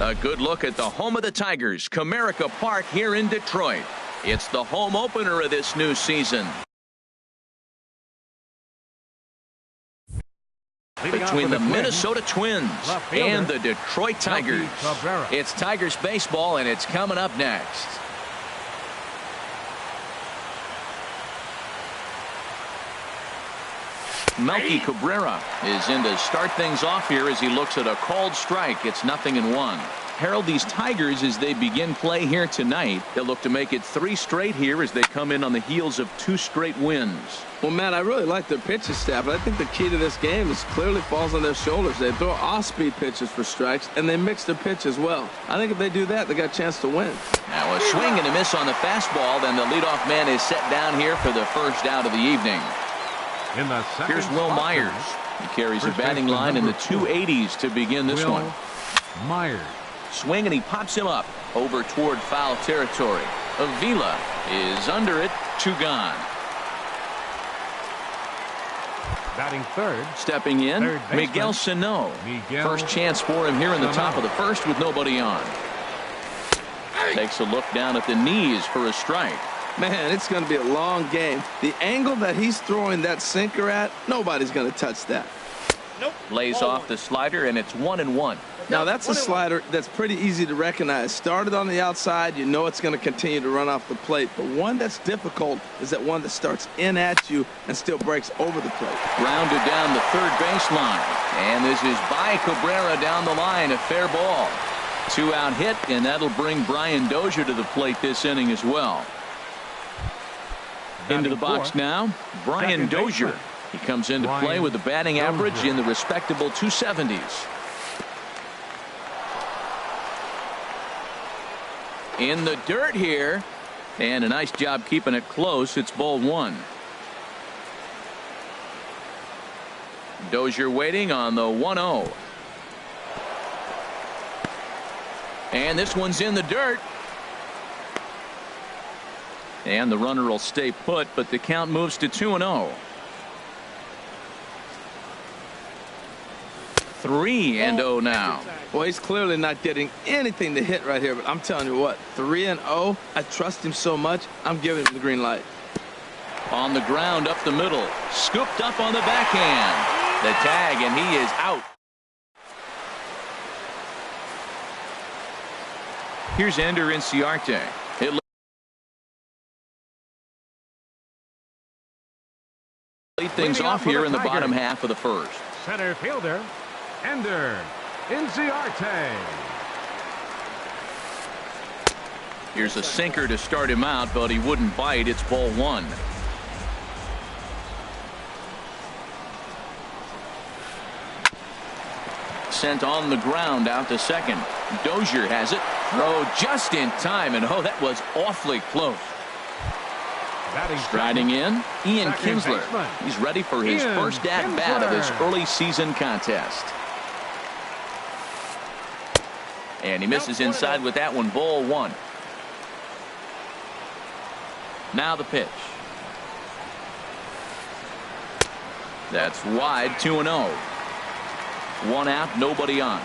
A good look at the home of the Tigers, Comerica Park here in Detroit. It's the home opener of this new season. Between the Minnesota Twins and the Detroit Tigers. It's Tigers baseball, and it's coming up next. Melky Cabrera is in to start things off here as he looks at a called strike. It's 0-1. Harold, these Tigers, as they begin play here tonight, they'll look to make it 3 straight here as they come in on the heels of 2 straight wins. Well, Matt, I really like their pitching staff, but I think the key to this game is clearly falls on their shoulders. They throw off-speed pitches for strikes, and they mix their pitch as well. I think if they do that, they got a chance to win. Now a swing and a miss on the fastball, then the leadoff man is set down here for the first out of the evening. Here's Will Myers. He carries a batting line in the 280s to begin this one. Myers. Swing, and he pops him up over toward foul territory. Avila is under it, 2 gone. Batting third. Stepping in, Miguel Sano. First chance for him here in the top of the first with nobody on. Takes a look down at the knees for a strike. Man, it's going to be a long game. The angle that he's throwing that sinker at, nobody's going to touch that. Lays off the slider, and it's 1-1. Now, that's a slider that's pretty easy to recognize. Started on the outside, you know it's going to continue to run off the plate. But one that's difficult is that one that starts in at you and still breaks over the plate. Grounded down the third baseline. And this is by Cabrera down the line, a fair ball. 2-out hit, and that'll bring Brian Dozier to the plate this inning as well. Into the box now, Brian Dozier. He comes into play with a batting average in the respectable 270s. In the dirt here, and a nice job keeping it close. It's ball 1. Dozier waiting on the 1-0. And this one's in the dirt. And the runner will stay put, but the count moves to 2-0. 3-0 now. Well, he's clearly not getting anything to hit right here, but I'm telling you what, 3-0, I trust him so much, I'm giving him the green light. On the ground up the middle, scooped up on the backhand. The tag, and he is out. Here's Ender Inciarte. Lead things off here in the bottom half of the first. Center fielder, Ender Inciarte. Here's a sinker to start him out, but he wouldn't bite. It's ball 1. Sent on the ground out to second. Dozier has it. Throw just in time, and oh, that was awfully close. Striding in, Ian Kinsler. He's ready for his first at-bat of this early season contest. And he misses inside with that one, ball 1. Now the pitch. That's wide, 2-0. 1 out, nobody on.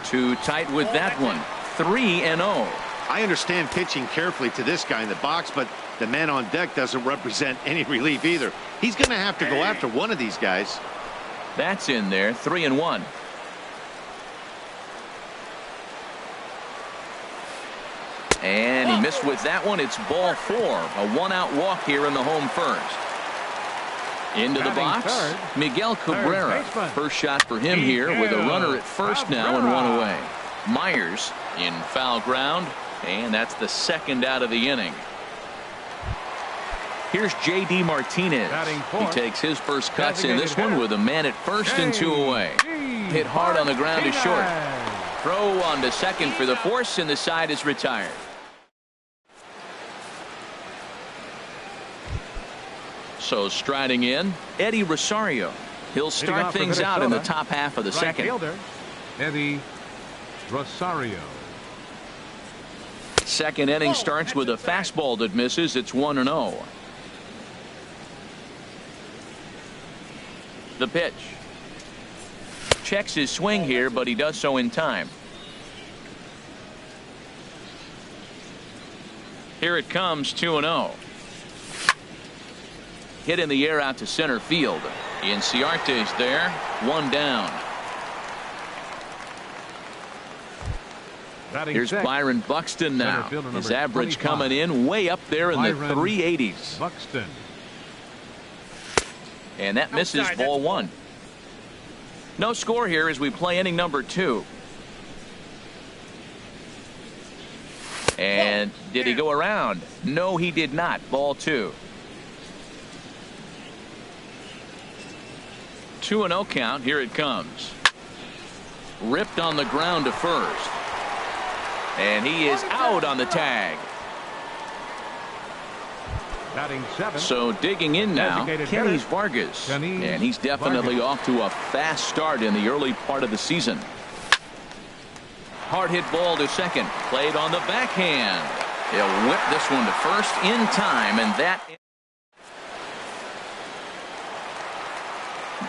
2 tight with that one. 3-0. I understand pitching carefully to this guy in the box, but the man on deck doesn't represent any relief either. He's going to have to go after one of these guys. That's in there. 3-1. And he missed with that one. It's ball 4. A 1-out walk here in the home first. Into the box, Miguel Cabrera. First shot for him here with a runner at first now and 1 away. Myers in foul ground, and that's the second out of the inning. Here's J.D. Martinez. He takes his first cuts in this one with a man at first and 2 away. Hit hard on the ground to short. Throw on to second for the force, and the side is retired. So striding in, Eddie Rosario. He'll start things out in the top half of the second. Eddie Rosario. Second inning starts with a fastball that misses. It's 1-0. The pitch. checks his swing here, but he does so in time. Here it comes, 2-0. Hit in the air out to center field. Inciarte's there, one down. Here's Byron Buxton now. His average coming in way up there in the 380s. Buxton. And that misses, ball one. No score here as we play inning number 2. And did he go around? No, he did not. Ball 2. 2-0 count. Here it comes. Ripped on the ground to first. And he is out on the tag. Batting 7. So digging in now, Kenny's Vargas. And he's definitely off to a fast start in the early part of the season. Hard hit ball to second. Played on the backhand. He'll whip this one to first in time, and that.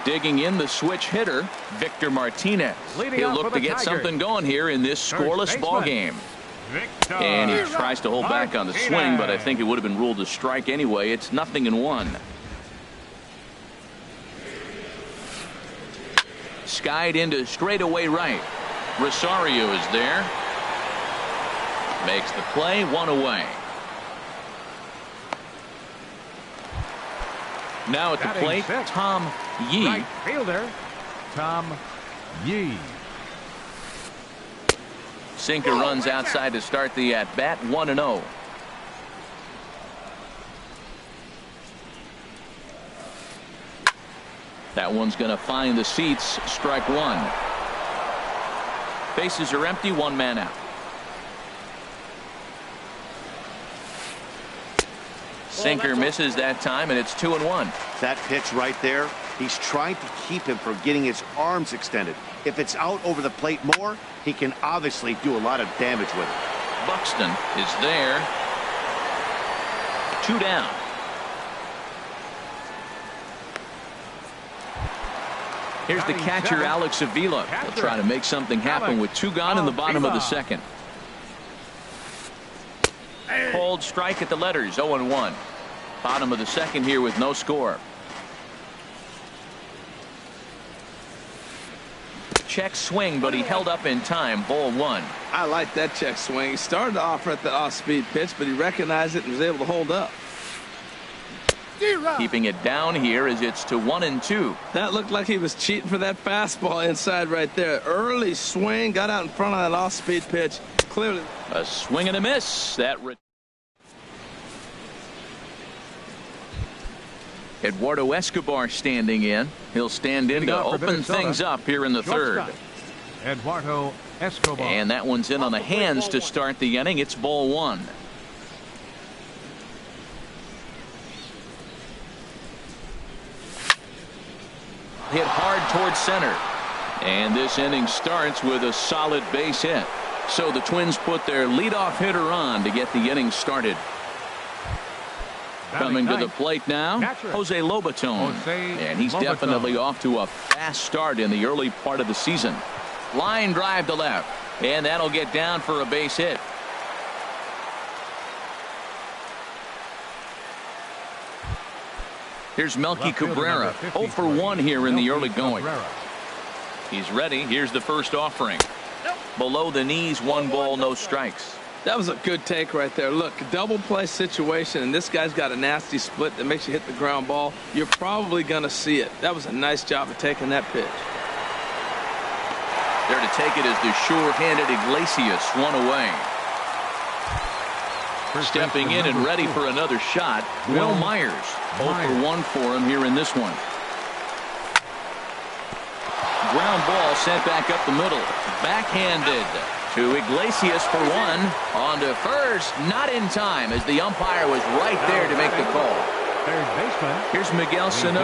Digging in the switch hitter, Victor Martinez. He'll look to get something going here in this scoreless ball game. And he tries to hold back on the swing, but I think it would have been ruled a strike anyway. It's 0-1. Skied into straightaway right. Rosario is there. Makes the play, one away. Now at the plate, Tom Yee. Right fielder, Tom Yee. Sinker runs outside to start the at-bat, 1-0. That one's going to find the seats, strike one. Bases are empty, one man out. Sinker misses that time, and it's 2-1. That pitch right there, he's trying to keep him from getting his arms extended. If it's out over the plate more, he can obviously do a lot of damage with it. Buxton is there. 2 down. Here's the catcher, Alex Avila. He'll try to make something happen with 2 gone in the bottom of the second. Cold strike at the letters, 0-1. Bottom of the second here with no score. Check swing, but he held up in time. Ball 1. I like that check swing. He started off at the off-speed pitch, but he recognized it and was able to hold up. Keeping it down here as it's to 1-2. That looked like he was cheating for that fastball inside right there. Early swing, got out in front of that off-speed pitch. Clearly. A swing and a miss. That Eduardo Escobar standing in. He'll stand in to open things up here in the third. Eduardo Escobar. And that one's in on the hands to start the inning. It's ball 1. Hit hard towards center. And this inning starts with a solid base hit. So the Twins put their leadoff hitter on to get the inning started. Coming to the plate now, Jose Lobaton. And he's definitely off to a fast start in the early part of the season. Line drive to left. And that'll get down for a base hit. Here's Melky Cabrera. 0 for 1 here in the early going. He's ready. Here's the first offering. Below the knees, 1 ball, no strikes. That was a good take right there. Look, double play situation, and this guy's got a nasty split that makes you hit the ground ball. You're probably going to see it. That was a nice job of taking that pitch. There to take it is the sure-handed Iglesias, 1 away. Stepping in and ready for another shot, Will Myers. 0 for 1 for him here in this one. Ground ball sent back up the middle. Backhanded to Iglesias for 1. On to first, not in time as the umpire was right there to make the call. Third baseman. Here's Miguel Sano.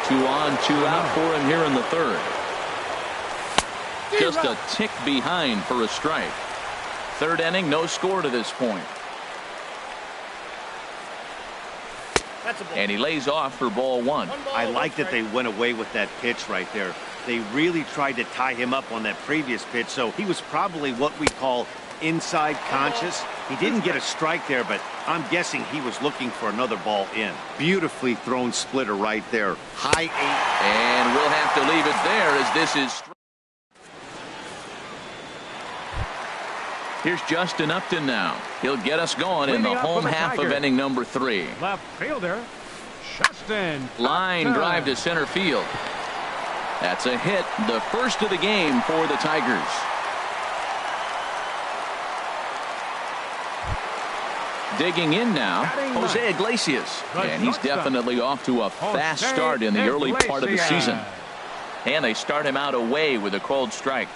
2 on, 2 out for him here in the third. Just a tick behind for a strike. Third inning, no score to this point. And he lays off for ball 1. I like that they went away with that pitch right there. They really tried to tie him up on that previous pitch, so he was probably what we call inside conscious. He didn't get a strike there, but I'm guessing he was looking for another ball in. Beautifully thrown splitter right there. High 8. And we'll have to leave it there as this is. Here's Justin Upton now. He'll get us going in the home half of inning number 3. Left fielder, Justin Line Upton. drive to center field. That's a hit, the first of the game for the Tigers. Digging in now, Jose Iglesias. And he's definitely off to a fast start in the early part of the season. And they start him out away with a cold strike.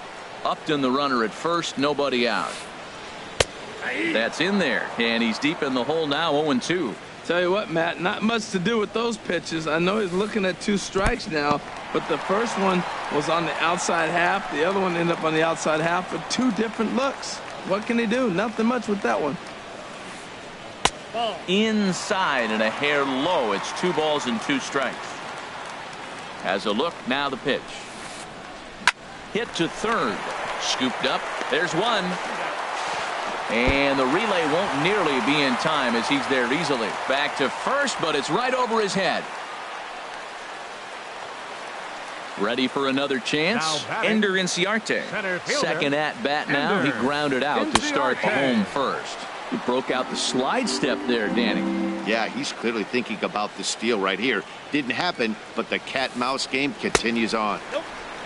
Upton the runner at first, nobody out. That's in there, and he's deep in the hole now, 0-2. Tell you what, Matt, not much to do with those pitches. I know he's looking at 2 strikes now, but the first one was on the outside half. The other one ended up on the outside half with 2 different looks. What can he do? Nothing much with that one. Inside and a hair low. It's 2 balls and 2 strikes. Has a look, now the pitch. Hit to third. Scooped up. There's one. And the relay won't nearly be in time as he's there easily. Back to first, but it's right over his head. Ready for another chance. Ender Inciarte. Second at bat now. He grounded out to start the home first. He broke out the slide step there, Danny. Yeah, he's clearly thinking about the steal right here. Didn't happen, but the cat-mouse game continues on.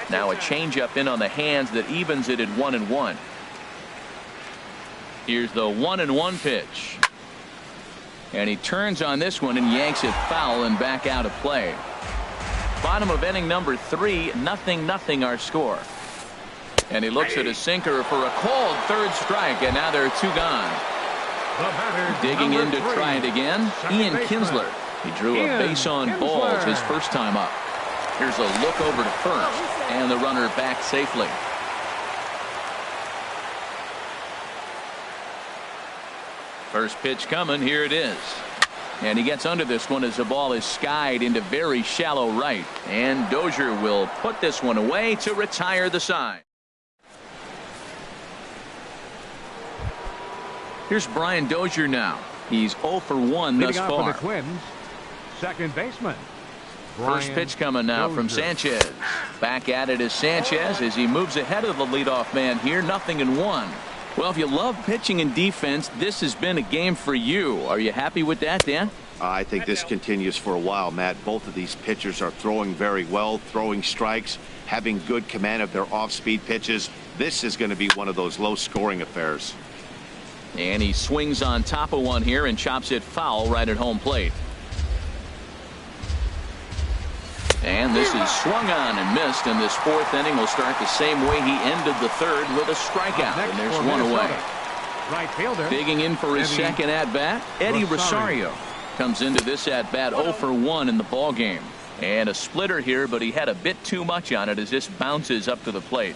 Now a changeup in on the hands that evens it at 1-1. Here's the 1-1 pitch. And he turns on this one and yanks it foul and back out of play. Bottom of inning number 3, 0-0 our score. And he looks at a sinker for a called third strike, and now there are 2 gone. Digging in to try it again, Ian Kinsler. He drew a base on balls his first time up. Here's a look over to first, and the runner back safely. First pitch coming, here it is. And he gets under this one as the ball is skied into very shallow right. And Dozier will put this one away to retire the side. Here's Brian Dozier now. He's 0 for 1 thus far. For the Twins, second baseman. First pitch coming now from Sanchez. Back at it is Sanchez as he moves ahead of the leadoff man here. 0-1. Well, if you love pitching and defense, this has been a game for you. Are you happy with that, Dan? I think this continues for a while, Matt. Both of these pitchers are throwing very well, throwing strikes, having good command of their off-speed pitches. This is going to be one of those low-scoring affairs. And he swings on top of one here and chops it foul right at home plate. And this is swung on and missed, and this 4th inning will start the same way he ended the 3rd with a strikeout, and there's 1 away. Right fielder. Digging in for his second at-bat, Eddie Rosario comes into this at-bat 0 for 1 in the ball game. And a splitter here, but he had a bit too much on it as this bounces up to the plate.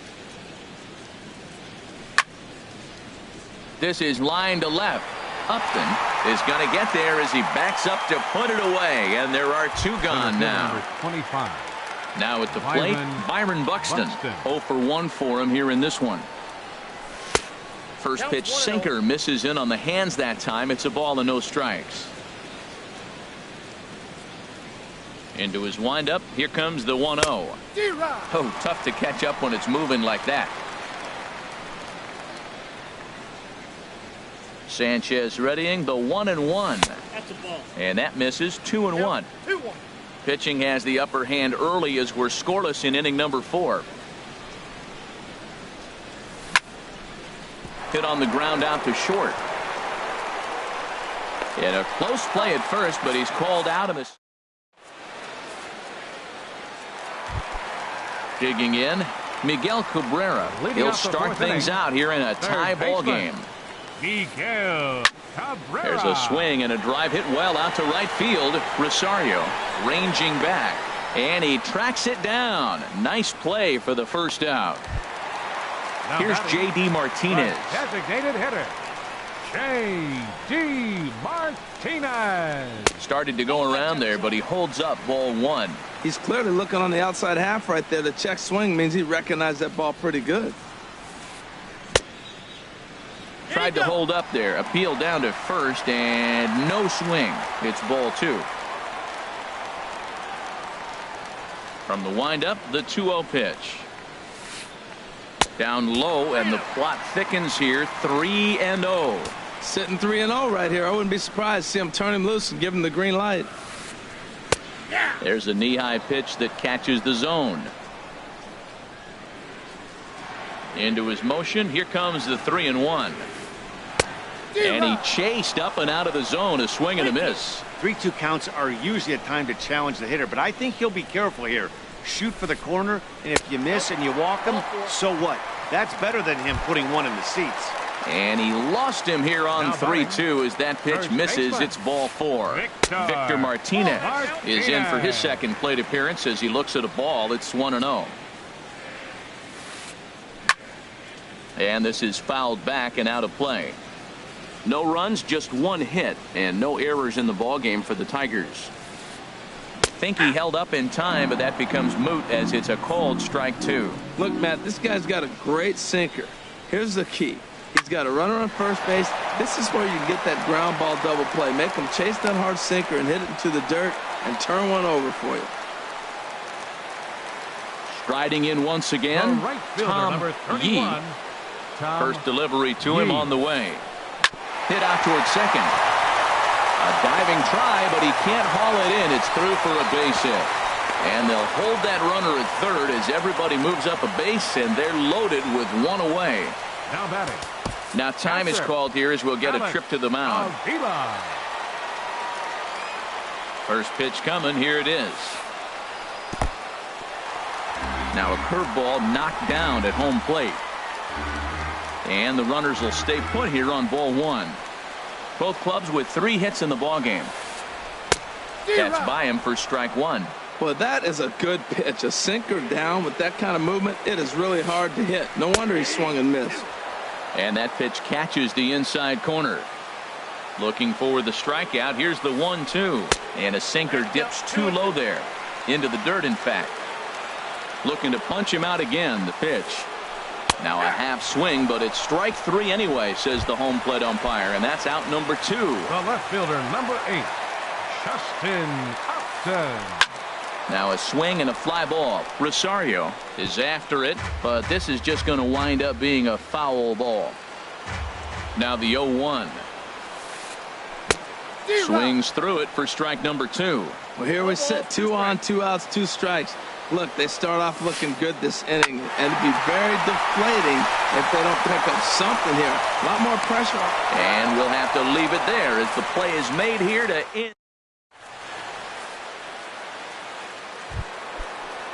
This is line to left. Upton is going to get there as he backs up to put it away, and there are 2 gone now. 25. Now at the plate, Byron Buxton. 0 for 1 for him here in this one. First pitch sinker misses in on the hands that time. It's a ball and no strikes. Into his windup. Here comes the 1-0. Oh, tough to catch up when it's moving like that. Sanchez readying the 1-1. That's a ball. And that misses. 2-1. 2-1. Pitching has the upper hand early as we're scoreless in inning number 4. Hit on the ground out to short. And a close play at first, but he's called out of this. Digging in, Miguel Cabrera. He'll start things out here in a tie ball game. Miguel Cabrera. There's a swing and a drive hit well out to right field. Rosario ranging back, and he tracks it down. Nice play for the first out. Here's J.D. Martinez. Designated hitter, J.D. Martinez. Started to go around there, but he holds up ball one. He's clearly looking on the outside half right there. The check swing means he recognized that ball pretty good. Tried to hold up there. Appeal down to first, and no swing. It's ball two. From the windup, the 2-0 pitch. Down low, and the plot thickens here. 3-0. Sitting 3-0 right here. I wouldn't be surprised to see him turn him loose and give him the green light. There's a knee-high pitch that catches the zone. Into his motion. Here comes the 3-1. And he chased up and out of the zone. A swing and a miss. 3-2 counts are usually a time to challenge the hitter, but I think he'll be careful here. Shoot for the corner, and if you miss and you walk him, so what? That's better than him putting one in the seats. And he lost him here on 3-2 as that pitch misses. It's ball four. Victor Martinez is in for his second plate appearance as he looks at a ball. It's 1-0. And this is fouled back and out of play. No runs, just one hit, and no errors in the ballgame for the Tigers. Think he held up in time, but that becomes moot as it's a called strike two. Look, Matt, this guy's got a great sinker. Here's the key. He's got a runner on first base. This is where you get that ground ball double play. Make him chase that hard sinker and hit it into the dirt and turn one over for you. Striding in once again, Right fielder, Tom number Yee. 31. First delivery to him on the way. Hit out towards second. A diving try, but he can't haul it in. It's through for a base hit. And they'll hold that runner at third as everybody moves up a base, and they're loaded with one away. Now batting. Now time is called here as we'll get a trip to the mound. Avila. First pitch coming. Here it is. Now a curveball knocked down at home plate. And the runners will stay put here on ball one. Both clubs with 3 hits in the ballgame. That's by him for strike one. Well, that is a good pitch. A sinker down with that kind of movement, it is really hard to hit. No wonder he swung and missed. And that pitch catches the inside corner. Looking for the strikeout. Here's the 1-2. And a sinker dips too low there. Into the dirt, in fact. Looking to punch him out again. The pitch. Now a half swing, but it's strike 3 anyway, says the home plate umpire. And that's out number 2. The left fielder, number 8, Justin Upton. Now a swing and a fly ball. Rosario is after it, but this is just going to wind up being a foul ball. Now the 0-1. Swings through it for strike number 2. Well, here we sit, 2 on, 2 outs, 2 strikes. Look, they start off looking good this inning, and it'd be very deflating if they don't pick up something here. A lot more pressure. And we'll have to leave it there as the play is made here to end.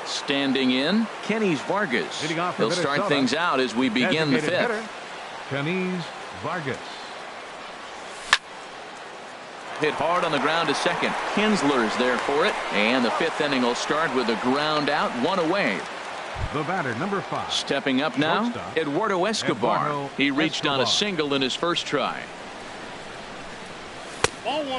Standing in, Kenny's Vargas. He'll start things out as we begin the 5th. Kenny's Vargas. Hit hard on the ground to second. Kinsler's there for it. And the 5th inning will start with a ground out, 1 away. The batter, number 5. Stepping up now, Shortstop, Eduardo Escobar. Eduardo He reached on a Escobar. single in his first try.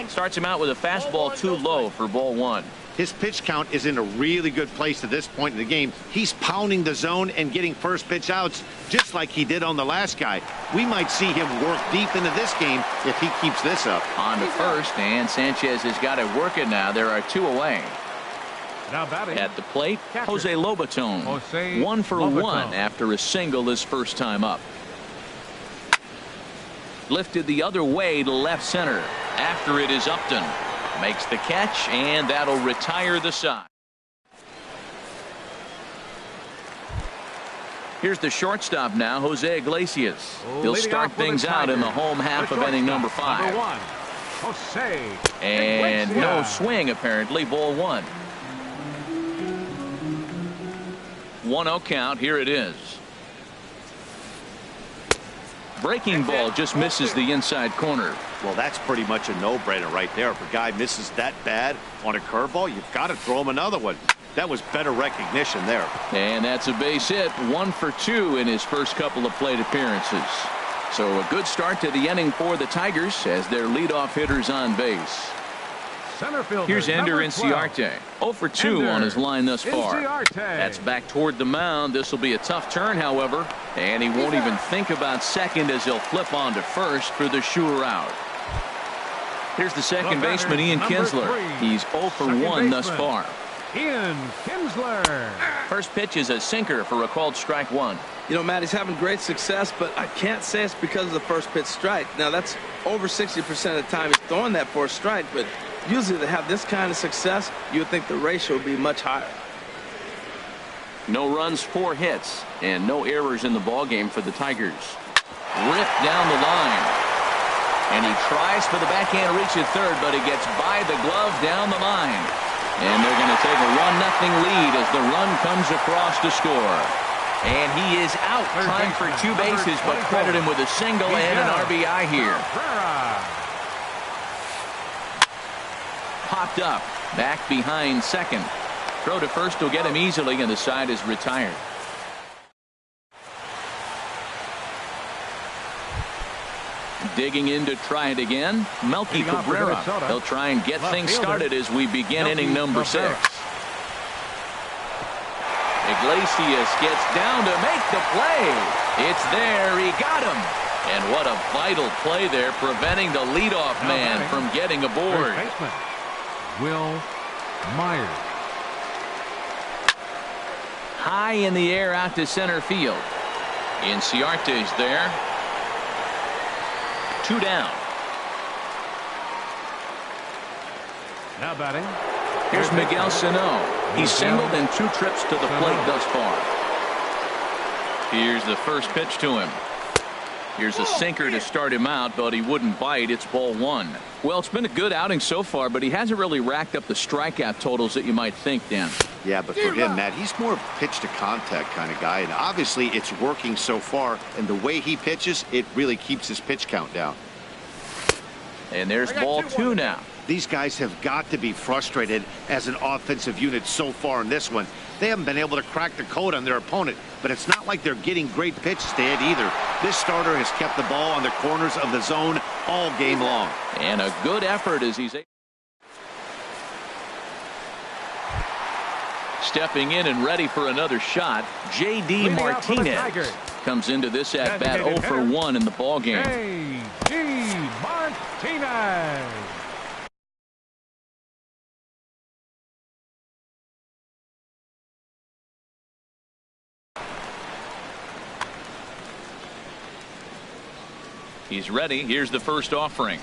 Starts him out with a fastball too low for ball 1. His pitch count is in a really good place at this point in the game. He's pounding the zone and getting first pitch outs just like he did on the last guy. We might see him work deep into this game if he keeps this up. On to first, and Sanchez has got it working now. There are 2 away. Now batting. At the plate, Catcher. Jose Lobaton. Jose 1 for Lobaton. 1 after a single his first time up. Lifted the other way to left center. After it is Upton. Makes the catch, and that'll retire the side. Here's the shortstop now, Jose Iglesias. He'll start things out in the home half of inning number 5. Number 1, Jose And no Iglesias. swing, apparently, ball 1. 1-0 count. Here it is. Breaking ball just misses the inside corner. Well, that's pretty much a no-brainer right there. If a guy misses that bad on a curveball, you've got to throw him another one. That was better recognition there. And that's a base hit. 1 for 2 in his first couple of plate appearances. So a good start to the inning for the Tigers as their leadoff hitter's on base. Center fielder, Here's Ender Inciarte. 0 for 2 Ender on his line thus far. Inciarte. That's back toward the mound. This will be a tough turn, however. And he won't even think about second as he'll flip on to first for the sure out. Here's the second baseman, Ian Kinsler. He's 0 for 1 thus far. Ian Kinsler. First pitch is a sinker for a called strike one. You know, Matt, he's having great success, but I can't say it's because of the first pitch strike. Now, that's over 60% of the time he's throwing that for a strike, but usually to have this kind of success, you would think the ratio would be much higher. No runs, 4 hits, and no errors in the ballgame for the Tigers. Ripped down the line. And he tries for the backhand reach at third, but he gets by the glove down the line. And they're going to take a 1-0 lead as the run comes across to score. And he is out trying for 2 bases, but credit him with a single and an RBI here. Popped up, back behind second. Throw to first will get him easily, and the side is retired. Digging in to try it again, Melky Cabrera. He'll try and get things started as we begin inning number 6. Iglesias gets down to make the play. It's there. He got him. And what a vital play there, preventing the leadoff man from getting aboard. Will Myers. High in the air out to center field. Inciarte's there. 2 down. Now batting. Here's Miguel Sano. He's singled in 2 trips to the plate thus far. Here's the first pitch to him. Here's a sinker to start him out, but he wouldn't bite. It's ball 1. Well, it's been a good outing so far, but he hasn't really racked up the strikeout totals that you might think, Dan. Yeah, but for him, Matt, he's more of a pitch to contact kind of guy, and obviously it's working so far, and the way he pitches, it really keeps his pitch count down. And there's ball 2 now. These guys have got to be frustrated as an offensive unit so far in this one. They haven't been able to crack the code on their opponent, but it's not like they're getting great pitches to hit either. This starter has kept the ball on the corners of the zone all game long. And a good effort as he's stepping in and ready for another shot. J.D. Martinez comes into this at bat 0 for 1 in the ball game. J.D. Martinez. He's ready. Here's the first offering.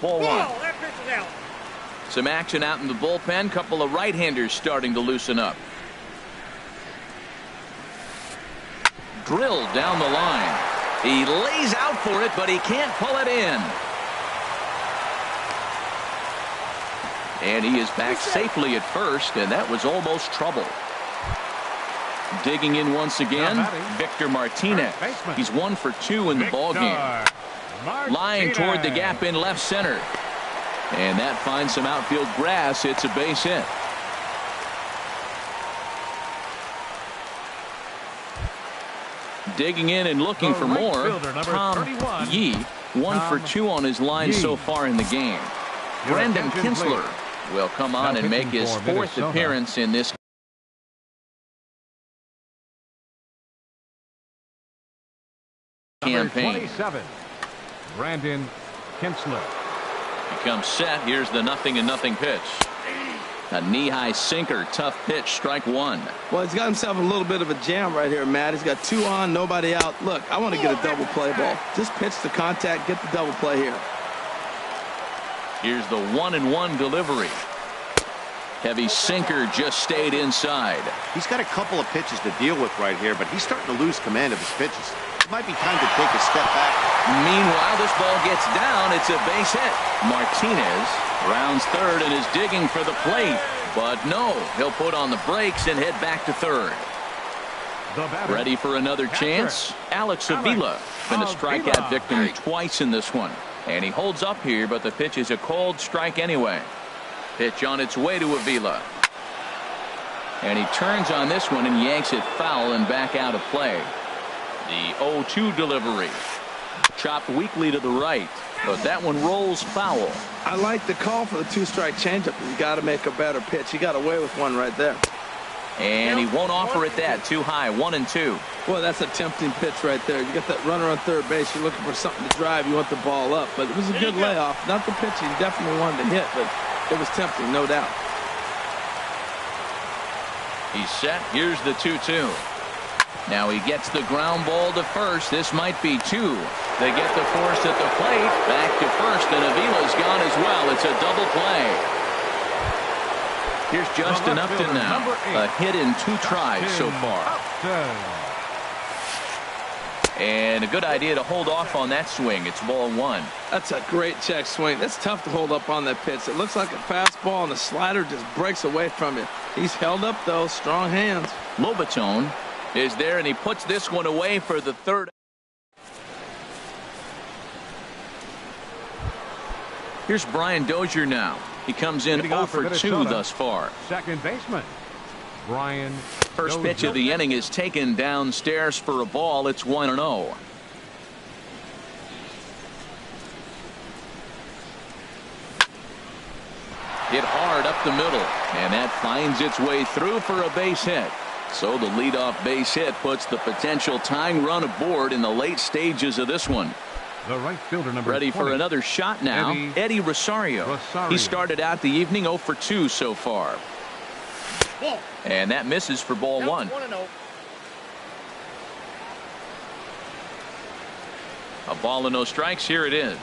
Ball 1. Some action out in the bullpen. Couple of right-handers starting to loosen up. Drilled down the line. He lays out for it, but he can't pull it in. And he is back safely at first, and that was almost trouble. Digging in once again, Victor Martinez. He's 1 for 2 in the ballgame. Lying toward the gap in left center. And that finds some outfield grass. It's a base hit. Digging in and looking for more, Tom Yee. 1 for 2 on his line so far in the game. Brendan Kinsler will come on and make his 4th appearance in this campaign. 27, Brandon Kinsler. He comes set. Here's the 0-0 pitch. A knee-high sinker, tough pitch, strike 1. Well, he's got himself a little bit of a jam right here, Matt. He's got 2 on, nobody out. Look, I want to get a double play ball. Just pitch the contact, get the double play here. Here's the 1-1 delivery. Heavy sinker just stayed inside. He's got a couple of pitches to deal with right here, but he's starting to lose command of his pitches. It might be time to take a step back. Meanwhile, this ball gets down. It's a base hit. Martinez rounds third and is digging for the plate. But no, he'll put on the brakes and head back to third. Ready for another chance? Alex Avila been a strikeout victim twice in this one. And he holds up here, but the pitch is a called strike anyway. Pitch on its way to Avila. And he turns on this one and yanks it foul and back out of play. The 0-2 delivery. Chopped weakly to the right, but that one rolls foul. I like the call for the 2-strike changeup. You got to make a better pitch. He got away with one right there. And he won't offer it that. Too high. 1-2. Well, that's a tempting pitch right there. You got that runner on third base. You're looking for something to drive. You want the ball up. But it was a good layoff. Not the pitch he definitely wanted to hit, but it was tempting, no doubt. He's set. Here's the 2-2. Now he gets the ground ball to first. This might be 2. They get the force at the plate. Back to first, and Avila's gone as well. It's a double play. Here's Justin Upton now. A hit in 2 tries so far. And a good idea to hold off on that swing. It's ball 1. That's a great check swing. That's tough to hold up on that pitch. It looks like a fastball, and the slider just breaks away from you. He's held up, though. Strong hands. Lobatone is there, and he puts this one away for the 3rd. Here's Brian Dozier now. He comes in 0 for 2 thus far. Second baseman, Brian. First pitch of the inning is taken downstairs for a ball. It's 1-0. Hit hard up the middle, and that finds its way through for a base hit. So the leadoff base hit puts the potential tying run aboard in the late stages of this one. The right fielder, number Ready 20. for another shot now. Eddie Rosario. He started out the evening 0 for 2 so far. And that misses for ball 1. A ball and no strikes. Here it is.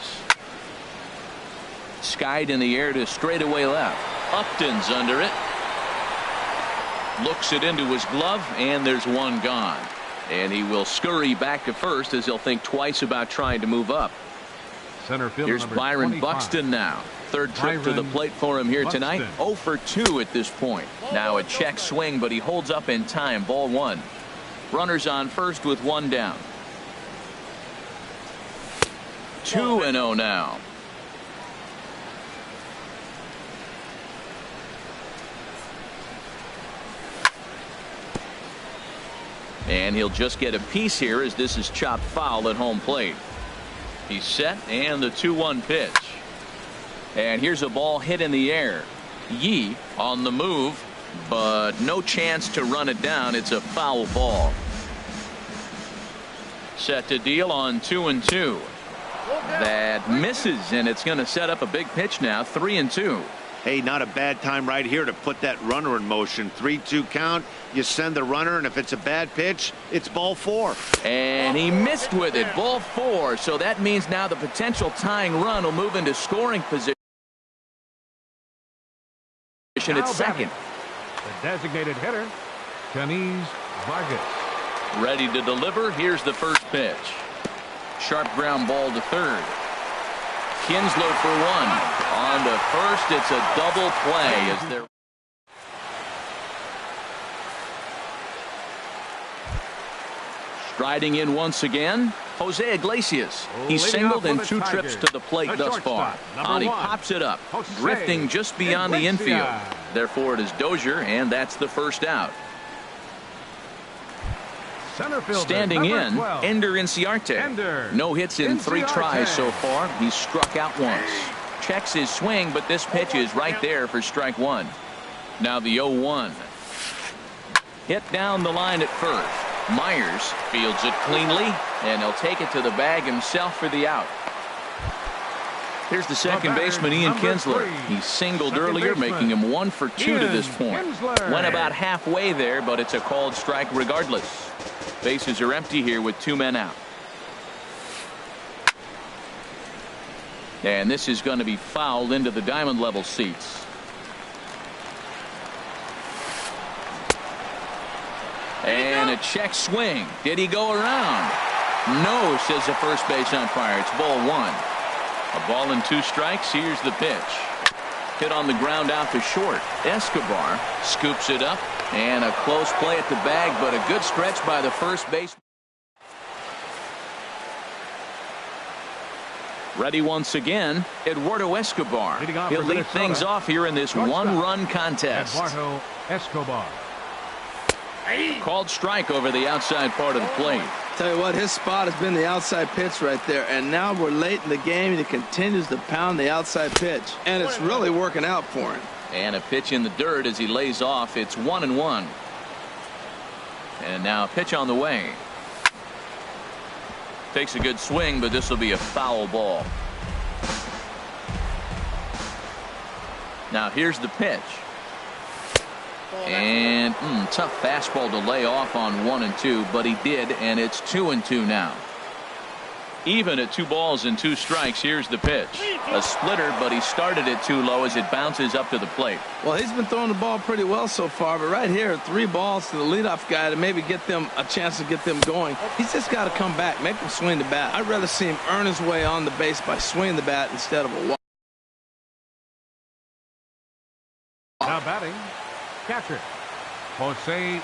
Skied in the air to straightaway left. Upton's under it. Looks it into his glove, and there's one gone. And he will scurry back to first as he'll think twice about trying to move up. Center field. Here's Byron 25. Buxton now. Third trip to the plate for him here tonight. 0 for 2 at this point. Now a check swing, but he holds up in time. Ball 1. Runners on first with 1 down. 2-0 now. And he'll just get a piece here as this is chopped foul at home plate. He's set, and the 2-1 pitch. And here's a ball hit in the air. Yee on the move, but no chance to run it down. It's a foul ball. Set to deal on 2-2. That misses, and it's going to set up a big pitch now. 3-2. Hey, not a bad time right here to put that runner in motion. 3-2 count. You send the runner, and if it's a bad pitch, it's ball 4. And he missed with it. Ball 4. So that means now the potential tying run will move into scoring position. At second. The designated hitter, kjs Vargas. Ready to deliver. Here's the first pitch. Sharp ground ball to third. Kinsler for 1. On to first. It's a double play as they're striding in once again. Jose Iglesias. He's singled in 2 trips to the plate thus far. And he pops it up, drifting just beyond the infield. Therefore, it is Dozier, and that's the first out. Standing in, Ender Inciarte. No hits in 3 tries so far. He's struck out once. Checks his swing, but this pitch is right there for strike 1. Now the 0-1. Hit down the line at first. Myers fields it cleanly, and he'll take it to the bag himself for the out. Here's the second baseman, Ian Kinsler. He singled earlier, making him 1 for 2 to this point. Went about halfway there, but it's a called strike regardless. Bases are empty here with 2 men out. And this is going to be fouled into the diamond level seats. And a check swing. Did he go around? No, says the first base umpire. It's ball 1. A ball and 2 strikes. Here's the pitch. Hit on the ground out to short. Escobar scoops it up, and a close play at the bag, but a good stretch by the first baseman. Ready once again, Eduardo Escobar. He'll lead things off here in this 1-run contest. Eduardo Escobar. Called strike over the outside part of the plate. Tell you what, his spot has been the outside pitch right there, and now we're late in the game and he continues to pound the outside pitch, and it's really working out for him. And a pitch in the dirt as he lays off. It's 1-1. And now a pitch on the way. Takes a good swing, but this will be a foul ball. Now here's the pitch. And tough fastball to lay off on 1-2, but he did, and it's 2-2 now. Even at 2 balls and 2 strikes. Here's the pitch. A splitter, but he started it too low as it bounces up to the plate. Well, he's been throwing the ball pretty well so far, but right here, 3 balls to the leadoff guy to maybe get them a chance to get them going. He's just got to come back, make him swing the bat. I'd rather see him earn his way on the base by swinging the bat instead of a walk. Now batting, catcher, Jose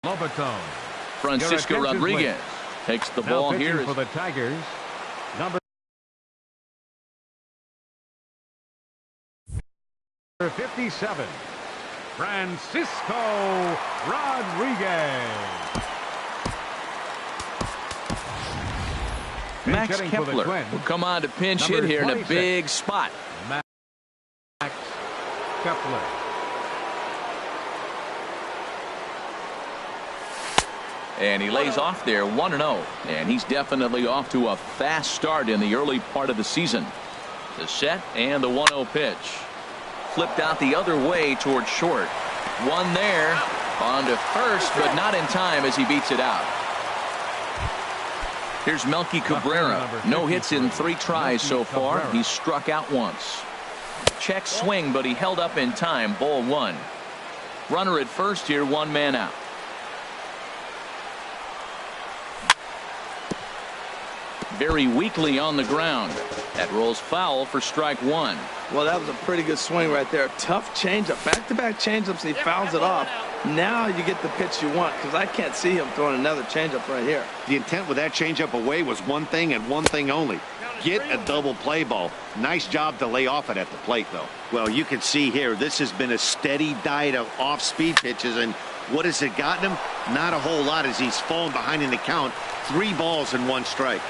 Lobaton. Francisco Rodriguez takes the ball here. For the Tigers, number 57, Francisco Rodriguez. Max Kepler will come on to pinch hit here in a big spot. Max Kepler. And he lays off there 1-0. And he's definitely off to a fast start in the early part of the season. The set and the 1-0 pitch. Flipped out the other way towards short. One there on to first, but not in time as he beats it out. Here's Melky Cabrera. No hits in 3 tries so far. He's struck out once. Check swing, but he held up in time. Ball 1. Runner at first here, 1 man out. Very weakly on the ground. That rolls foul for strike 1. Well, that was a pretty good swing right there. Tough changeup. Back-to-back changeups, and he fouls it off. Now you get the pitch you want, because I can't see him throwing another changeup right here. The intent with that changeup away was one thing and one thing only. Get a double play ball. Nice job to lay off it at the plate, though. Well, you can see here, this has been a steady diet of off-speed pitches, and what has it gotten him? Not a whole lot as he's fallen behind in the count. 3 balls and 1 strike.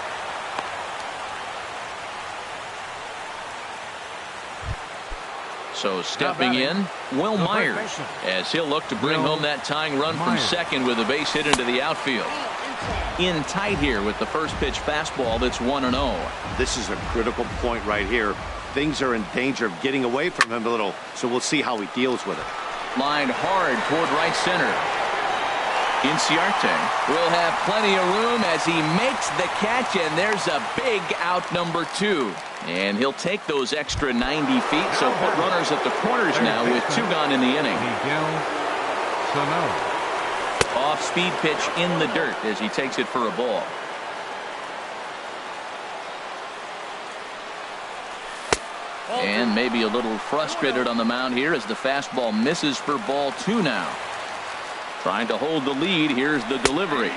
So stepping in, Will Myers, as he'll look to bring home that tying run from second with a base hit into the outfield. In tight here with the first pitch fastball that's 1-0. This is a critical point right here. Things are in danger of getting away from him a little, so we'll see how he deals with it. Lined hard toward right center. Inciarte will have plenty of room as he makes the catch, and there's a big out number 2. And he'll take those extra 90 feet, so put runners at the corners now with 2 gone in the inning. Off-speed pitch in the dirt as he takes it for a ball. And maybe a little frustrated on the mound here as the fastball misses for ball 2 now. Trying to hold the lead. Here's the delivery.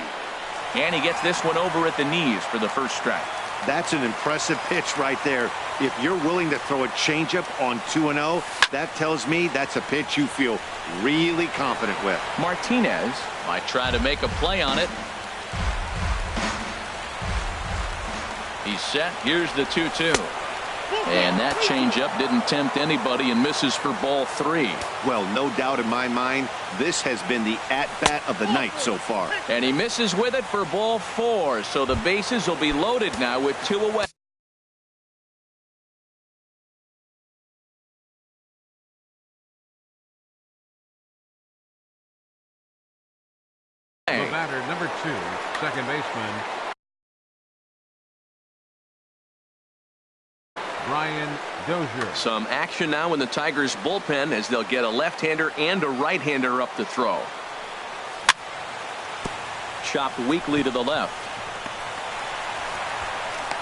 And he gets this one over at the knees for the first strike. That's an impressive pitch right there. If you're willing to throw a changeup on 2-0, that tells me that's a pitch you feel really confident with. Martinez might try to make a play on it. He's set. Here's the 2-2. And that changeup didn't tempt anybody and misses for ball 3. Well, no doubt in my mind, this has been the at-bat of the night so far. And he misses with it for ball 4. So the bases will be loaded now with 2 away. The batter, number 2, second baseman Brian Dozier. Some action now in the Tigers bullpen as they'll get a left-hander and a right-hander up to throw. Chopped weakly to the left.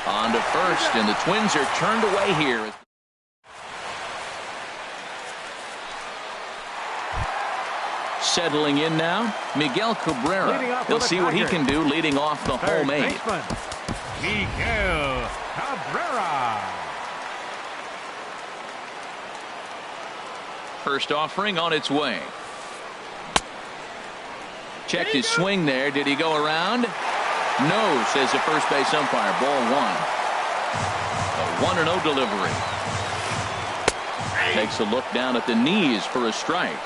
On to first, and the Twins are turned away here. Settling in now, Miguel Cabrera. He'll see what he can do leading off the home 8. Miguel Cabrera. First offering on its way. Checked his swing there. Did he go around? No, says the first base umpire. Ball one. A 1-0 delivery. Takes a look down at the knees for a strike.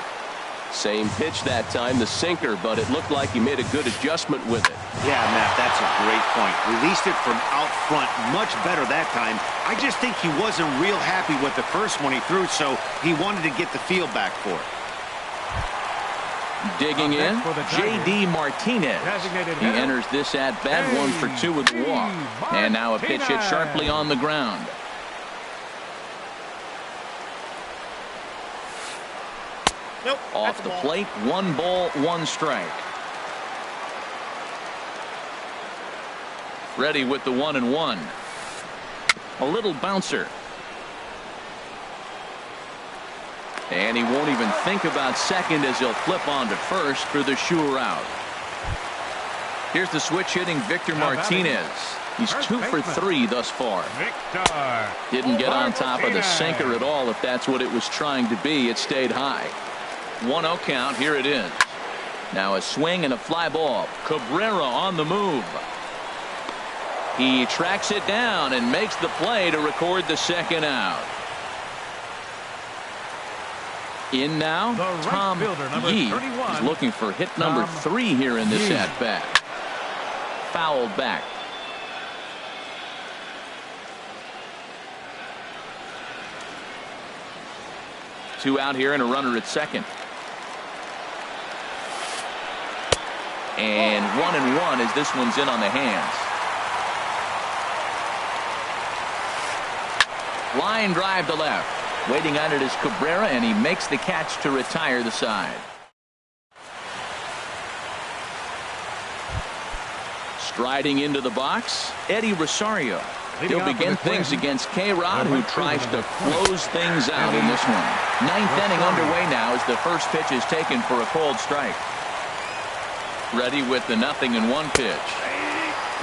Same pitch that time, the sinker, but it looked like he made a good adjustment with it. Yeah, Matt, that's a great point. Released it from out front much better that time. I just think he wasn't real happy with the first one he threw, so he wanted to get the feel back for it. Digging in, J.D. Martinez. He enters this at-bat 1 for 2 with a walk. And now a pitch hit sharply on the ground. Nope, off the plate, 1 ball, 1 strike. Ready with the 1-1. A little bouncer. And he won't even think about second as he'll flip on to first for the sure out. Here's the switch hitting Victor Martinez. He's 2 for 3 thus far. Didn't get on top of the sinker at all. If that's what it was trying to be, it stayed high. 1-0 count. Here it is. Now a swing and a fly ball. Cabrera on the move. He tracks it down and makes the play to record the second out. In now, Tom Yee is looking for hit number 3 here in this at-bat. Fouled back. Two out here and a runner at second. And 1-1 as this one's in on the hands. Line drive to left. Waiting on it is Cabrera, and he makes the catch to retire the side. Striding into the box, Eddie Rosario. He'll begin things against K-Rod, who tries to close things out in this one. 9th inning underway now as the first pitch is taken for a called strike. Ready with the 0-1 pitch.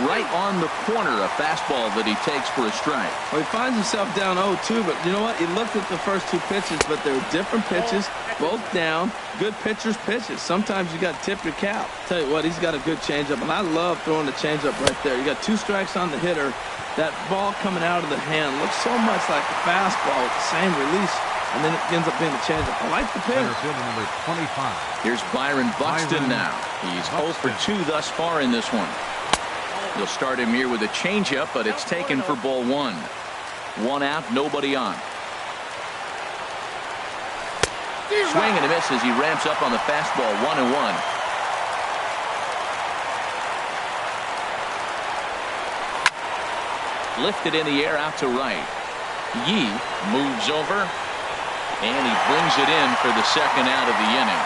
Right on the corner, a fastball that he takes for a strike. Well, he finds himself down 0-2, but you know what? He looked at the first 2 pitches, but they were different pitches, both down. Good pitchers' pitches. Sometimes you got to tip your cap. Tell you what, he's got a good changeup, and I love throwing the changeup right there. You got 2 strikes on the hitter. That ball coming out of the hand looks so much like a fastball with the same release, and then it ends up being a changeup. I like the pitch. Number 25. Here's Byron Buxton now. He's 0 for 2 thus far in this one. They'll start him here with a changeup, but it's taken for ball 1. 1 out, nobody on. Swing and a miss as he ramps up on the fastball. 1-1. Lifted in the air out to right. Yee moves over, and he brings it in for the second out of the inning.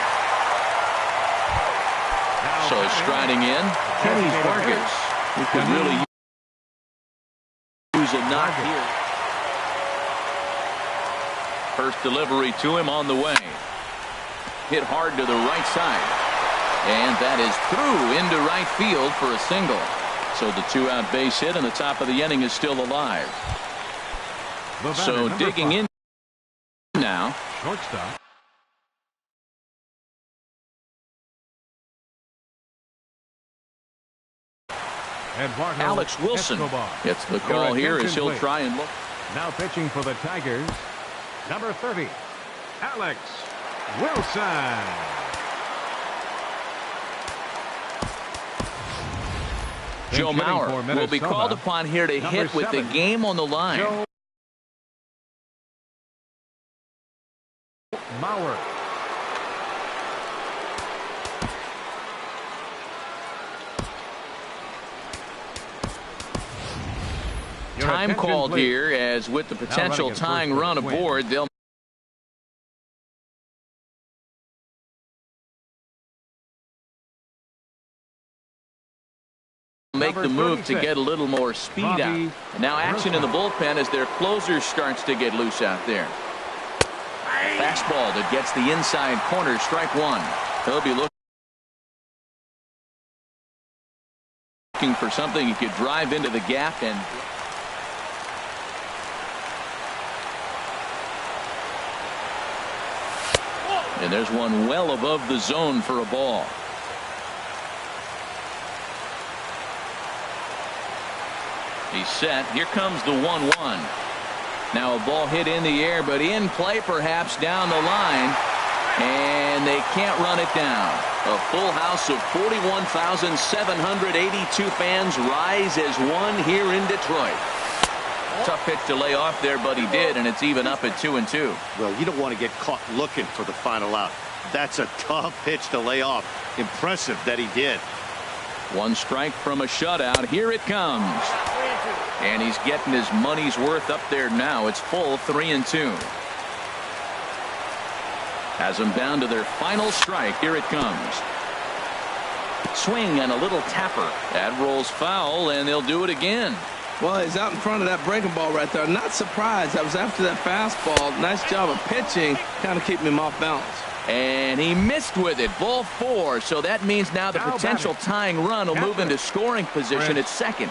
So striding in, Kenny Vargas. He could really use a knock here. First delivery to him on the way. Hit hard to the right side. And that is through into right field for a single. So the 2-out base hit and the top of the inning is still alive. So digging in now. Shortstop. Eduardo Alex Wilson Escobar. gets the call here as he'll try and look. Now pitching for the Tigers, number 30, Alex Wilson. Joe Mauer will be called upon here to hit with the game on the line. Joe Mauer. Time called here, as with the potential tying run aboard, they'll make the move to get a little more speed out. And now action in the bullpen as their closer starts to get loose out there. Fastball that gets the inside corner, strike 1. He'll be looking for something he could drive into the gap and And there's one well above the zone for a ball. He's set. Here comes the 1-1. Now a ball hit in the air, but in play perhaps down the line. And they can't run it down. A full house of 41,782 fans rise as one here in Detroit. Tough pitch to lay off there, but he did, and it's even up at 2-2. Well, you don't want to get caught looking for the final out. That's a tough pitch to lay off. Impressive that he did. One strike from a shutout. Here it comes. And he's getting his money's worth up there now. It's full 3-2. Has them down to their final strike. Here it comes. Swing and a little tapper. That rolls foul, and they'll do it again. Well, he's out in front of that breaking ball right there. Not surprised. I was after that fastball. Nice job of pitching, kind of keeping him off balance. And he missed with it. Ball 4. So that means now the potential tying run will move into scoring position at second.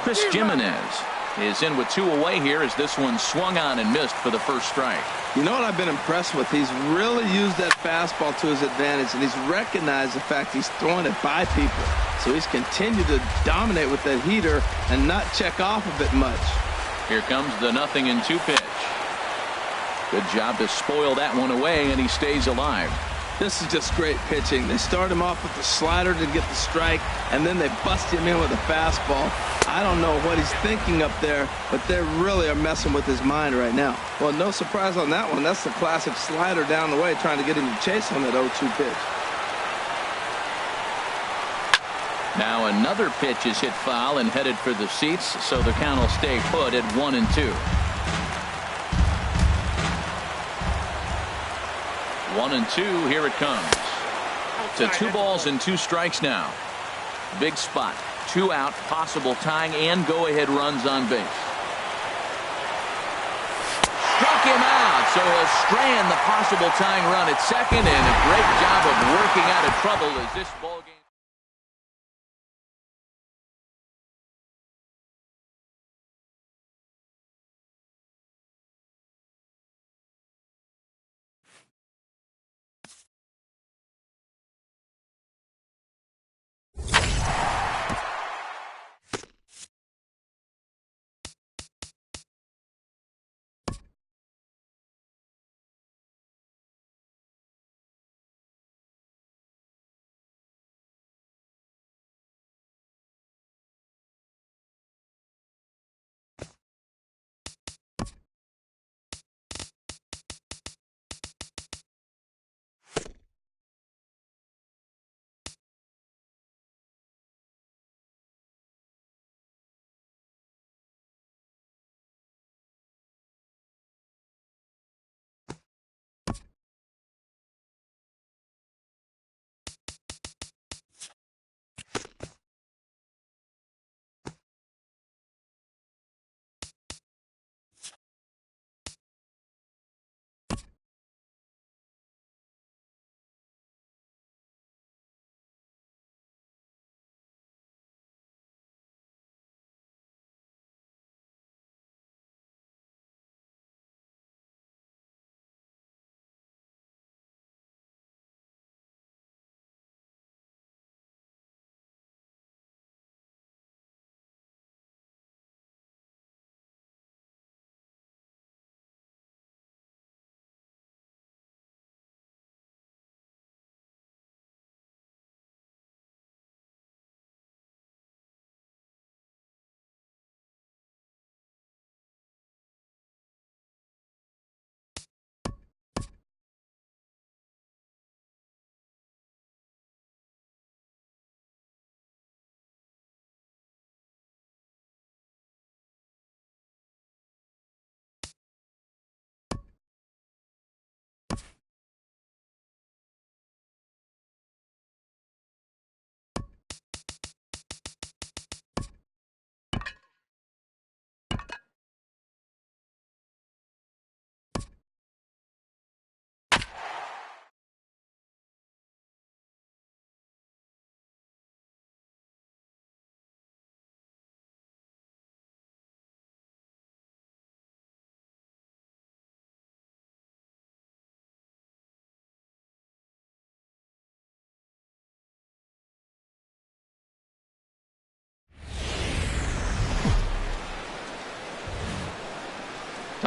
Chris Jimenez is in with 2 away here as this one swung on and missed for the first strike. You know what I've been impressed with? He's really used that fastball to his advantage, and he's recognized the fact he's throwing it by people. So he's continued to dominate with that heater and not check off of it much. Here comes the 0-2 pitch. Good job to spoil that one away, and he stays alive. This is just great pitching. They start him off with the slider to get the strike, and then they bust him in with a fastball. I don't know what he's thinking up there, but they really are messing with his mind right now. Well, no surprise on that one. That's the classic slider down the way, trying to get him to chase on that 0-2 pitch. Now another pitch is hit foul and headed for the seats, so the count will stay put at 1-2. 1-2, here it comes. To 2 balls and 2 strikes now. Big spot. 2 out, possible tying and go-ahead runs on base. Struck him out, so he'll strand the possible tying run at second, and a great job of working out of trouble as this ball game.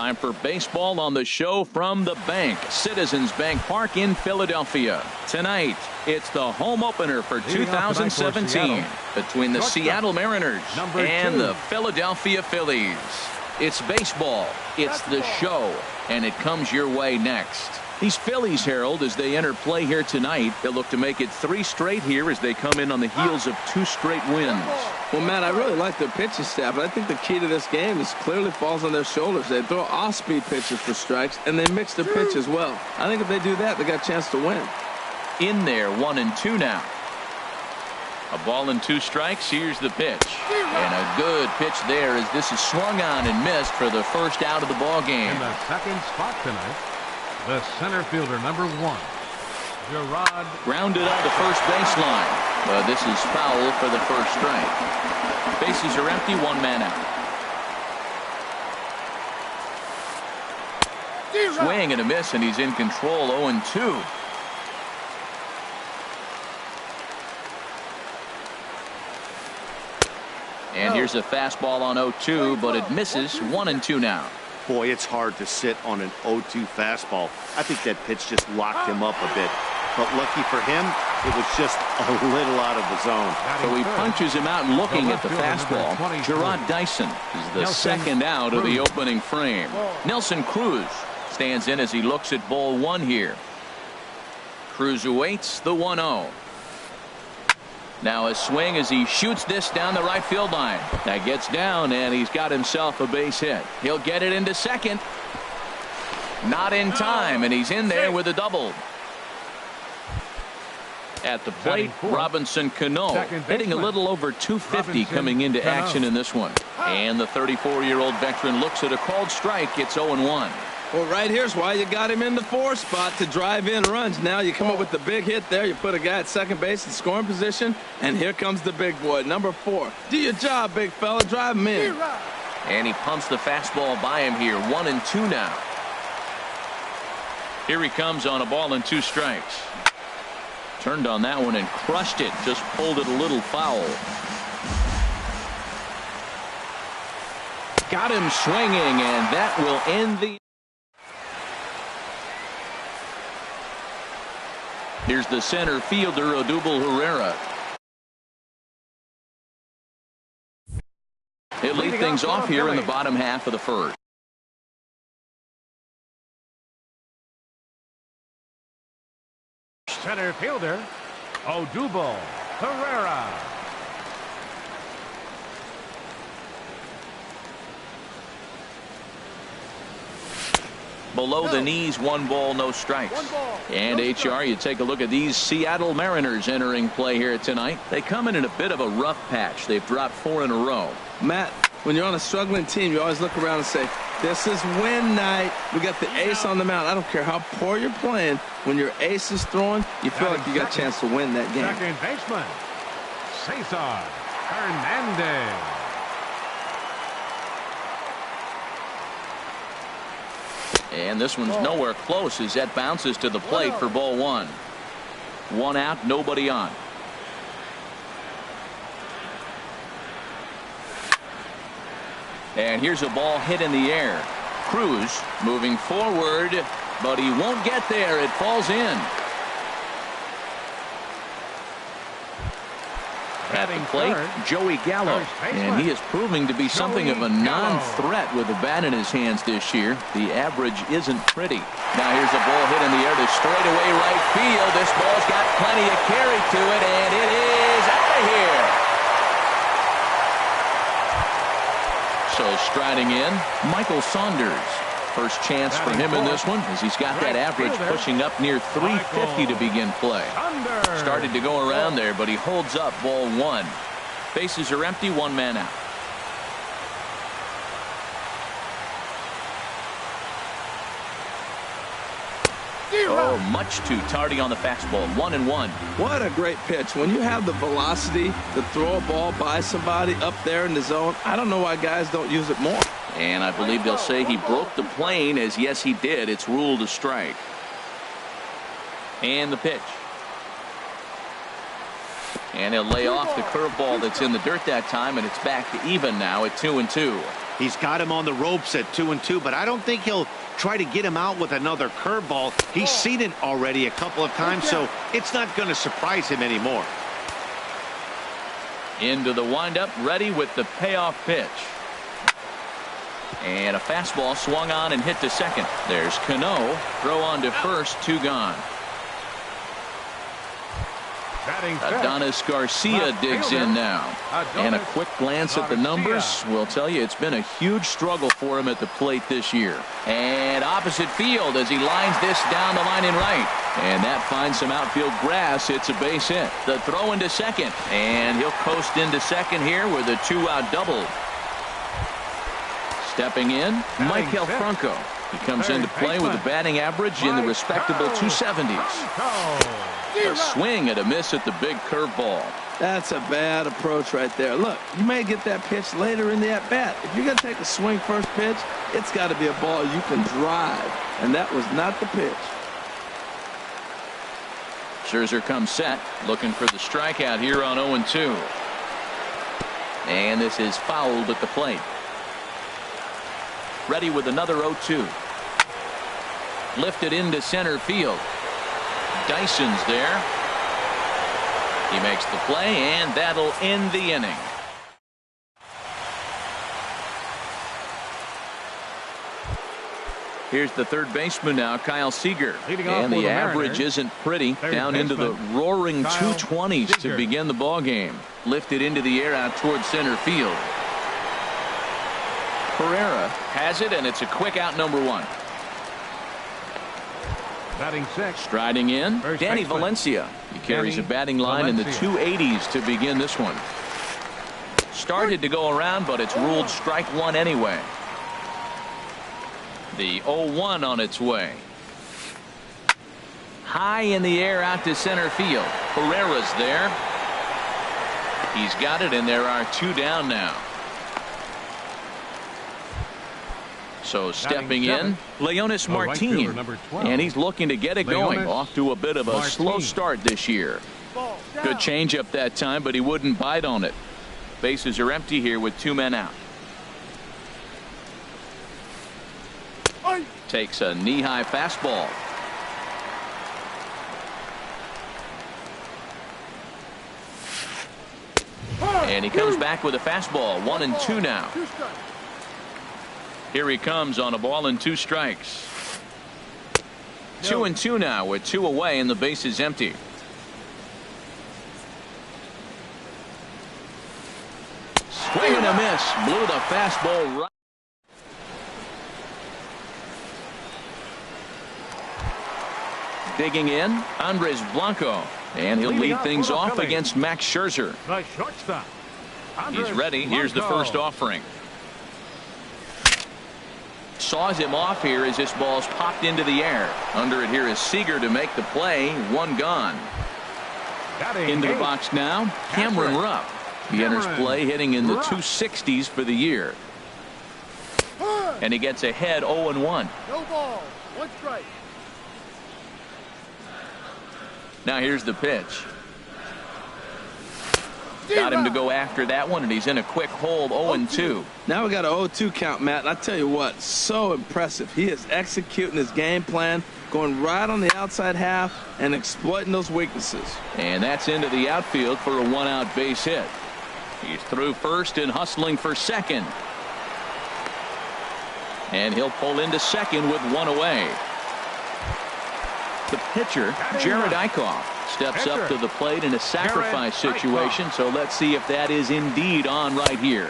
Time for baseball on the show from the bank, Citizens Bank Park in Philadelphia. Tonight, it's the home opener for 2017 between the Seattle Mariners and the Philadelphia Phillies. It's baseball, it's the show, and it comes your way next. These Phillies, Harold, as they enter play here tonight, they'll look to make it 3 straight here as they come in on the heels of 2 straight wins. Well, Matt, I really like their pitching staff, but I think the key to this game is clearly falls on their shoulders. They throw off-speed pitches for strikes, and they mix their pitch as well. I think if they do that, they got a chance to win. In there, 1-2 now. A ball and 2 strikes. Here's the pitch. And a good pitch there as this is swung on and missed for the first out of the ball game. In the second spot tonight, the center fielder, number 1, Gerard. Grounded up the first baseline. But this is foul for the first strike. Bases are empty, 1 man out. Swing and a miss, and he's in control, 0-2. And here's a fastball on 0-2, but it misses, 1-2 now. Boy, it's hard to sit on an 0-2 fastball. I think that pitch just locked him up a bit. But lucky for him, it was just a little out of the zone. So he punches him out looking at the fastball. Gerard Dyson is the second out of the opening frame. Nelson Cruz stands in as he looks at ball 1 here. Cruz awaits the 1-0. Now a swing as he shoots this down the right field line. That gets down, and he's got himself a base hit. He'll get it into second. Not in time, and he's in there with a double. At the plate, Robinson Cano hitting a little over 250 coming into action in this one. And the 34-year-old veteran looks at a called strike. It's 0-1. Well, right here's why you got him in the 4 spot to drive in runs. Now you come up with the big hit there. You put a guy at second base in scoring position, and here comes the big boy, number 4. Do your job, big fella. Drive him in. And he pumps the fastball by him here, 1-2 now. Here he comes on a ball and 2 strikes. Turned on that one and crushed it. Just pulled it a little foul. Got him swinging, and that will end the... Here's the center fielder, Odubel Herrera. He'll lead things off here in the bottom half of the first. Center fielder, Odubel Herrera. Below the knees, 1 ball, no strikes. And HR, you take a look at these Seattle Mariners entering play here tonight. They come in a bit of a rough patch. They've dropped 4 in a row. Matt, when you're on a struggling team, you always look around and say, this is win night. We got the ace on the mound. I don't care how poor you're playing. When your ace is throwing, you feel like you got a chance to win that game. Second baseman, Cesar Hernandez. And this one's nowhere close as that bounces to the plate for ball 1. 1 out, nobody on. And here's a ball hit in the air. Cruz moving forward, but he won't get there. It falls in. At the plate, Joey Gallo, and he is proving to be something of a non-threat with the bat in his hands this year. The average isn't pretty. Now here's a ball hit in the air to straightaway right field. This ball's got plenty of carry to it, and it is out of here. So striding in, Michael Saunders. First chance for him in this one as he's got that average pushing up near 350 to begin play. Started to go around there, but he holds up ball 1. Bases are empty, 1 man out. Oh, much too tardy on the fastball. 1-1. What a great pitch. When you have the velocity to throw a ball by somebody up there in the zone, I don't know why guys don't use it more. And I believe they'll say he broke the plane, as yes he did. It's ruled a strike. And the pitch. And he'll lay off the curveball that's in the dirt that time, and it's back to even now at 2-2. He's got him on the ropes at 2-2, but I don't think he'll try to get him out with another curveball. He's seen it already a couple of times, so it's not going to surprise him anymore. Into the windup, ready with the payoff pitch. And a fastball swung on and hit to second. There's Cano. Throw on to first, 2 gone. Adonis Garcia digs in now. And a quick glance at the numbers will tell you it's been a huge struggle for him at the plate this year. And opposite field as he lines this down the line in right. And that finds some outfield grass. It's a base hit. The throw into second. And he'll coast into second here with a 2-out double. Stepping in, Michael Franco. He comes into play with a batting average in the respectable 270s. A swing and a miss at the big curveball. That's a bad approach right there. Look, you may get that pitch later in the at-bat. If you're going to take a swing first pitch, it's got to be a ball you can drive. And that was not the pitch. Scherzer comes set, looking for the strikeout here on 0-2. And this is fouled at the plate. Ready with another 0-2. Lifted into center field. Dyson's there. He makes the play, and that'll end the inning. Here's the third baseman now, Kyle Seager. And the average isn't pretty. Down into the roaring 220s to begin the ball game. Lifted into the air out towards center field. Pereira has it, and it's a quick out, number 1. Batting sixth. Striding in, Danny Valencia. He carries a batting line in the 280s to begin this one. Started to go around, but it's ruled strike 1 anyway. The 0-1 on its way. High in the air out to center field. Pereira's there. He's got it, and there are 2 down now. So stepping in, Leonis Martin, and he's looking to get it going. Off to a bit of a slow start this year. Good changeup that time, but he wouldn't bite on it. Bases are empty here with 2 men out. Takes a knee-high fastball. And he comes back with a fastball. 1-2 now. Here he comes on a ball and 2 strikes. 2-2 now with 2 away and the base is empty. Swing and a miss. Blew the fastball right. Digging in, Andres Blanco. And he'll lead things off against Max Scherzer. He's ready. Here's the first offering. Saws him off here as this ball's popped into the air. Under it here is Seager to make the play. 1 gone. Into the box now, Cameron Rupp. He enters play hitting in the 260s for the year. And he gets ahead 0-1. No ball. 1 strike. Now here's the pitch. Got him to go after that one, and he's in a quick hold. 0-2. Now we got an 0-2 count, Matt, and I tell you what, so impressive. He is executing his game plan, going right on the outside half and exploiting those weaknesses. And that's into the outfield for a 1-out base hit. He's through first and hustling for second. And he'll pull into second with 1 away. The pitcher, Jared Eichhoff, steps up to the plate in a sacrifice situation, so let's see if that is indeed on right here.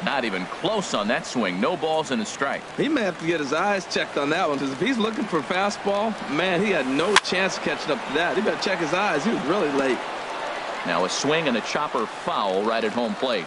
Not even close on that swing. No balls and a strike. He may have to get his eyes checked on that one, because if he's looking for a fastball, man, he had no chance of catching up to that. He better check his eyes. He was really late. Now a swing and a chopper foul right at home plate.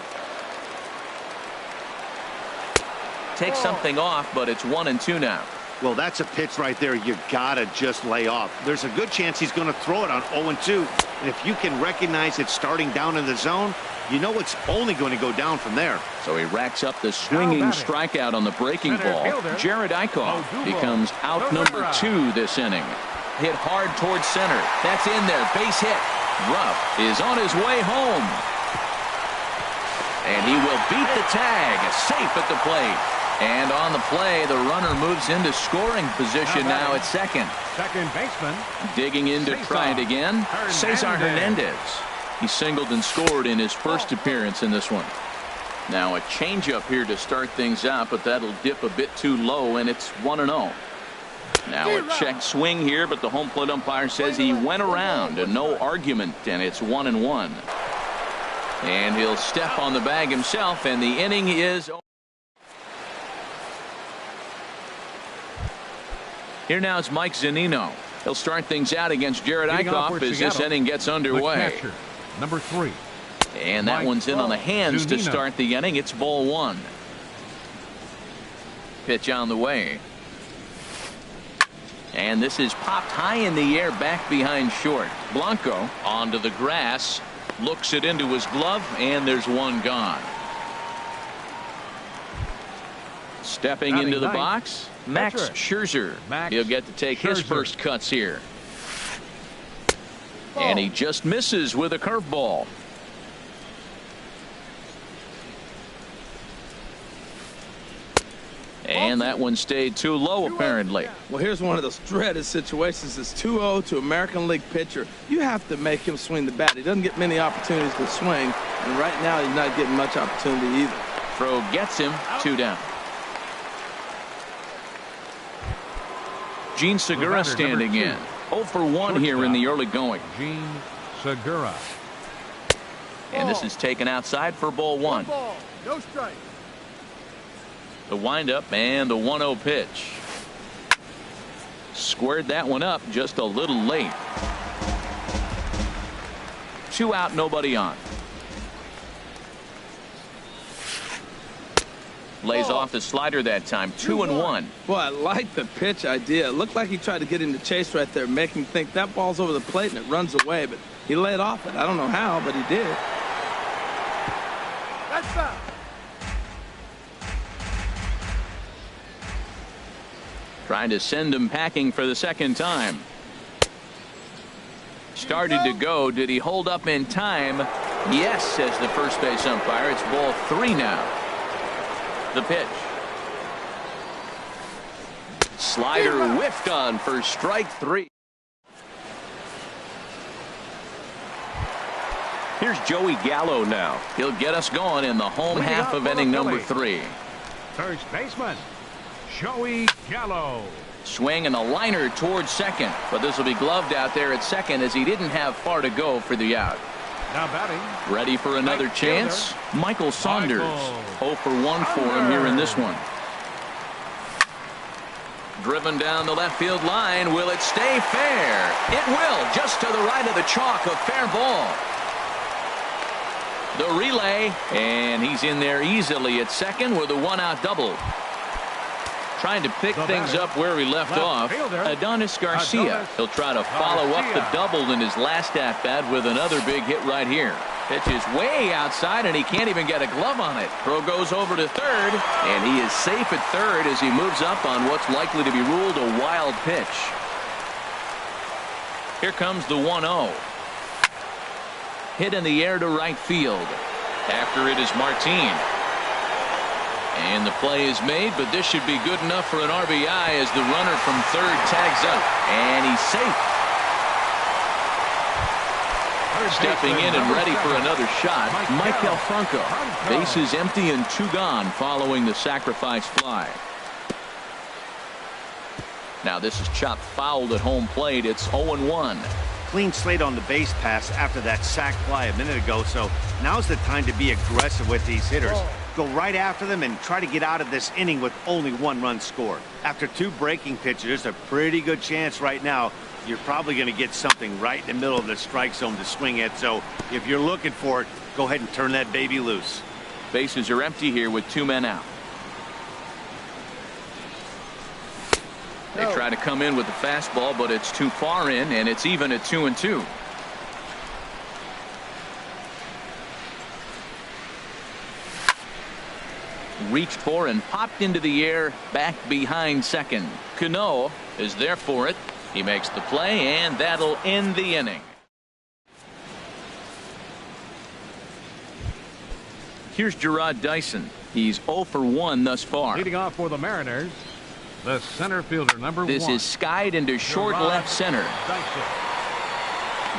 Takes something off, but it's 1-2 now. Well, that's a pitch right there you gotta just lay off. There's a good chance he's going to throw it on 0-2. And if you can recognize it starting down in the zone, you know it's only going to go down from there. So he racks up the swinging strikeout on the breaking ball. Jared Eichhoff becomes out number 2 this inning. Hit hard towards center. That's in there. Base hit. Rupp is on his way home. And he will beat the tag. Safe at the plate. And on the play, the runner moves into scoring position now at second. Second baseman. Digging in to try it again. Cesar Hernandez. He singled and scored in his first appearance in this one. Now a changeup here to start things out, but that'll dip a bit too low, and it's 1-0. Now a check swing here, but the home plate umpire says he went around and no argument, and it's 1-1. And he'll step on the bag himself, and the inning is over. Here now is Mike Zunino. He'll start things out against Jared Eichhoff as this inning gets underway. Number 3. And that one's in on the hands to start the inning. It's ball 1. Pitch on the way. And this is popped high in the air back behind short. Blanco onto the grass. Looks it into his glove, and there's one gone. Stepping into the box, Max Scherzer. He'll get to take his first cuts here. And he just misses with a curveball. And that one stayed too low, apparently. Well, here's one of those dreaded situations. It's 2-0 to American League pitcher. You have to make him swing the bat. He doesn't get many opportunities to swing, and right now he's not getting much opportunity either. Throw gets him. 2 down. Gene Segura standing in. 0 for 1 here in the early going. Gene Segura. And this is taken outside for ball 1. No strike. The windup and the 1-0 pitch. Squared that one up just a little late. 2 out, nobody on. Lays off the slider that time. 2-1. Boy, I like the pitch idea. It looked like he tried to get him to chase right there, make him think that ball's over the plate and it runs away, but he laid off it. I don't know how, but he did. That's foul. Trying to send him packing for the second time. Started to go. Did he hold up in time? Yes, says the first base umpire. It's ball 3 now. The pitch. Slider whiffed on for strike 3. Here's Joey Gallo now. He'll get us going in the home half of inning number 3. First baseman, Joey Gallo. Swing and a liner towards second, but this will be gloved out there at second as he didn't have far to go for the out. Now batting. Ready for another chance? Michael Saunders. 0 for 1 for him here in this one. Driven down the left field line. Will it stay fair? It will, just to the right of the chalk. A fair ball. The relay, and he's in there easily at second with a 1-out double. Trying to pick things up where he left off. Adonis Garcia. He'll try to follow up the double in his last at-bat with another big hit right here. Pitch is way outside, and he can't even get a glove on it. Throw goes over to third, and he is safe at third as he moves up on what's likely to be ruled a wild pitch. Here comes the 1-0. Hit in the air to right field. After it is Martin. And the play is made, but this should be good enough for an RBI as the runner from third tags up. And he's safe. Stepping in and ready for another shot, Maikel Franco. Bases empty and 2 gone following the sacrifice fly. Now this is chopped fouled at home plate. It's 0-1. Clean slate on the base pass after that sac fly a minute ago, so now's the time to be aggressive with these hitters. Go right after them and try to get out of this inning with only 1 run scored. After 2 breaking pitches, there's a pretty good chance right now you're probably going to get something right in the middle of the strike zone to swing at. So if you're looking for it, go ahead and turn that baby loose. Bases are empty here with 2 men out. They try to come in with the fastball, but it's too far in, and it's even at 2-2. Reached for and popped into the air back behind second. Cano is there for it. He makes the play, and that'll end the inning. Here's Gerard Dyson. He's 0 for 1 thus far. Leading off for the Mariners, the center fielder, number 1. This is skied into short Gerard left center. Dyson.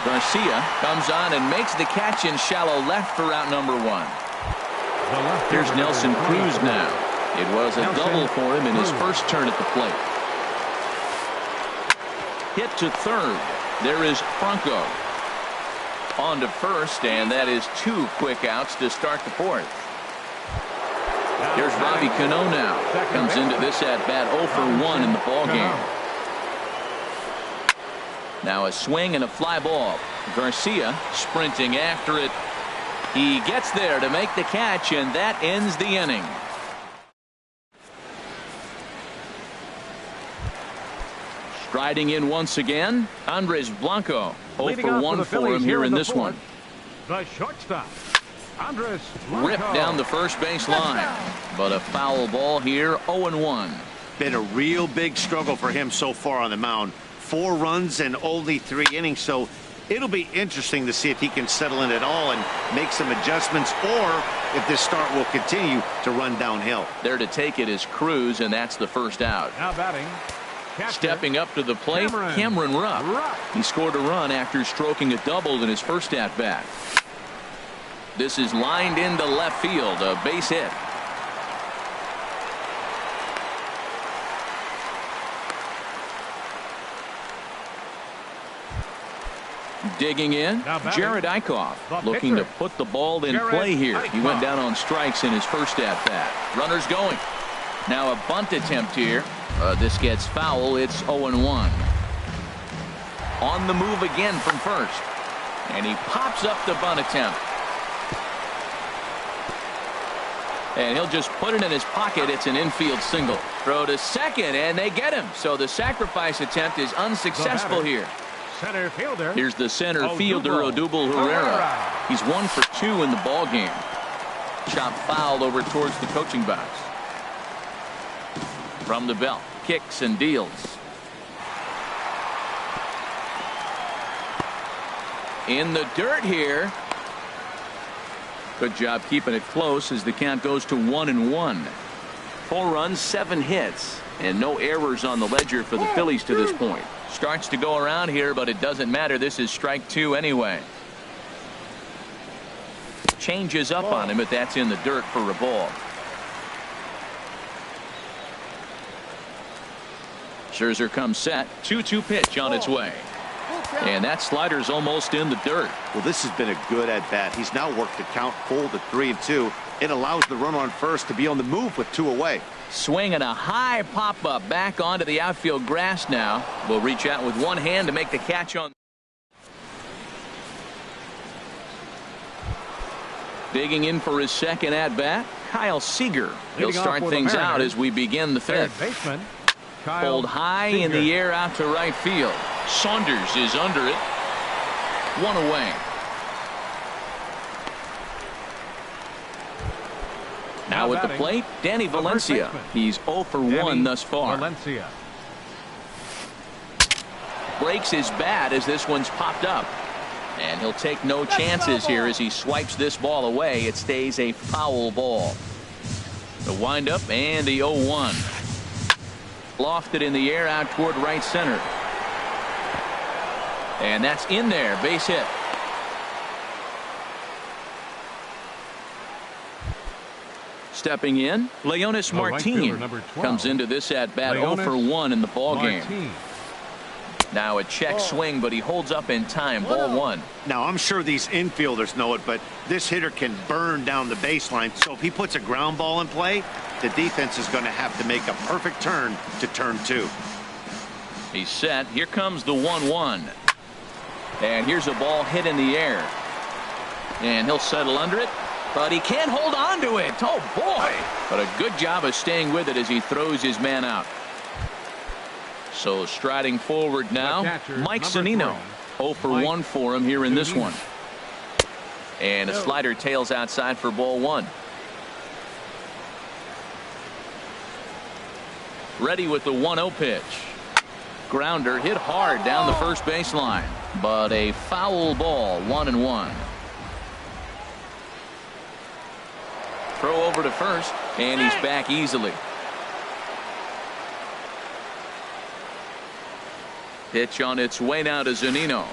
Garcia comes on and makes the catch in shallow left for out number 1. Here's Nelson Cruz now. It was a double for him in his first turn at the plate. Hit to third. There is Franco. On to first, and that is 2 quick outs to start the fourth. Here's Robbie Cano now. Comes into this at-bat 0 for 1 in the ballgame. Now a swing and a fly ball. Garcia sprinting after it. He gets there to make the catch, and that ends the inning. Striding in once again, Andres Blanco. 0 for 1 for him here in this one. The shortstop, Andres Blanco. Ripped down the first base line, but a foul ball here. 0-1. Been a real big struggle for him so far on the mound. 4 runs and only 3 innings, so it'll be interesting to see if he can settle in at all and make some adjustments, or if this start will continue to run downhill. There to take it is Cruz, and that's the first out. Now batting, catcher, stepping up to the plate, Cameron Rupp. He scored a run after stroking a double in his first at bat. This is lined into left field, a base hit. Digging in, Jared Eichhoff, looking to put the ball in play here. He went down on strikes in his first at bat. Runners going. Now a bunt attempt here. This gets foul. It's 0-1. On the move again from first, and he pops up the bunt attempt. And he'll just put it in his pocket. It's an infield single. Throw to second, and they get him. So the sacrifice attempt is unsuccessful here. Center fielder. Here's the center fielder, Odubel Herrera. He's 1 for 2 in the ball game. Chop fouled over towards the coaching box. From the belt, kicks and deals. In the dirt here. Good job keeping it close as the count goes to 1-1. 4 runs, 7 hits, and no errors on the ledger for the Phillies to this point. Starts to go around here, but it doesn't matter. This is strike 2 anyway. Changes up on him, but that's in the dirt for a ball. Scherzer comes set. 2-2 pitch on its way. And that slider's almost in the dirt. Well, this has been a good at-bat. He's now worked the count full to 3-2. It allows the runner on first to be on the move with 2 away. Swinging a high pop-up back onto the outfield grass now. Will reach out with one hand to make the catch on. Digging in for his second at-bat, Kyle Seager. He'll start things out as we begin the fifth. Baseman, Pulled high in the air out to right field. Saunders is under it. 1 away. Now at the plate, Danny Valencia. He's 0 for 1 thus far. Valencia breaks his bat as this one's popped up. And he'll take no chances here as he swipes this ball away. It stays a foul ball. The windup and the 0-1. Lofted in the air out toward right center. And that's in there. Base hit. Stepping in, Leonis Martin comes into this at bat 0 for 1 in the ball game. Now a check swing, but he holds up in time. Ball 1. Now I'm sure these infielders know it, but this hitter can burn down the baseline. So if he puts a ground ball in play, the defense is going to have to make a perfect turn to turn 2. He's set. Here comes the 1-1. And here's a ball hit in the air. And he'll settle under it. But he can't hold on to it. Oh, boy. But a good job of staying with it as he throws his man out. So striding forward now, Mike Zunino. 0 for 1 for him here in this one. And a slider tails outside for ball 1. Ready with the 1-0 pitch. Grounder hit hard down the first baseline. But a foul ball. 1-1. throw over to first, and he's back easily. Pitch on its way now to Zunino.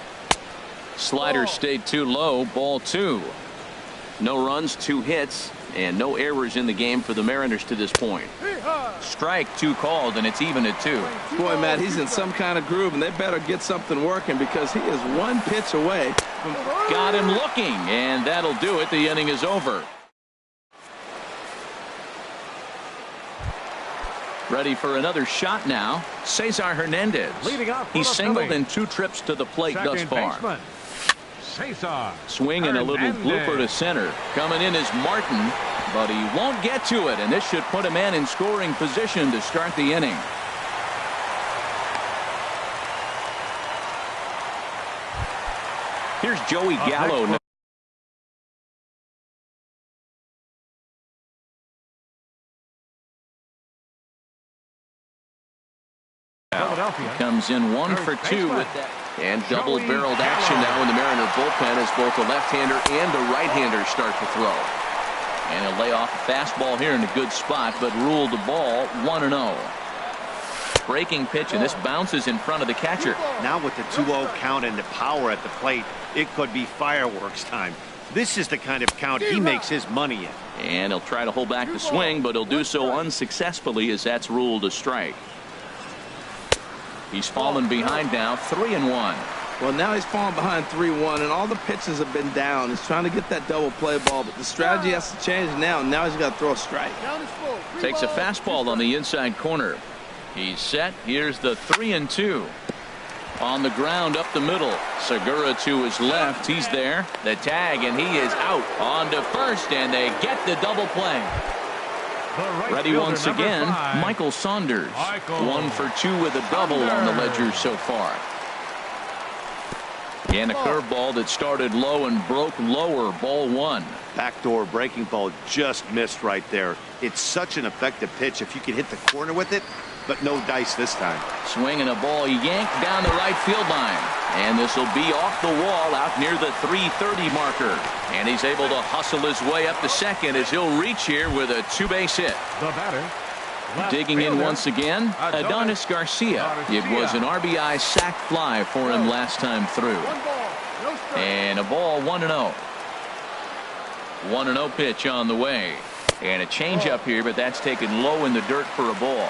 Slider stayed too low. Ball 2. No runs, 2 hits, and no errors in the game for the Mariners to this point. Strike 2 called, and it's even at 2. Boy, Matt, he's in some kind of groove, and they better get something working because he is 1 pitch away from... Got him looking, and that'll do it. The inning is over. Ready for another shot now. Cesar Hernandez. He's singled in 2 trips to the plate thus far. Swing and a little blooper to center. Coming in is Martin, but he won't get to it, and this should put a man in scoring position to start the inning. Here's Joey Gallo. Comes in 1 for 2 with that. And double-barreled action now in the Mariner bullpen as both the left-hander and the right-hander start to throw. And he'll lay off a fastball here in a good spot, but ruled the ball 1-0. Breaking pitch, and this bounces in front of the catcher. Now with the 2-0 count and the power at the plate, it could be fireworks time. This is the kind of count he makes his money in. And he'll try to hold back the swing, but he'll do so unsuccessfully as that's ruled a strike. He's fallen behind now, 3-1. Well, now he's fallen behind 3-1, and all the pitches have been down. He's trying to get that double play ball, but the strategy has to change now. Now he's got to throw a strike. Takes a fastball on the inside corner. He's set. Here's the 3-2. On the ground up the middle. Segura to his left. He's there. The tag, and he is out. On to first, and they get the double play. Ready once again, Michael Saunders. 1 for 2 with a double on the ledger so far. And a curveball that started low and broke lower. Ball 1. Backdoor breaking ball just missed right there. It's such an effective pitch if you can hit the corner with it, but no dice this time. Swing and a ball yanked down the right field line. And this will be off the wall out near the 330 marker. And he's able to hustle his way up to second as he'll reach here with a 2-base hit. The batter. Digging in once again, Adonis Garcia. It was an RBI sac fly for him last time through. And a ball 1-0. 1-0 pitch on the way. And a changeup here, but that's taken low in the dirt for a ball.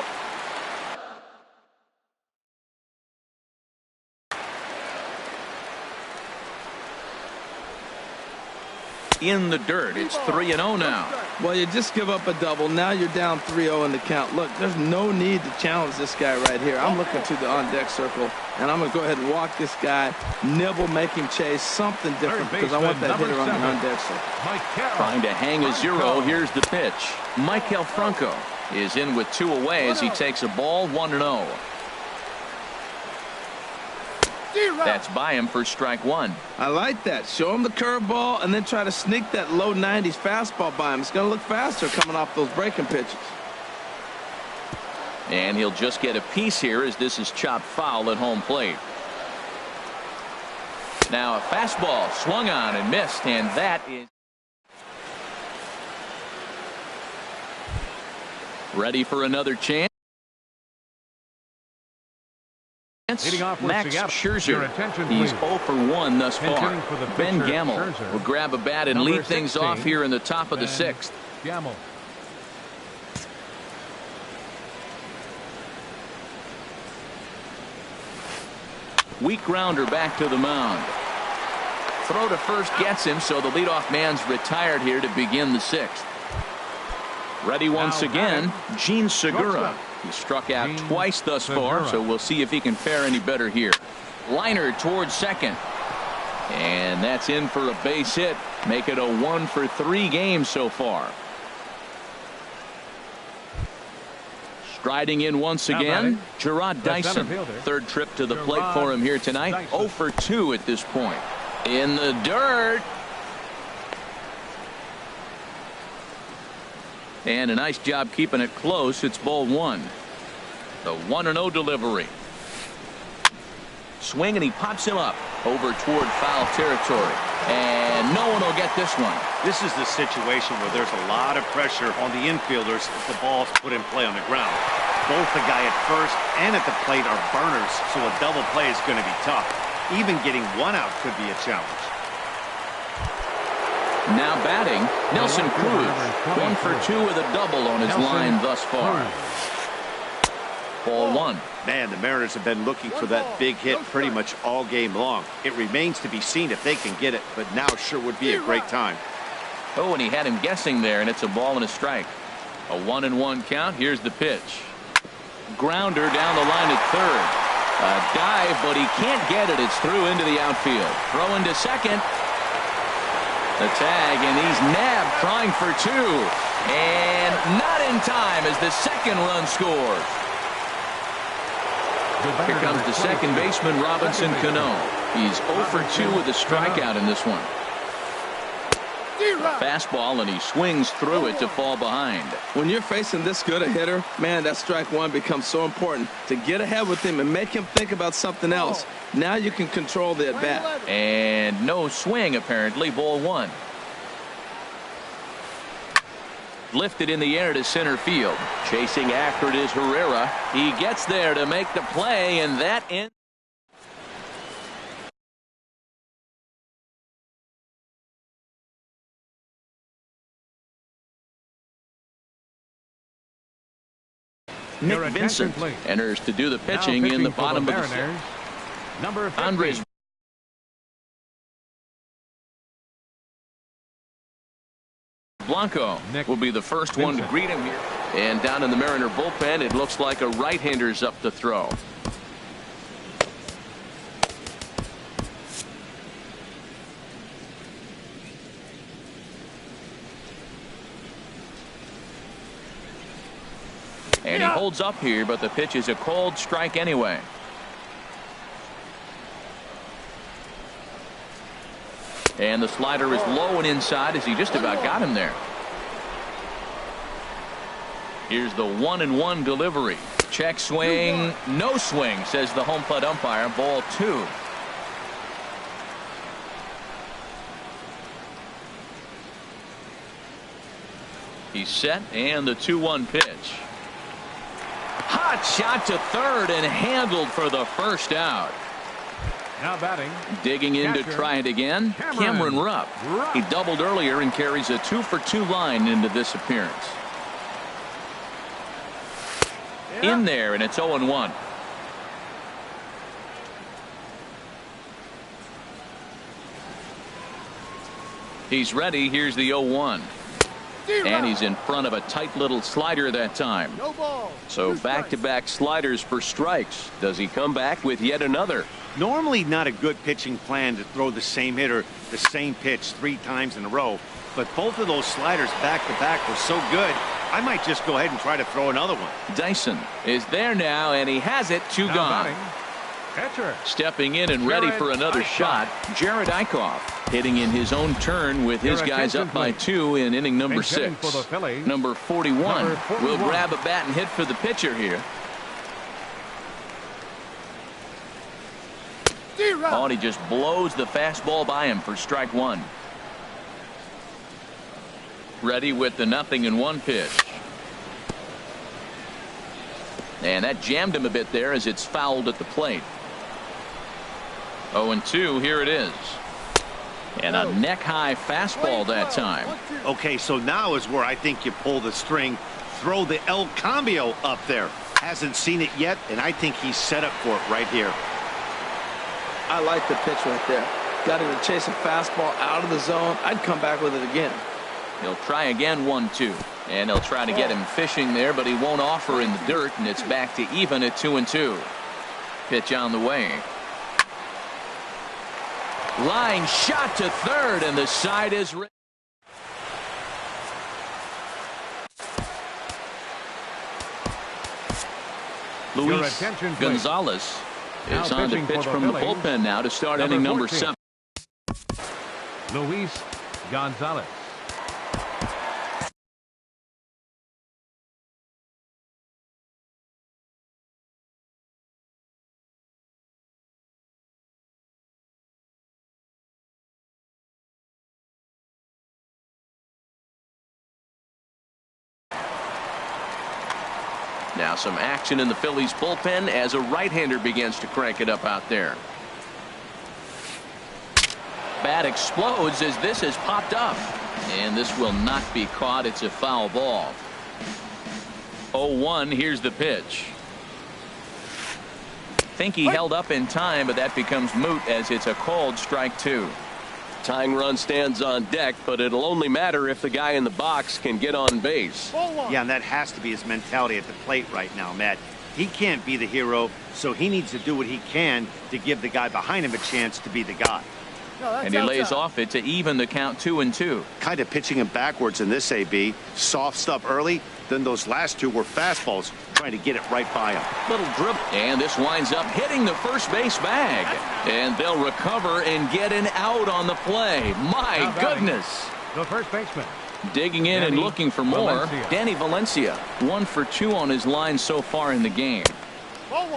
In the dirt. It's 3-0 now. Well, you just give up a double. Now you're down 3-0 in the count. Look, there's no need to challenge this guy right here. I'm looking to the on-deck circle, and I'm going to go ahead and walk this guy, nibble, make him chase something different because I want that hitter on the on-deck circle. Trying to hang a 0. Here's the pitch. Michael Franco is in with 2 away as he takes a ball 1-0. That's by him for strike 1. I like that. Show him the curveball and then try to sneak that low 90s fastball by him. It's going to look faster coming off those breaking pitches. And he'll just get a piece here as this is chopped foul at home plate. Now a fastball swung on and missed, and that is ready for another chance. Max Scherzer. He's 0 for 1 thus far. Ben Gamel will grab a bat and lead things off here in the top of the 6th. Gamel. Weak grounder back to the mound. Throw to first gets him, so the leadoff man's retired here to begin the 6th. Ready once again, Gene Segura. He struck out twice thus far, so we'll see if he can fare any better here. Liner towards second. And that's in for a base hit. Make it a 1 for 3 game so far. Striding in once again, Gerard Dyson. 3rd trip to the plate for him here tonight. 0 for 2 at this point. In the dirt. And a nice job keeping it close. It's ball 1. The 1-0 delivery. Swing, and he pops him up over toward foul territory. And no one will get this one. This is the situation where there's a lot of pressure on the infielders if the ball's put in play on the ground. Both the guy at first and at the plate are burners, so a double play is going to be tough. Even getting one out could be a challenge. Now batting, Nelson Cruz. 1 for 2 with a double on his line thus far. Ball 1. Man, the Mariners have been looking for that big hit pretty much all game long. It remains to be seen if they can get it, but now sure would be a great time. Oh, and he had him guessing there, and it's a ball and a strike. A 1-1 count. Here's the pitch. Grounder down the line at third. A dive, but he can't get it. It's through into the outfield. Throw into second. The tag, and he's nabbed, trying for 2. And not in time as the second run scores. Here comes the second baseman, Robinson Cano. He's 0 for 2 with a strikeout in this one. Fastball, and he swings through it to fall behind. When you're facing this good a hitter, man, that strike one becomes so important to get ahead with him and make him think about something else. Now you can control the at-bat. And no swing, apparently. Ball 1. Lifted in the air to center field. Chasing after it is Herrera. He gets there to make the play, and that ends. Nick Vincent enters to do the pitching in the bottom of the fifth. Number 50. Andres Blanco will be the first one to greet him here. And down in the Mariner bullpen, it looks like a right-hander's up to throw. And he holds up here, but the pitch is a cold strike anyway. And the slider is low and inside as he just about got him there. Here's the 1-1 delivery. Check swing. No swing, says the home plate umpire. Ball 2. He's set, and the 2-1 pitch. Hot shot to third and handled for the first out. Now batting. Digging in to try it again. Cameron Rupp. He doubled earlier and carries a 2 for 2 line into this appearance. In there, and it's 0-1. He's ready. Here's the 0-1. And he's in front of a tight little slider that time. So back-to-back sliders for strikes. Does he come back with yet another? Normally not a good pitching plan to throw the same hitter the same pitch 3 times in a row, but both of those sliders back-to-back were so good, I might just go ahead and try to throw another one. Dyson is there now, and he has it. 2 gone. Batting. Catcher. Stepping in and ready for another shot, Jared Eichhoff. Hitting in his own turn with his guys up by 2 in inning number 6. Number 41 will grab a bat and hit for the pitcher here. Oh, and he just blows the fastball by him for strike 1. Ready with the 0-1 pitch. And that jammed him a bit there as it's fouled at the plate. 0-2, here it is. And a neck-high fastball that time. Okay, so now is where I think you pull the string. Throw the El Cambio up there. Hasn't seen it yet, and I think he's set up for it right here. I like the pitch right there. Got him to chase a fastball out of the zone. I'd come back with it again. He'll try again 1-2. And he'll try to get him fishing there, but he won't offer in the dirt, and it's back to even at 2-2. Pitch on the way. Line shot to third, and the side is ready. Luis Gonzalez is on to pitch from the bullpen now to start inning number 7. Luis Gonzalez. Now some action in the Phillies bullpen as a right-hander begins to crank it up out there. Bat explodes as this has popped up. And this will not be caught. It's a foul ball. 0-1. Here's the pitch. Think he held up in time, but that becomes moot as it's a called strike 2. Tying run stands on deck, but it'll only matter if the guy in the box can get on base. Yeah, and that has to be his mentality at the plate right now, Matt. He can't be the hero, so he needs to do what he can to give the guy behind him a chance to be the guy. And he lays off it to even the count 2-2. Kind of pitching him backwards in this AB. Soft stuff early, then those last two were fastballs, trying to get it right by him. Little dribble. And this winds up hitting the first base bag. And they'll recover and get an out on the play. My goodness. The first baseman. Digging in and looking for more. Danny Valencia. 1 for 2 on his line so far in the game.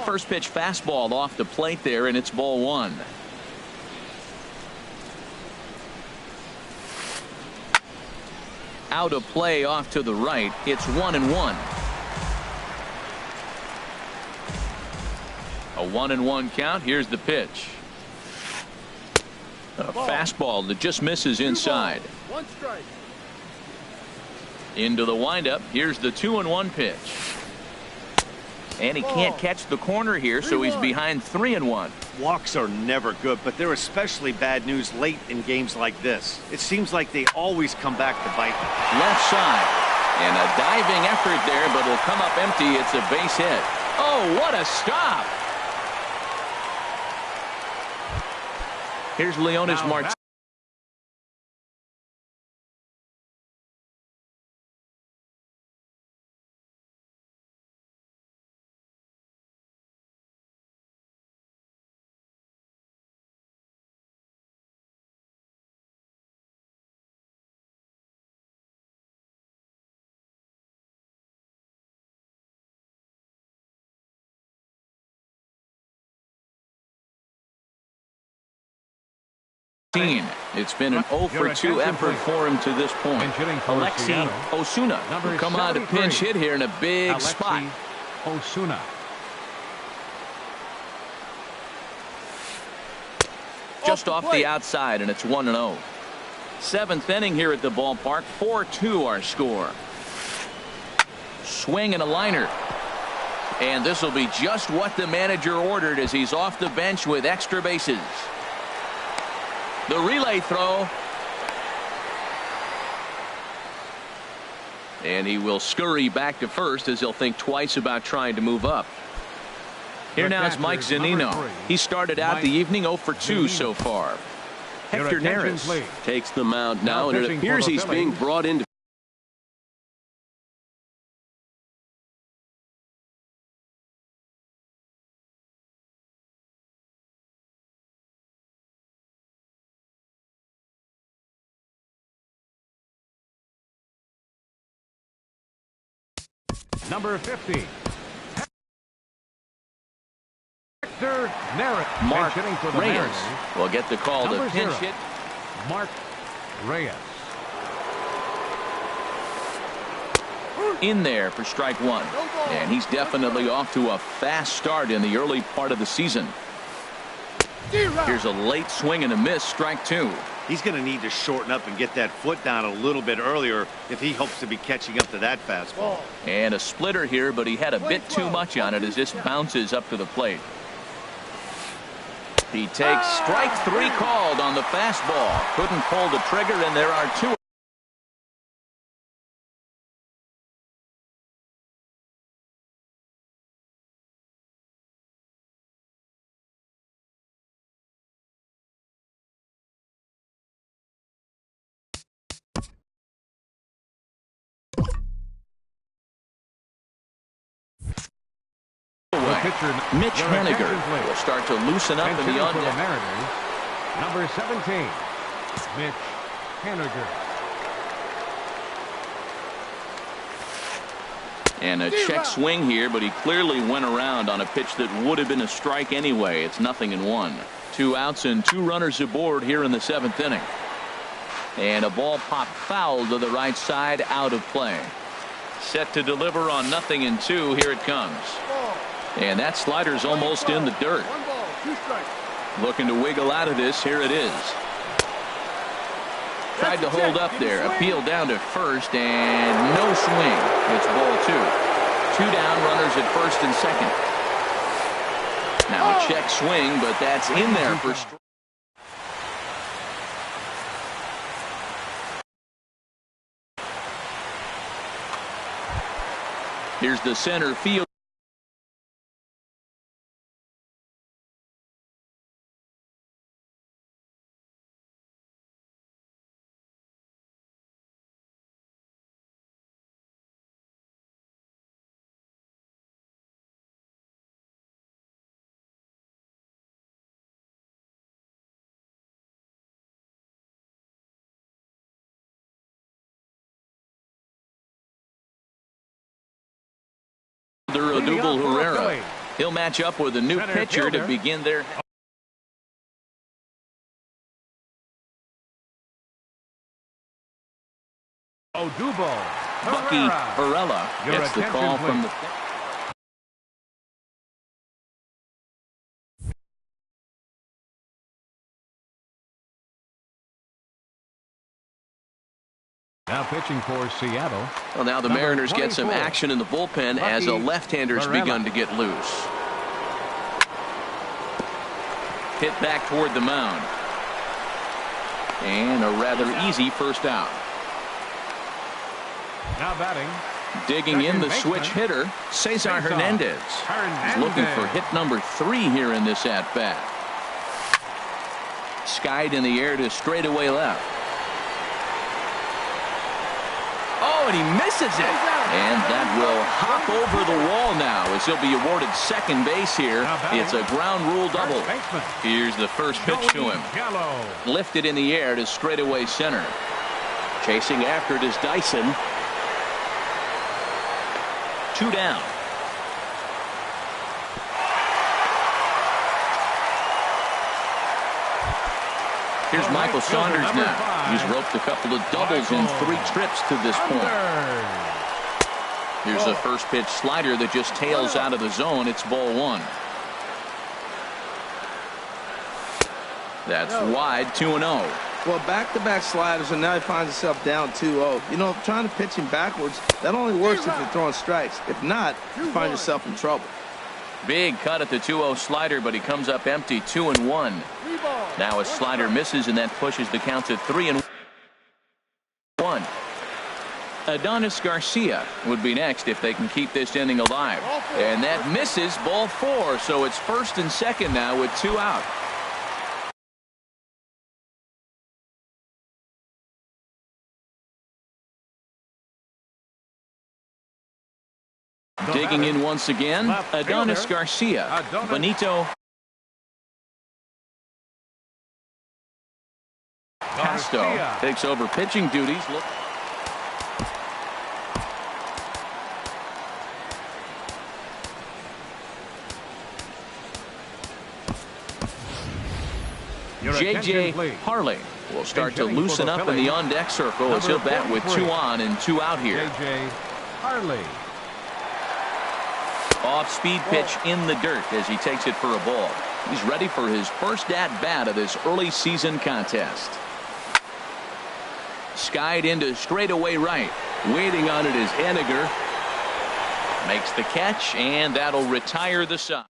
First pitch fastball off the plate there, and it's ball 1. Out of play off to the right. It's 1-1. A 1-1 count. Here's the pitch. A fastball that just misses inside. 1 strike. Into the windup. Here's the 2-1 pitch. And he can't catch the corner here, so he's behind 3-1. Walks are never good, but they're especially bad news late in games like this. It seems like they always come back to bite. Left side. And a diving effort there, but it'll come up empty. It's a base hit. Oh, what a stop. Here's Leonis Martinez. It's been an 0 for 2 effort for him to this point. Alexi Osuna will come on to pinch hit here in a big spot. Osuna. Just off the outside, and it's 1-0. 7th inning here at the ballpark. 4-2 our score. Swing and a liner. And this will be just what the manager ordered as he's off the bench with extra bases. The relay throw. And he will scurry back to first as he'll think twice about trying to move up. Here now is Mike Zunino. He started out the evening 0 for 2 so far. Hector Neris Takes the mound now, and it appears he's being brought into. Number 50. Hector Neris. Mark for the Reyes Mariners. will get the call Number to pinch 0. hit. Mark Reyes. In there for strike 1. And he's definitely off to a fast start in the early part of the season. Here's a late swing and a miss, strike 2. He's going to need to shorten up and get that foot down a little bit earlier if he hopes to be catching up to that fastball. And a splitter here, but he had a bit too much on it as this bounces up to the plate. He takes strike 3 called on the fastball. Couldn't pull the trigger, and there are 2. Mitch Haniger will start to loosen up in the on deck. Mariners, number 17, Mitch Haniger. And a check swing here, but he clearly went around on a pitch that would have been a strike anyway. It's 0-1. 2 outs and 2 runners aboard here in the 7th inning. And a ball popped foul to the right side, out of play. Set to deliver on 0-2. Here it comes. And that slider's almost in the dirt. 1 ball, 2 strikes. Looking to wiggle out of this. Here it is. Tried to hold up there. Appeal down to first, and no swing. It's ball 2. 2 down, runners at first and second. Now a check swing, but that's in there for strike. Here's the center field. Odubel Herrera. He'll match up with a new pitcher to begin their. Odubel Bucky Herrera gets the call from the. Now pitching for Seattle. Well, now the Mariners get some action in the bullpen as a left-hander's begun to get loose. Hit back toward the mound. And a rather easy first out. Now batting. Digging in the switch hitter, Cesar Hernandez. He's looking for hit number 3 here in this at-bat. Skied in the air to straightaway left. Oh, and he misses it. And that will hop over the wall now as he'll be awarded second base here. It's a ground rule double. Here's the first pitch to him. Lifted in the air to straightaway center. Chasing after it is Dyson. 2 down. Here's Michael Saunders now. He's roped a couple of doubles in 3 trips to this point. Here's the first pitch slider that just tails out of the zone. It's ball 1. That's wide, 2-0. Well, back-to-back sliders, and now he finds himself down 2-0. You know, trying to pitch him backwards, that only works if you're throwing strikes. If not, you find yourself in trouble. Big cut at the 2-0 slider, but he comes up empty, 2-1. Now a slider misses, and that pushes the count to 3-1. Adonis Garcia would be next if they can keep this inning alive. And that misses, ball 4, so it's first and second now with 2 out. Digging in once again, Adonis Garcia. Benito Castro takes over pitching duties. J.J. Harley will start to loosen up in the on-deck circle as he'll bat with 2 on and 2 out here. J.J. Harley. Off-speed pitch in the dirt as he takes it for a ball. He's ready for his first at-bat of this early season contest. Skied into straightaway right. Waiting on it is Henniger. Makes the catch, and that'll retire the side.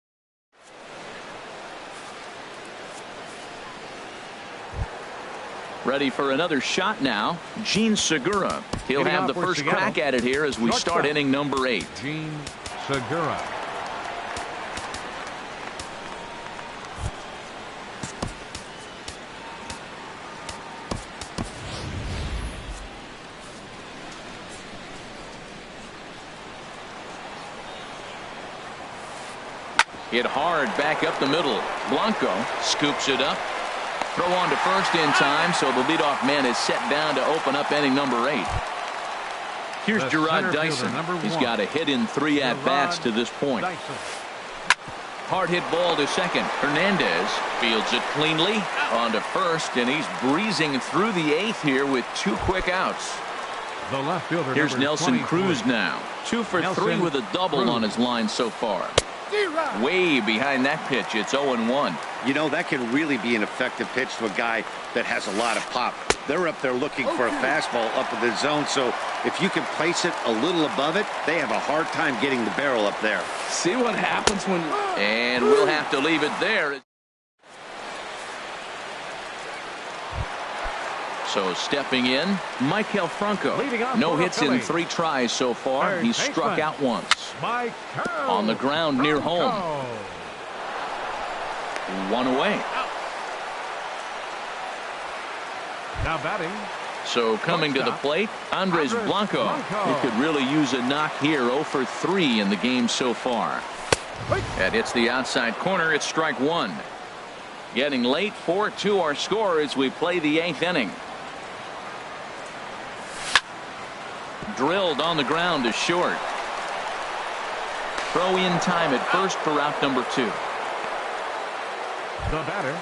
Ready for another shot now, Gene Segura. He'll have the first crack at it here as we start inning number 8. Gene Segura. Hit hard back up the middle. Blanco scoops it up. Throw on to first in time, so the leadoff man is set down to open up inning number 8. Here's Gerard Dyson. He's got a hit in 3 at-bats to this point. Hard hit ball to second. Hernandez fields it cleanly on to first, and he's breezing through the 8th here with 2 quick outs. The left fielder, Here's number Nelson 23. Cruz now. 2 for 3 with a double Cruz. on his line so far. Way behind that pitch. It's 0-1. You know, that can really be an effective pitch to a guy that has a lot of pop. They're up there looking for a fastball up in the zone, so if you can place it a little above it, they have a hard time getting the barrel up there. See what happens when... And we'll have to leave it there. So stepping in, Michael Franco. No hits in 3 tries so far. He's struck out once. On the ground near home. 1 away. Now batting. So coming to the plate, Andres Blanco. He could really use a knock here. 0 for 3 in the game so far. That hits the outside corner. It's strike 1. Getting late. 4-2 our score as we play the 8th inning. Drilled on the ground to short. Throw in time at first for out number 2. The batter.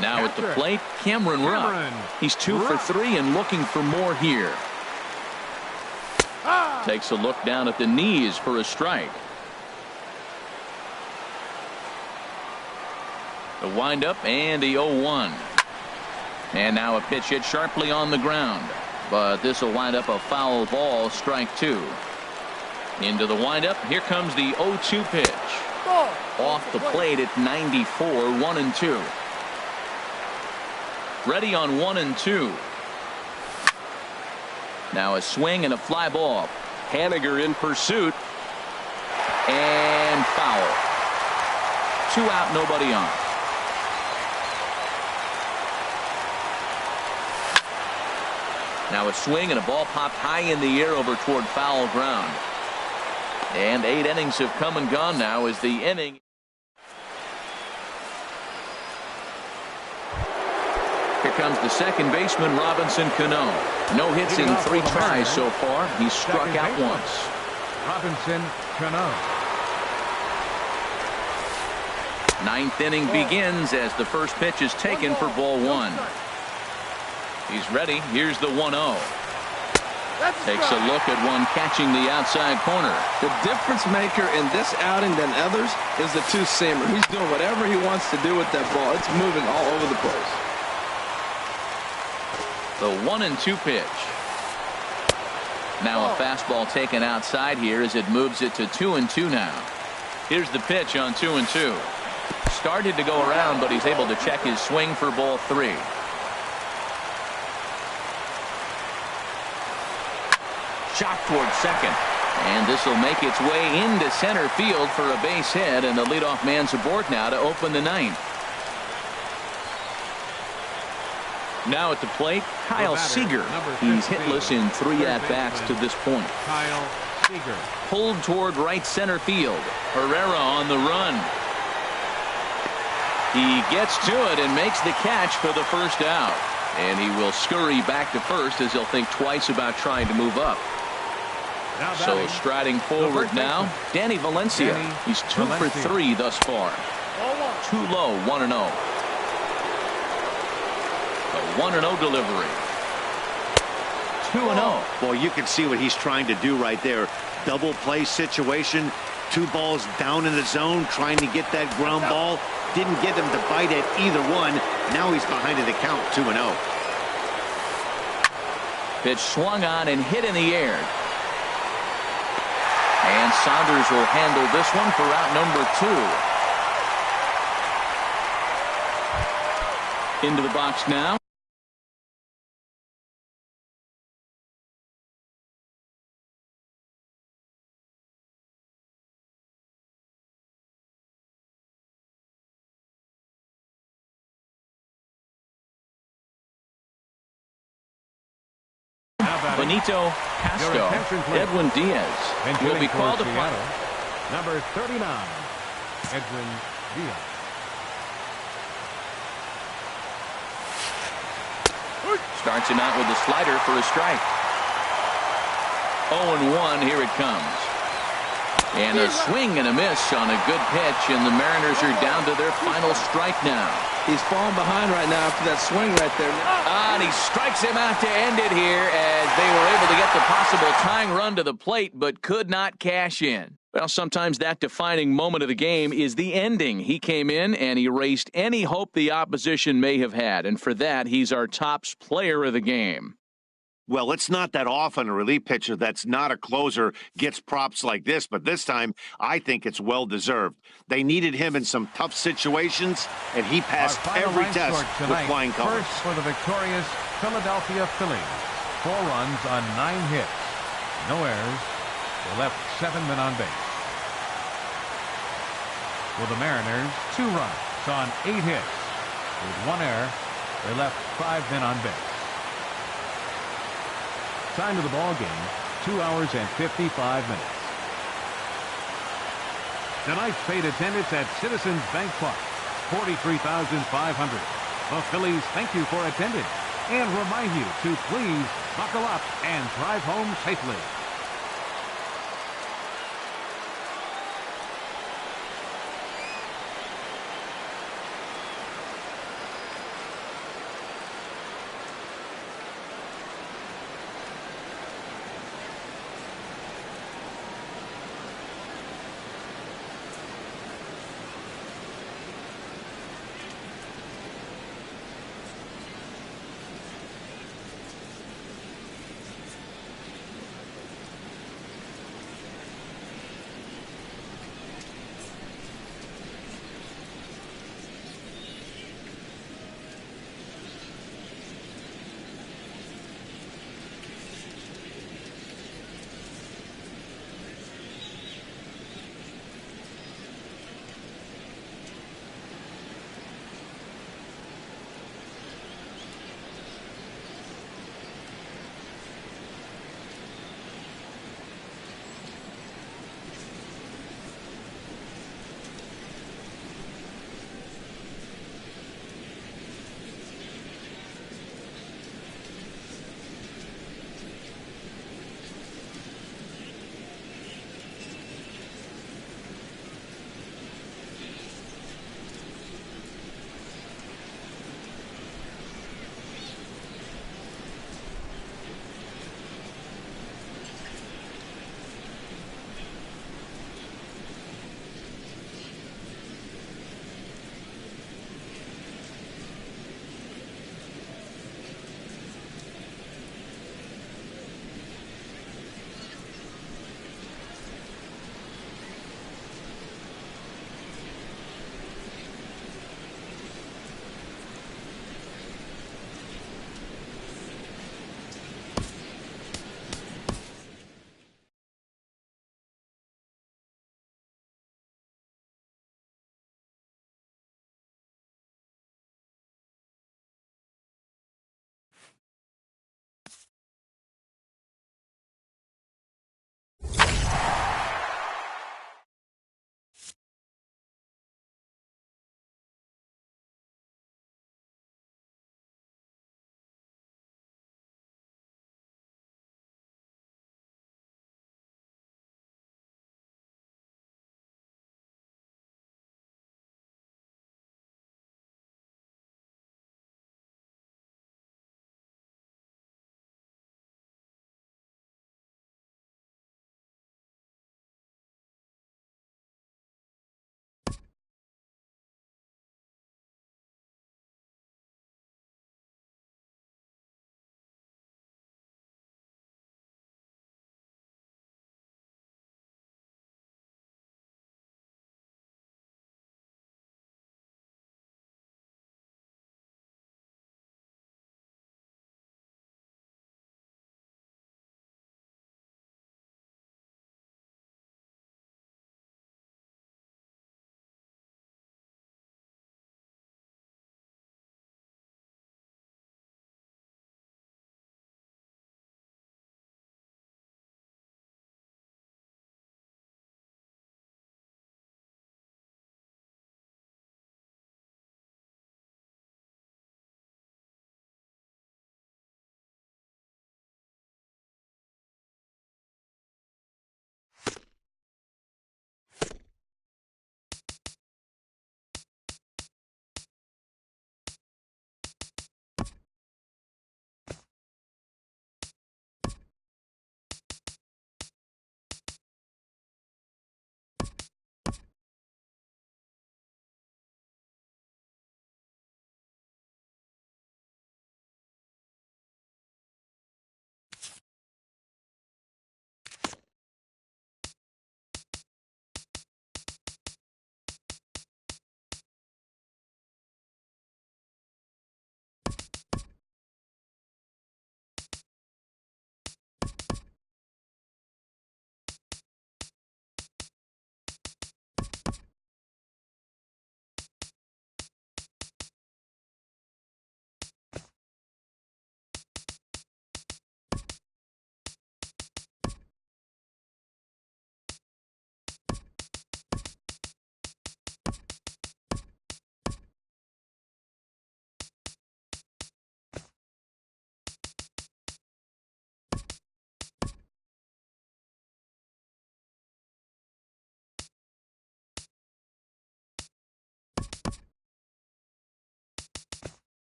Now at the plate, Cameron Rupp. He's 2 for 3 and looking for more here. Takes a look down at the knees for a strike. The windup and the 0-1. And now a pitch hit sharply on the ground. But this will wind up a foul ball, strike 2. Into the windup. Here comes the 0-2 pitch. Off the plate at 94, 1-2. Ready on 1-2. Now a swing and a fly ball. Haniger in pursuit. And foul. 2 out, nobody on. Now a swing and a ball popped high in the air over toward foul ground. And 8 innings have come and gone now as the inning. Here comes the second baseman, Robinson Cano. No hits in 3 tries so far. He's struck out once. Robinson Cano. 9th inning begins as the first pitch is taken for ball 1. He's ready. Here's the 1-0. Takes a look at one catching the outside corner. The difference maker in this outing than others is the 2-seamer. He's doing whatever he wants to do with that ball. It's moving all over the place. The 1-2 pitch. Now a fastball taken outside here as it moves it to 2-2 now. Here's the pitch on 2-2. Started to go around, but he's able to check his swing for ball 3. Shot toward second. And this will make its way into center field for a base hit, and the leadoff man's aboard now to open the 9th. Now at the plate, Kyle Seager. He's hitless in 3 at-bats to this point. Kyle Seager. Pulled toward right center field. Herrera on the run. He gets to it and makes the catch for the first out. And he will scurry back to first as he'll think twice about trying to move up. So striding forward now, Danny Valencia. He's 2 for 3 thus far. Too low, 1-0. A 1-0 delivery. 2-0. Boy, you can see what he's trying to do right there. Double play situation. 2 balls down in the zone, trying to get that ground ball. Didn't get him to bite at either one. Now he's behind in the count, 2-0. Pitch swung on and hit in the air. And Saunders will handle this one for out number 2. Into the box now. Benito Castro. Edwin Diaz will be called upon. Number 39, Edwin Diaz. Starts him out with a slider for a strike. 0-1. Here it comes. And a swing and a miss on a good pitch, and the Mariners are down to their final strike now. He's falling behind right now after that swing right there. And he strikes him out to end it here as they were able to get the possible tying run to the plate but could not cash in. Well, sometimes that defining moment of the game is the ending. He came in and erased any hope the opposition may have had, and for that, he's our top player of the game. Well, it's not that often a relief pitcher that's not a closer gets props like this, but this time I think it's well-deserved. They needed him in some tough situations, and he passed every test with flying colors. First for the victorious Philadelphia Phillies. 4 runs on 9 hits. No errors. They left 7 men on base. For the Mariners, 2 runs on 8 hits. With 1 error, they left 5 men on base. Time of the ball game, 2 hours and 55 minutes. Tonight's paid attendance at Citizens Bank Park, 43,500. The Phillies thank you for attending and remind you to please buckle up and drive home safely.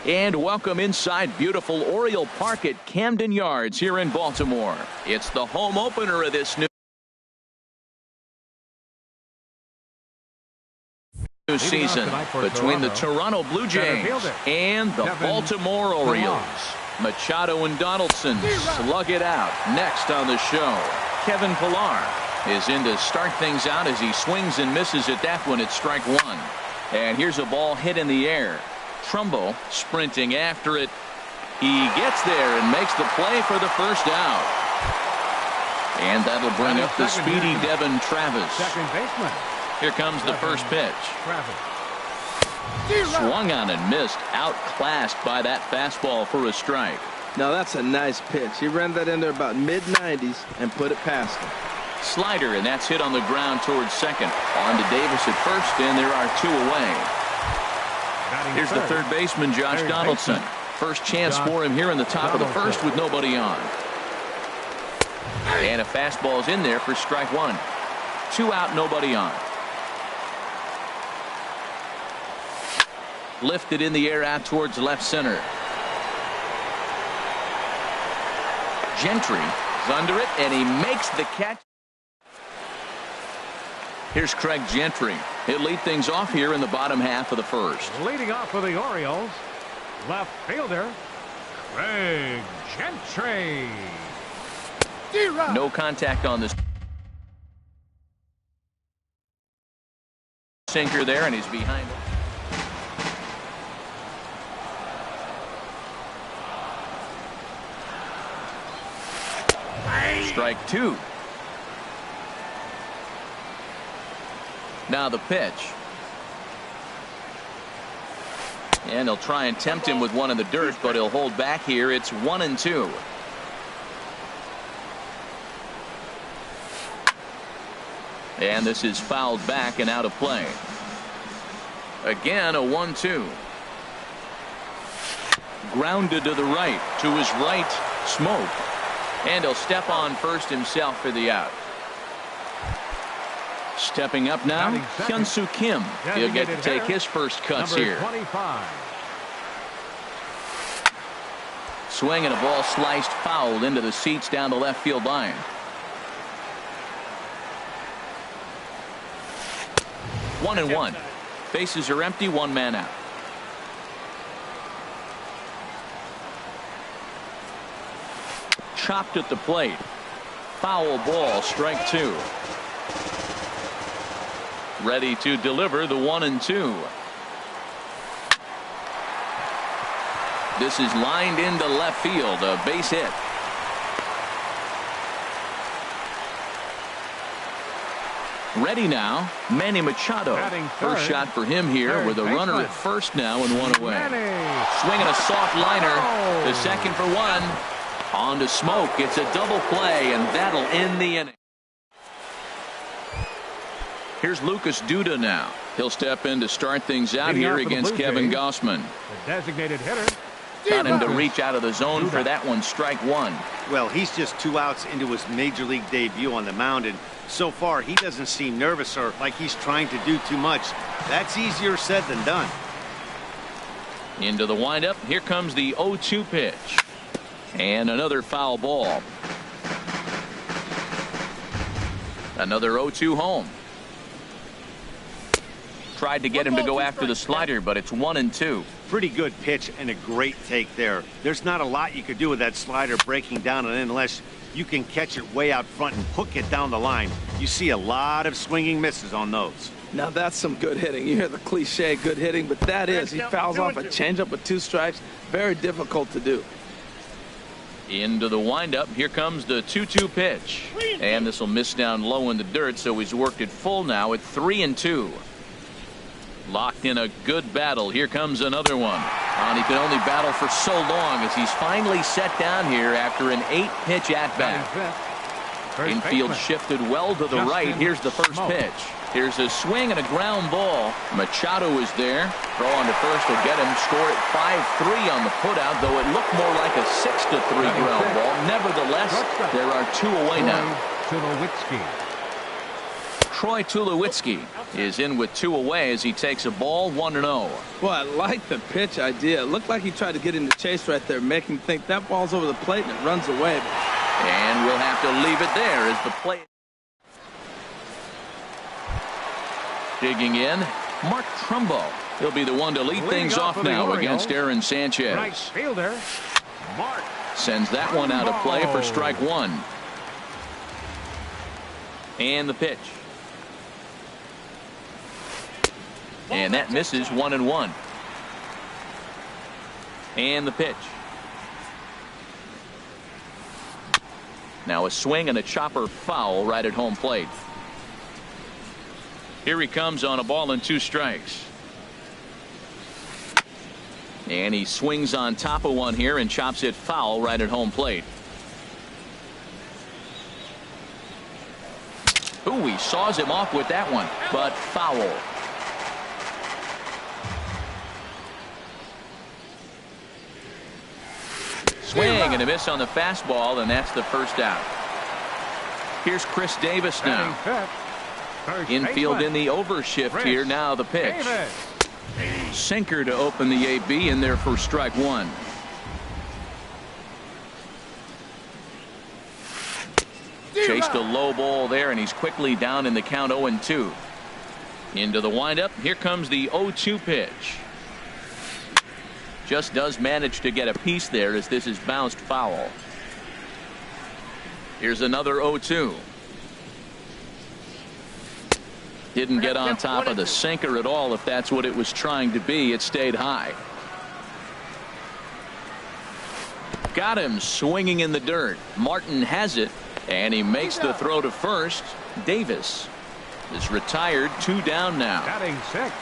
And welcome inside beautiful Oriole Park at Camden Yards here in Baltimore. It's the home opener of this new season between the Toronto Blue Jays and the Baltimore Orioles. Machado and Donaldson slug it out. Next on the show, Kevin Pillar is in to start things out as he swings and misses at that one at strike one. And here's a ball hit in the air. Trumbo sprinting after it. He gets there and makes the play for the first out. And that'll bring up the speedy Devin Travis. Second baseman. Here comes the first pitch. Swung on and missed. Outclassed by that fastball for a strike. Now that's a nice pitch. He ran that in there about mid-90s and put it past him. Slider, and that's hit on the ground towards second. On to Davis at first, and there are two away. Here's the third baseman, Josh Donaldson. First chance for him here in the top of the first with nobody on. And a fastball is in there for strike one. 2 out, nobody on. Lifted in the air out towards left center. Gentry is under it, and he makes the catch. Here's Craig Gentry. He'll lead things off here in the bottom half of the first. Leading off for the Orioles, left fielder, Craig Gentry. No contact on this sinker there, and he's behind. Strike two. Now the pitch. And he'll try and tempt him with one in the dirt, but he'll hold back here. It's 1-2. And this is fouled back and out of play. Again, a 1-2. Grounded to the right. To his right, Smoke. And he'll step on first himself for the out. Stepping up now, Hyun-Soo Kim. He'll get to take his first cuts here. 25. Swing and a ball sliced foul into the seats down the left field line. One and one. Bases are empty, one man out. Chopped at the plate. Foul ball, strike two. Ready to deliver the 1-2. This is lined into left field, a base hit. Ready now, Manny Machado. First shot for him here with a runner at first now and one away. Swinging a soft liner to second for one. On to Smoke. It's a double play, and that'll end the inning. Here's Lucas Duda now. He'll step in to start things out here against Kevin Gausman. The designated hitter. Got him to reach out of the zone for that one, strike one. Well, he's just 2 outs into his major league debut on the mound, and so far he doesn't seem nervous or like he's trying to do too much. That's easier said than done. Into the windup. Here comes the 0-2 pitch. And another foul ball. Another 0-2 home. Tried to get him to go after the slider, but it's 1-2. Pretty good pitch and a great take there. There's not a lot you could do with that slider breaking down and in unless you can catch it way out front and hook it down the line. You see a lot of swinging misses on those. Now that's some good hitting. You hear the cliche good hitting, but that is. He fouls off a changeup with 2 strikes. Very difficult to do. Into the windup. Here comes the 2-2 pitch. And this will miss down low in the dirt, so he's worked it full now at 3-2. Locked in a good battle. Here comes another one. And he can only battle for so long as he's finally set down here after an 8-pitch at-bat. Infield shifted well to the right. Here's the first pitch. Here's a swing and a ground ball. Machado is there. Throw on to first will get him. Score at 5-3 on the putout, though it looked more like a 6-3 ground ball. Nevertheless, there are 2 away now. Troy Tulowitzki is in with 2 away as he takes a ball 1-0. Well, I like the pitch idea. It looked like he tried to get in the chase right there, make him think that ball's over the plate and it runs away. And we'll have to leave it there as the play. Digging in, Mark Trumbo. He'll be the one to lead things off now against Aaron Sanchez. Right fielder, Mark. Sends that one out of play for strike 1. And the pitch. And that misses 1-1. And the pitch. Now a swing and a chopper foul right at home plate. Here he comes on a ball and 2 strikes. And he swings on top of one here and chops it foul right at home plate. Ooh, he saws him off with that one, but foul. Swing and a miss on the fastball, and that's the first out. Here's Chris Davis now. Infield in the overshift here. Now the pitch. Sinker to open the AB in there for strike 1. Chased a low ball there, and he's quickly down in the count 0-2. Into the windup. Here comes the 0-2 pitch. Just does manage to get a piece there as this is bounced foul. Here's another 0-2. Didn't get on top of the sinker at all. If that's what it was trying to be, it stayed high. Got him swinging in the dirt. Martin has it, and he makes the throw to first. Davis is retired, 2 down now. Batting 6.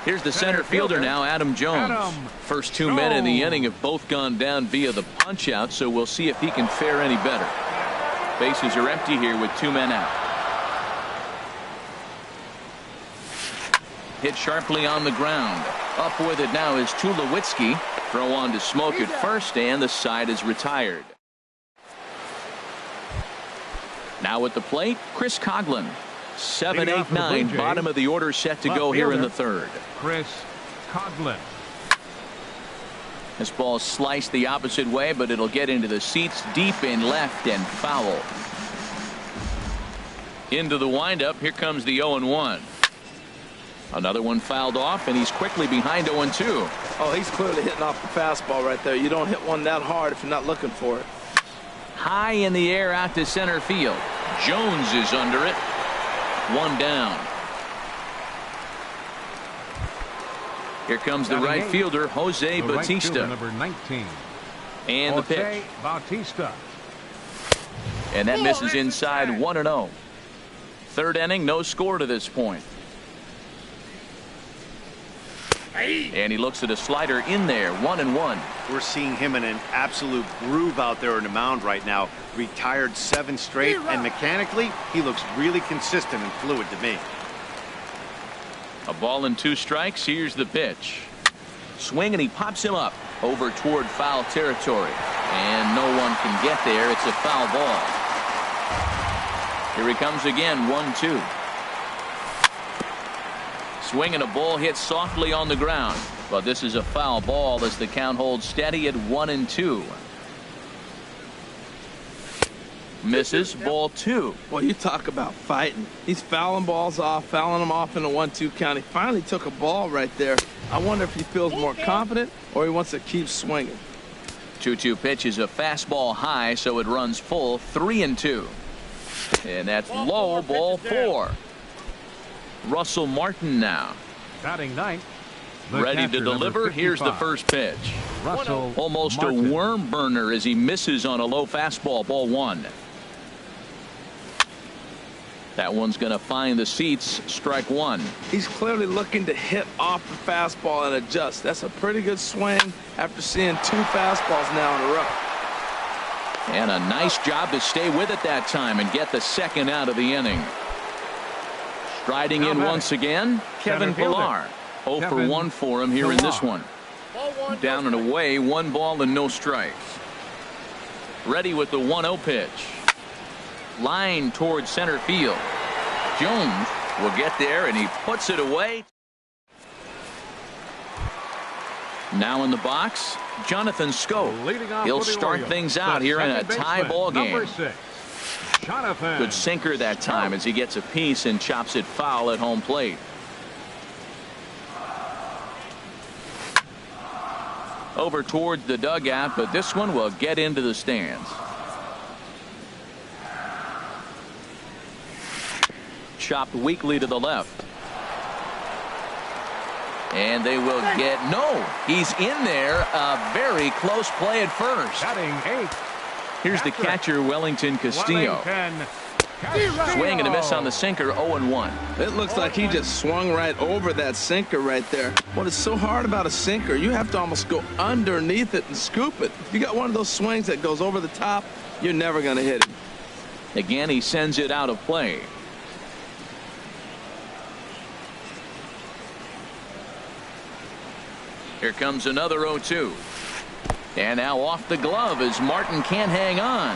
Here's the center fielder now, Adam Jones. First 2 men in the inning have both gone down via the punch out, so we'll see if he can fare any better. Bases are empty here with 2 men out. Hit sharply on the ground. Up with it now is Tulowitzki. Throw on to Smoke at first, and the side is retired. Now at the plate, Chris Coughlin. 7, 8, 9, bottom of the order set to go here in the 3rd. Chris Coughlin. This ball sliced the opposite way, but it'll get into the seats deep in left and foul. Into the windup. Here comes the 0-1. Another one fouled off, and he's quickly behind 0-2. Oh, he's clearly hitting off the fastball right there. You don't hit one that hard if you're not looking for it. High in the air out to center field. Jones is under it. 1 down. Here comes the right fielder, Jose Bautista. Number 19. And the pitch. Bautista. And that misses inside 1-0. 3rd inning, no score to this point. And he looks at a slider in there, 1-1. We're seeing him in an absolute groove out there on the mound right now. Retired 7 straight, and mechanically, he looks really consistent and fluid to me. A ball and 2 strikes. Here's the pitch. Swing, and he pops him up over toward foul territory. And no one can get there. It's a foul ball. Here he comes again, 1-2. Swing and a ball hit softly on the ground. But this is a foul ball as the count holds steady at 1-2. Misses, ball 2. Well, you talk about fighting. He's fouling balls off, fouling them off in a 1-2 count. He finally took a ball right there. I wonder if he feels more confident or he wants to keep swinging. 2-2 pitch is a fastball high, so it runs full, 3-2. And that's low, ball 4. Russell Martin now. Batting 9th. Ready to deliver. Here's the first pitch. Russell Almost Martin. A worm burner as he misses on a low fastball, ball 1. That one's going to find the seats, strike 1. He's clearly looking to hit off the fastball and adjust. That's a pretty good swing after seeing 2 fastballs now in a row. And a nice job to stay with it that time and get the 2nd out of the inning. Striding in once again, Kevin Pillar. 0 for 1 for him here in this one. Down and away, 1 ball and no strikes. Ready with the 1-0 pitch. Line towards center field. Jones will get there, and he puts it away. Now in the box, Jonathan Scope. He'll start things out here in a tie ball game. Good sinker that time as he gets a piece and chops it foul at home plate. Over towards the dugout, but this one will get into the stands. Chopped weakly to the left. And they will get, no, he's in there. A very close play at first. Here's the catcher, Wellington Castillo. Swing and a miss on the sinker, 0-1. It looks like he just swung right over that sinker right there. What is so hard about a sinker, you have to almost go underneath it and scoop it. If you got one of those swings that goes over the top, you're never going to hit it. Again, he sends it out of play. Here comes another 0-2. And now off the glove as Martin can't hang on.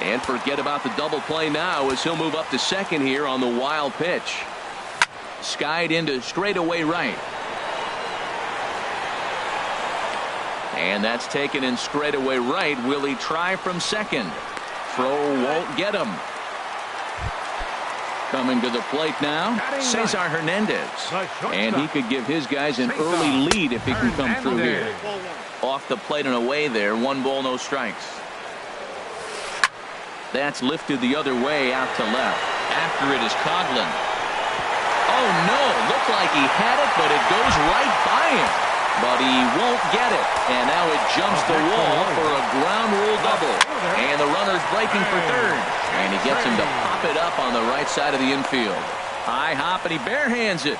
And forget about the double play now as he'll move up to second here on the wild pitch. Skied into straightaway right. And that's taken in straightaway right. Will he try from second? Throw won't get him. Coming to the plate now, Cesar Hernandez. And he could give his guys an early lead if he can come through here. Off the plate and away there. 1 ball, no strikes. That's lifted the other way out to left. After it is Coghlan. Oh no, looked like he had it, but it goes right by him. But he won't get it. And now it jumps the wall for a ground rule double. And the runner's breaking for third. And he gets him to pop it up on the right side of the infield. High hop, and he barehands it.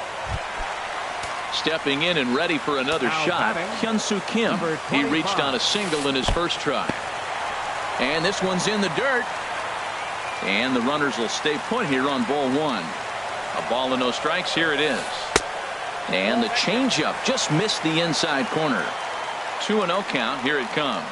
Stepping in and ready for another shot, Hyun-Soo Kim. He reached on a single in his first try. And this one's in the dirt. And the runners will stay put here on ball 1. A ball and no strikes. Here it is. And the changeup just missed the inside corner. 2-0 count. Here it comes.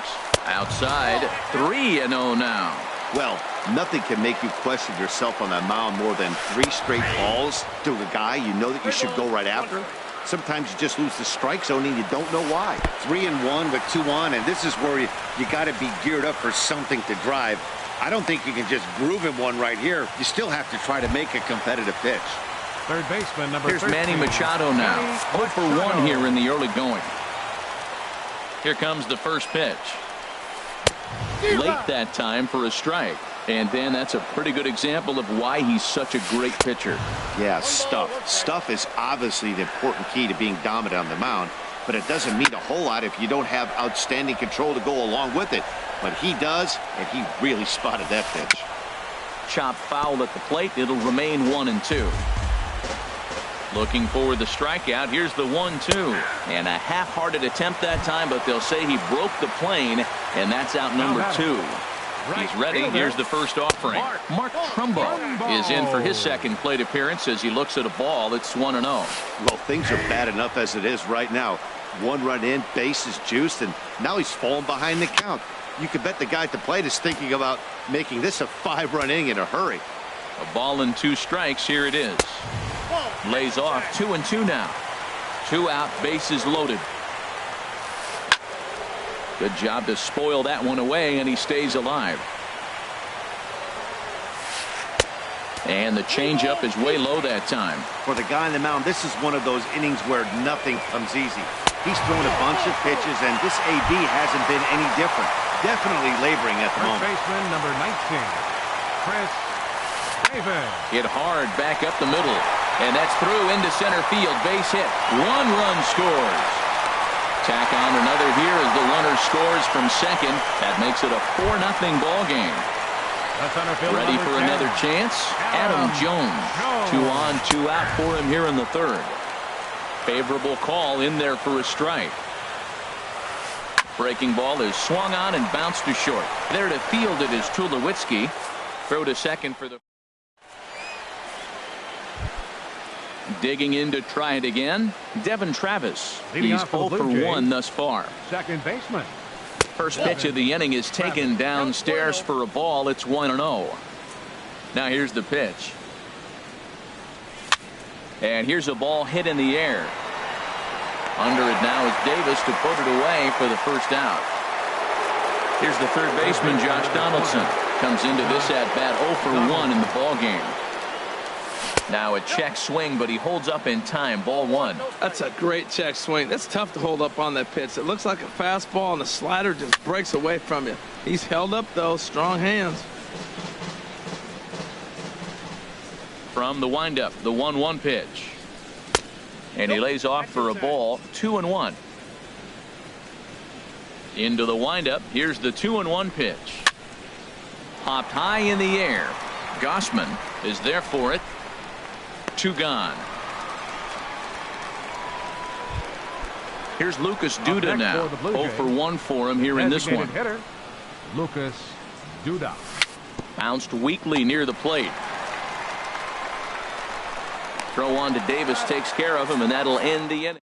Outside. 3-0 now. Well, nothing can make you question yourself on that mound more than 3 straight balls to a guy you know that you should go right after. Sometimes you just lose the strike zone and you don't know why. 3-1 with 2 on, and this is where you got to be geared up for something to drive. I don't think you can just groove him one right here. You still have to try to make a competitive pitch. Third baseman, number Here's Manny Machado now. 0 for 1 here in the early going. Here comes the first pitch. Late that time for a strike. And then that's a pretty good example of why he's such a great pitcher. Yeah, stuff. Stuff is obviously the important key to being dominant on the mound, but it doesn't mean a whole lot if you don't have outstanding control to go along with it. But he does, and he really spotted that pitch. Chopped foul at the plate. It'll remain 1-2. Looking for the strikeout. Here's the 1-2. And a half-hearted attempt that time, but they'll say he broke the plane, and that's out number 2. He's ready. Here's the first offering. Mark Trumbo is in for his second plate appearance as he looks at a ball. It's 1-0. Well, things are bad enough as it is right now. 1 run in, base is juiced, and now he's falling behind the count. You could bet the guy at the plate is thinking about making this a 5-run inning in a hurry. A ball and 2 strikes. Here it is. Lays off. 2-2 now. 2 out, bases loaded. Good job to spoil that one away, and he stays alive. And the changeup is way low that time. For the guy on the mound, this is one of those innings where nothing comes easy. He's thrown a bunch of pitches, and this AB hasn't been any different. Definitely laboring at the moment. First baseman, number 19, Chris Davis. Hit hard back up the middle, and that's through into center field. Base hit. 1 run scores. Tack on another here as the runner scores from second. That makes it a 4-0 ball game. Ready for another chance. Adam Jones. 2 on, 2 out for him here in the third. Favorable call in there for a strike. Breaking ball is swung on and bounced to short. There to field it is Tulowitzki. Throw to second for the. Digging in to try it again. Devin Travis. He's 0 for 1 thus far. Second baseman. First pitch of the inning is taken downstairs for a ball. It's 1-0. Now here's the pitch. And here's a ball hit in the air. Under it now is Davis to put it away for the first out. Here's the third baseman, Josh Donaldson. Comes into this at bat 0 for 1 in the ball game. Now a check swing, but he holds up in time. Ball 1. That's a great check swing. That's tough to hold up on that pitch. It looks like a fastball, and the slider just breaks away from you. He's held up, though. Strong hands. From the windup, the 1-1 pitch. And he lays off for a ball. 2-1. Into the windup. Here's the 2-1 pitch. Popped high in the air. Gossman is there for it. 2 gone. Here's Lucas Duda now. 0 for 1 for him here in this one. Hitter, Lucas Duda. Bounced weakly near the plate. Throw on to Davis takes care of him, and that'll end the inning.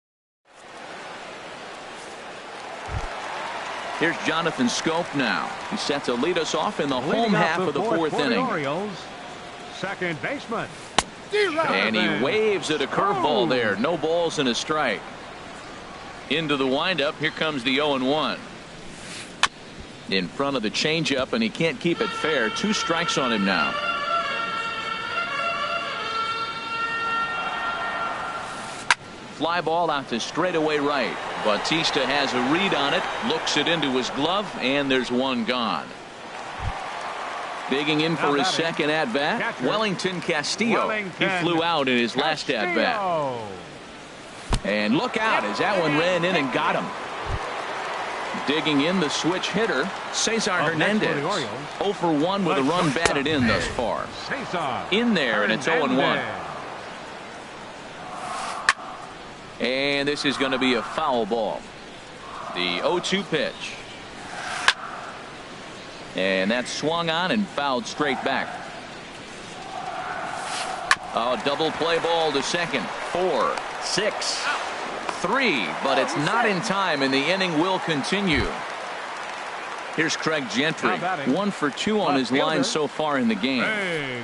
Here's Jonathan Scope now. He's set to lead us off in the home half of the 4th inning. Orioles, second baseman. And he waves at a curveball there. No balls and a strike. Into the windup. Here comes the 0-1. In front of the changeup, and he can't keep it fair. 2 strikes on him now. Fly ball out to straightaway right. Bautista has a read on it, looks it into his glove, and there's 1 gone. Digging in for his second at bat, Wellington Castillo. He flew out in his last at bat. And look out as that one ran in and got him. Digging in the switch hitter, Cesar Hernandez. 0 for 1 with a run batted in thus far. In there, and it's 0-1. And this is going to be a foul ball. The 0-2 pitch. And that's swung on and fouled straight back. A double play ball to second. 4, 6, 3, but it's not in time, and the inning will continue. Here's Craig Gentry. 1 for 2 on his line so far in the game.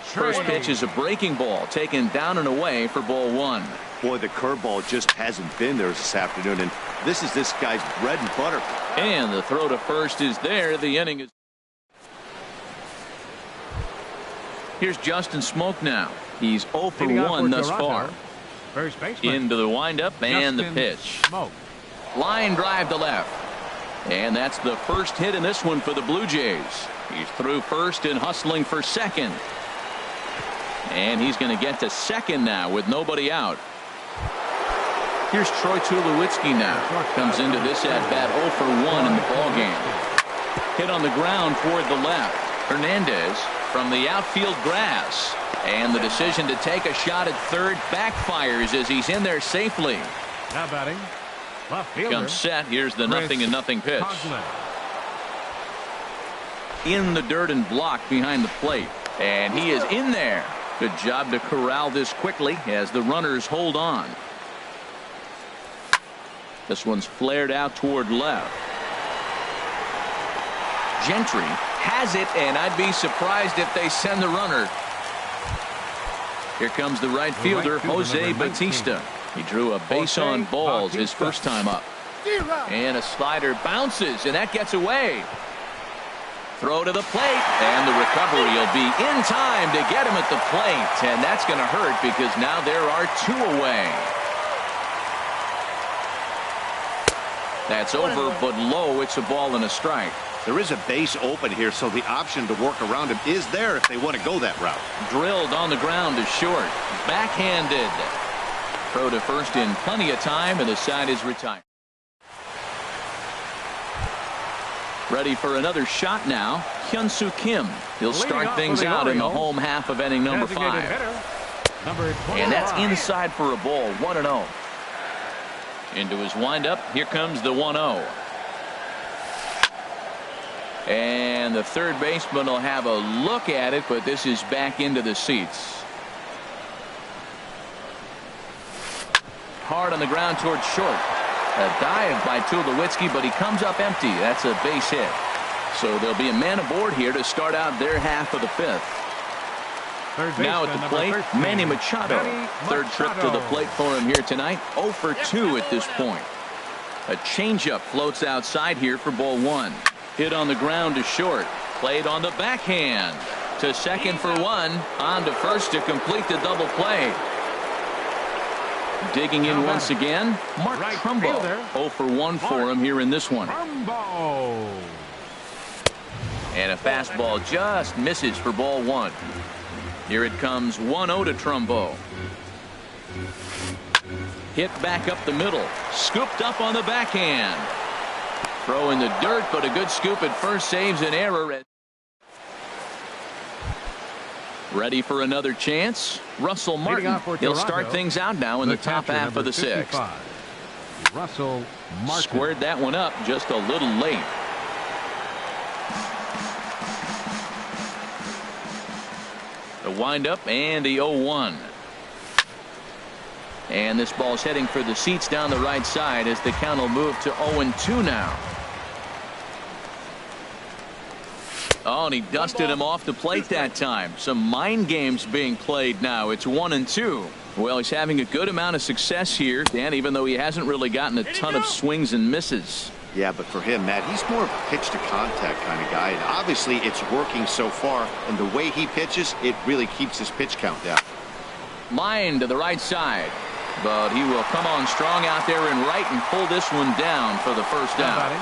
First pitch is a breaking ball taken down and away for ball 1. Boy, the curveball just hasn't been there this afternoon, and this is this guy's bread and butter. And the throw to first is there. The inning is. Here's Justin Smoke now. He's 0 for 1 thus far. First baseman. Into the windup and the pitch. Smoke. Line drive to left. And that's the first hit in this one for the Blue Jays. He's through first and hustling for second. And he's going to get to second now with nobody out. Here's Troy Tulowitzki now. Comes into this at bat 0 for 1 in the ballgame. Hit on the ground toward the left. Hernandez from the outfield grass. And the decision to take a shot at third backfires as he's in there safely. Now batting. Left fielder. Comes set. Here's the 0-0 pitch. In the dirt and blocked behind the plate. And he is in there. Good job to corral this quickly as the runners hold on. This one's flared out toward left. Gentry has it, and I'd be surprised if they send the runner. Here comes the right fielder, Jose Bautista. He drew a base on balls his first time up. And a slider bounces, and that gets away. Throw to the plate, and the recovery will be in time to get him at the plate. And that's going to hurt because now there are 2 away. That's over, but low. It's a ball and a strike. There is a base open here, so the option to work around him is there if they want to go that route. Drilled on the ground to short. Backhanded. Throw to first in plenty of time, and the side is retired. Ready for another shot now. Hyun-Soo Kim. He'll start things out in the home half of inning number 5. And that's inside for a ball. 1-0. Into his windup. Here comes the 1-0. And the third baseman will have a look at it, but this is back into the seats. Hard on the ground towards short. A dive by Tulowitzki, but he comes up empty. That's a base hit. So there'll be a man aboard here to start out their half of the fifth. Now at the plate, Manny Machado. Third trip to the plate for him here tonight. 0 for 2 at this point. A changeup floats outside here for ball one. Hit on the ground to short. Played on the backhand. To second for one. On to first to complete the double play. Digging in once again, Mark Trumbo. 0 for 1 for him here in this one. And a fastball just misses for ball one. Here it comes 1-0 to Trumbo. Hit back up the middle. Scooped up on the backhand. Throw in the dirt, but a good scoop at first saves an error. Ready for another chance. Russell Martin. He'll start things out now in the top half of the sixth. Russell Martin squared that one up just a little late. The windup and the 0-1. And this ball's heading for the seats down the right side as the count will move to 0-2 now. Oh, and he dusted him off the plate that time. Some mind games being played now. It's 1-2. Well, he's having a good amount of success here, Dan, even though he hasn't really gotten a ton of swings and misses. Yeah, but for him, Matt, he's more of a pitch to contact kind of guy. And obviously, it's working so far. And the way he pitches, it really keeps his pitch count down. Line to the right side. But he will come on strong out there in right and pull this one down for the first down.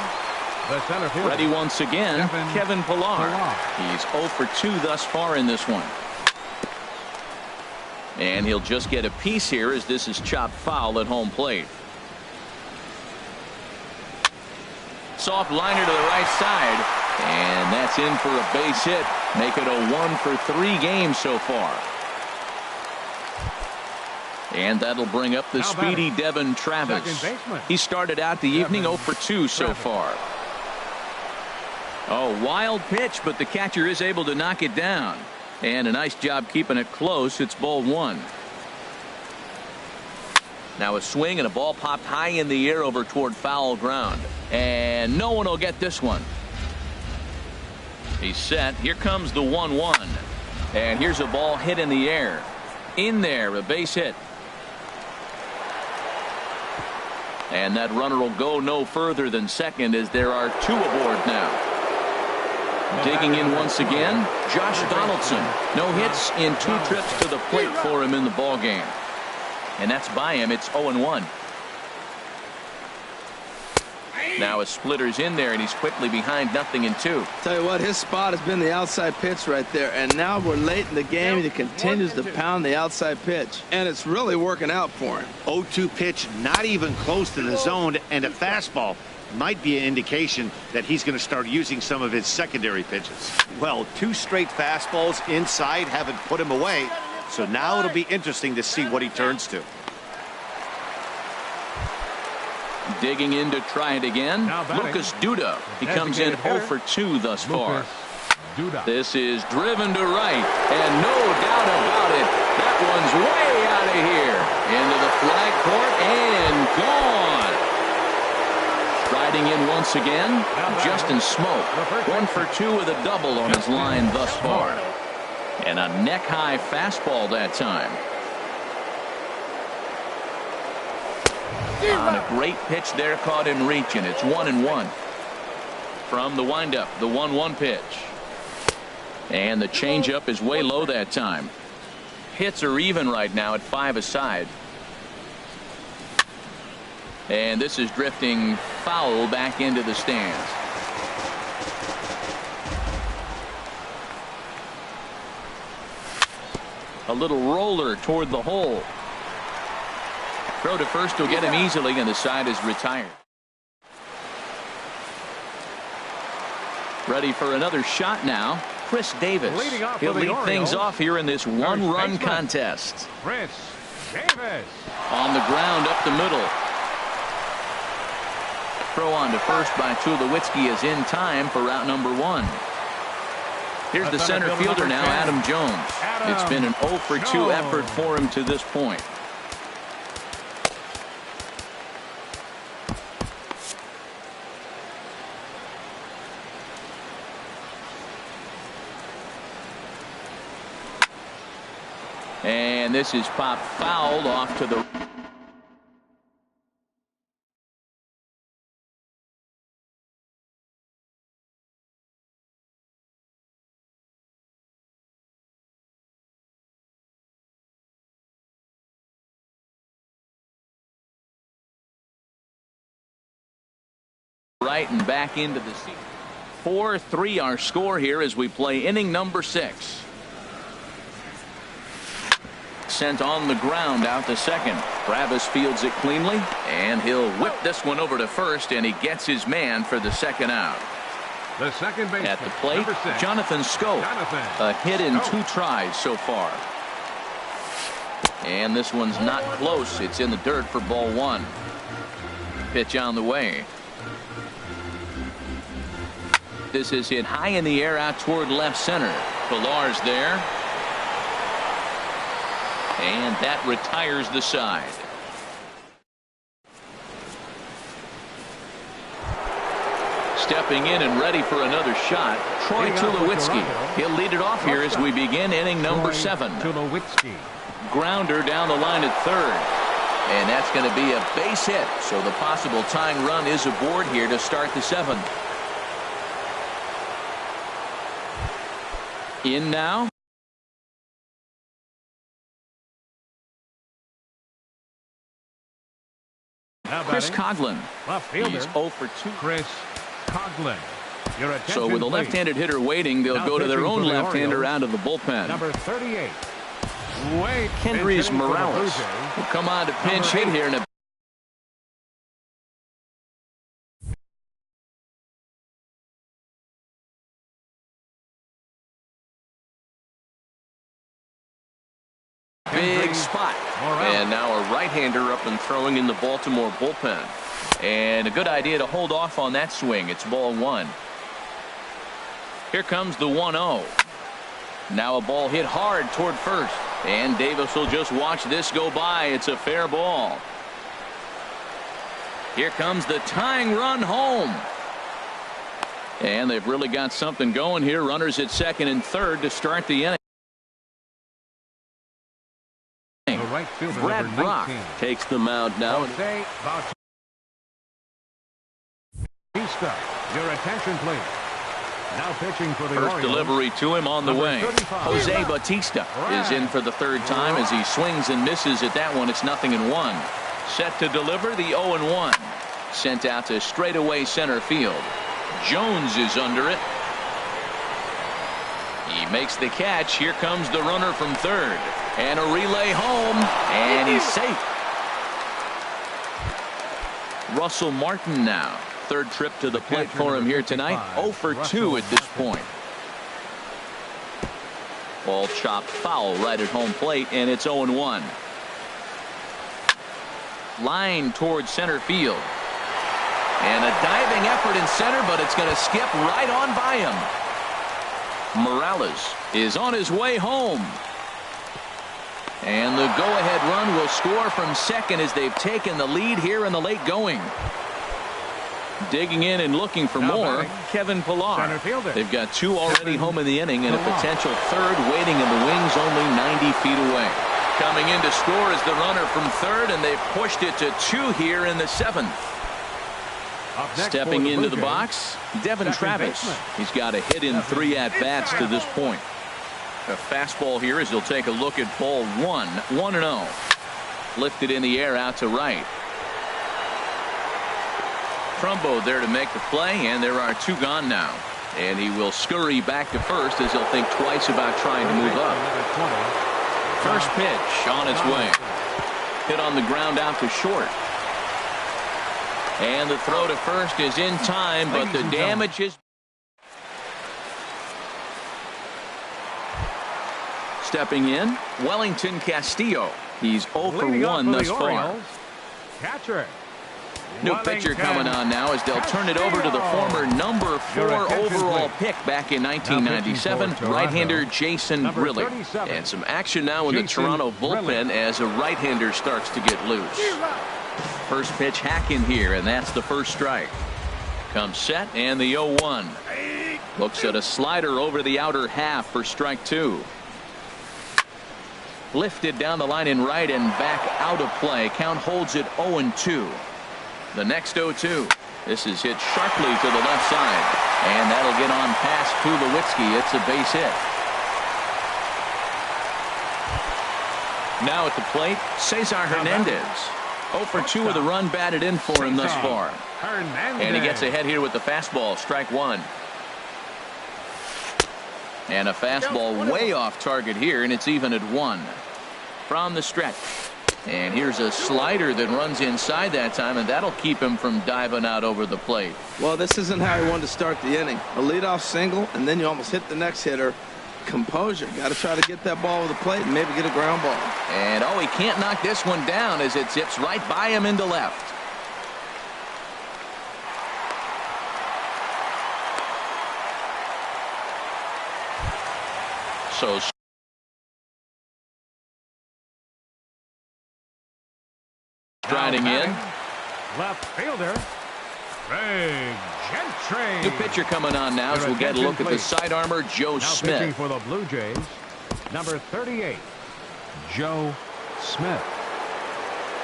Ready once again, Kevin Pillar. He's 0 for 2 thus far in this one. And he'll just get a piece here as this is chopped foul at home plate. Soft liner to the right side. And that's in for a base hit. Make it a 1 for 3 game so far. And that'll bring up the speedy Devin Travis. He started out the evening 0 for 2 so far. Oh, wild pitch, but the catcher is able to knock it down. And a nice job keeping it close. It's ball one. Now a swing and a ball popped high in the air over toward foul ground. And no one will get this one. He's set. Here comes the 1-1. And here's a ball hit in the air. In there, a base hit. And that runner will go no further than second as there are 2 aboard now. Digging in once again, Josh Donaldson. No hits in 2 trips to the plate for him in the ball game. And that's by him. It's 0-1. Now a splitter's in there, and he's quickly behind 0-2. Tell you what, his spot has been the outside pitch right there. And now we're late in the game, and he continues to pound the outside pitch. And it's really working out for him. 0-2 pitch, not even close to the zone, and a fastball. Might be an indication that he's going to start using some of his secondary pitches. Well, 2 straight fastballs inside haven't put him away. So now it'll be interesting to see what he turns to. Digging in to try it again. Lucas Duda. He comes in 0 for 2 thus far. This is driven to right. And no doubt about it. That one's way out of here. Into the flag court and gone. Riding in once again, Justin Smoke. 1 for 2 with a double on his line thus far. And a neck-high fastball that time. On a great pitch there, caught in reach, and it's 1-1. From the windup, the 1-1 pitch. And the changeup is way low that time. Hits are even right now at 5 aside. And this is drifting foul back into the stands. A little roller toward the hole. Throw to first will get him easily, and the side is retired. Ready for another shot now. Chris Davis. He'll lead things off here in this 1-run contest. Chris Davis. On the ground up the middle. Throw on to first by Tulowitzki is in time for route number 1. Here's the center fielder now, Adam Jones. It's been an 0 for 2 effort for him to this point. And this is popped fouled off to the right and back into the seat. 4-3 our score here as we play inning number 6. Sent on the ground out to second. Travis fields it cleanly, and he'll whip this one over to first, and he gets his man for the second out. The second baseman at the plate, Jonathan Scope. A hit in 2 tries so far. And this one's not close. It's in the dirt for ball 1. Pitch on the way. This is hit high in the air out toward left center. Pillar's there. And that retires the side. Stepping in and ready for another shot, Troy Tulowitzki. He'll lead it off here as we begin inning number 7. Tulowitzki. Grounder down the line at third. And that's going to be a base hit. So the possible tying run is aboard here to start the 7th. In now. Chris Coughlin. He's 0 for 2. Chris Coughlin. So with a left-handed hitter waiting, they'll go to their own left-hander out of the bullpen. Number 38. Kendrys Morales will come on to pinch hit here in a big spot. And now a right-hander up and throwing in the Baltimore bullpen. And a good idea to hold off on that swing. It's ball 1. Here comes the 1-0. Now a ball hit hard toward first. And Davis will just watch this go by. It's a fair ball. Here comes the tying run home. And they've really got something going here. Runners at second and third to start the inning. Right fielder, Brad Brock takes the mound now. Your attention, please. Now pitching for the First Orioles. delivery to him on the way. 35. Jose Bautista is in for the third time as he swings and misses at that one. It's 0-1. Set to deliver the 0-1. Sent out to straightaway center field. Jones is under it. He makes the catch. Here comes the runner from third. And a relay home. And he's safe. Russell Martin now. Third trip to the plate for him here tonight. 0 for 2 at this point. Ball chopped foul right at home plate, and it's 0-1. Line towards center field. And a diving effort in center, but it's going to skip right on by him. Morales is on his way home. And the go-ahead run will score from second as they've taken the lead here in the late going. Digging in and looking for more, Kevin Pillar. They've got 2 already home in the inning and a potential third waiting in the wings only 90 feet away. Coming in to score is the runner from third, and they've pushed it to 2 here in the 7th. Stepping into the box, Devin Travis. He's got a hit in 3 at-bats to this point. A fastball here as he'll take a look at ball 1. 1-0. Lifted in the air out to right. Trumbo there to make the play, and there are 2 gone now. And he will scurry back to first as he'll think twice about trying to move up. First pitch on its way. Hit on the ground out to short. And the throw to first is in time, but the damage is. Stepping in, Wellington Castillo. He's 0 for 1 thus far. Catcher. New pitcher coming on now as they'll turn it over to the former number 4 overall pick back in 1997, right-hander Jason Grilli. And some action now in the Toronto bullpen as a right-hander starts to get loose. First pitch hack in here, and that's the first strike. Comes set, and the 0-1. Looks at a slider over the outer half for strike 2. Lifted down the line in right and back out of play. Count holds it 0-2. The next 0-2. This is hit sharply to the left side. And that'll get on past Tulowitzki. It's a base hit. Now at the plate, Cesar Hernandez. 0 for 2 with a run batted in for him thus far. And he gets ahead here with the fastball. Strike one. And a fastball way off target here, and it's even at 1. From the stretch. And here's a slider that runs inside that time, and that'll keep him from diving out over the plate. Well, this isn't how he wanted to start the inning. A leadoff single, and then you almost hit the next hitter. Composure. Got to try to get that ball over the plate and maybe get a ground ball. And he can't knock this one down as it zips right by him into left. So striding in. Left fielder, Greg Gentry. New pitcher coming on now as we'll get a look at the side armor, Joe Smith. Pitching for the Blue Jays, number 38, Joe Smith.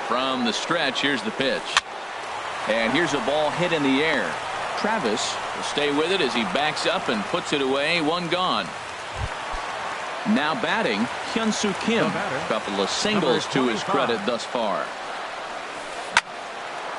From the stretch, here's the pitch. And here's a ball hit in the air. Travis will stay with it as he backs up and puts it away. One gone. Now batting, Hyun-Soo Kim. A couple of singles to his credit thus far.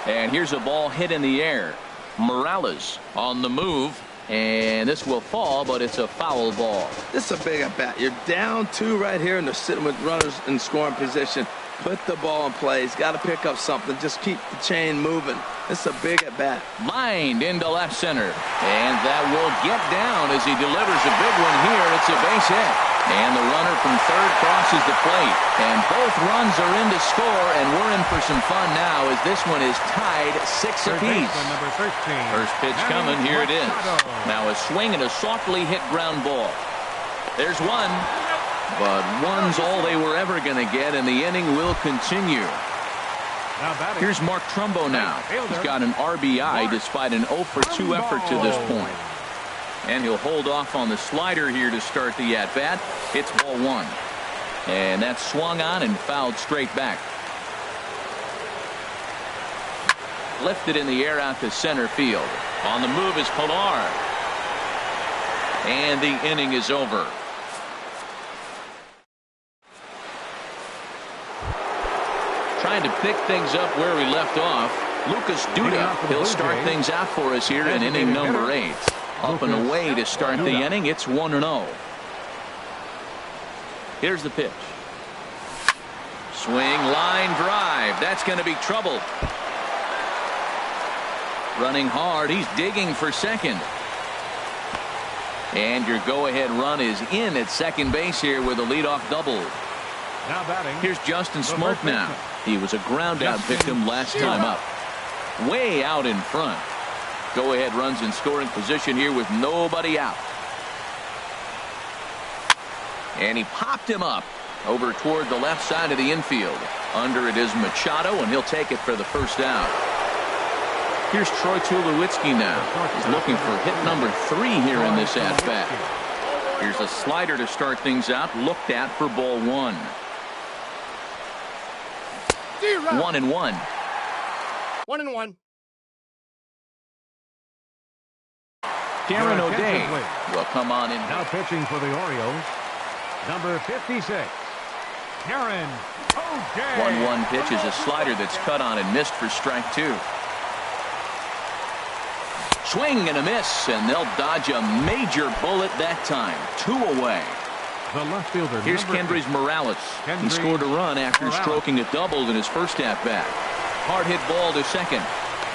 And here's a ball hit in the air. Morales on the move. And this will fall, but it's a foul ball. This is a big at bat. You're down 2 right here, and they're sitting with runners in scoring position. Put the ball in play. He's got to pick up something. Just keep the chain moving. It's a big at bat. Lined into left center. And that will get down as he delivers a big one here. It's a base hit. And the runner from third crosses the plate. And both runs are in to score. And we're in for some fun now as this one is tied 6 apiece. First pitch coming. Here it is. Now a swing and a softly hit ground ball. There's one. But one's all they were ever going to get, and the inning will continue. Here's Mark Trumbo now. He's got an RBI despite an 0 for 2 effort to this point. And he'll hold off on the slider here to start the at-bat. It's ball 1. And that's swung on and fouled straight back. Lifted in the air out to center field. On the move is Pilar. And the inning is over. Trying to pick things up where we left off. Lucas Duda. He'll start things out for us here in inning number 8. Up and away to start the inning. It's 1-0. Here's the pitch. Swing, line drive. That's going to be trouble. Running hard. He's digging for second. And your go-ahead run is in at second base here with a leadoff double. Now batting. Here's Justin Smoke now. He was a ground-out victim last time up. Way out in front. Go-ahead runs in scoring position here with nobody out. And he popped him up over toward the left side of the infield. Under it is Machado, and he'll take it for the first out. Here's Troy Tulowitzki now. He's looking for hit number 3 here in this at-bat. Here's a slider to start things out. Looked at for ball 1. 1-1. 1-1. Darren O'Day will come on in. Now pitching for the Orioles, number 56, Darren O'Day. 1-1 pitch is a slider that's cut on and missed for strike 2. Swing and a miss, and they'll dodge a major bullet that time. 2 away. The left fielder. Here's Kendrys Morales. He scored a run after stroking a double in his first at-bat. Hard hit ball to second.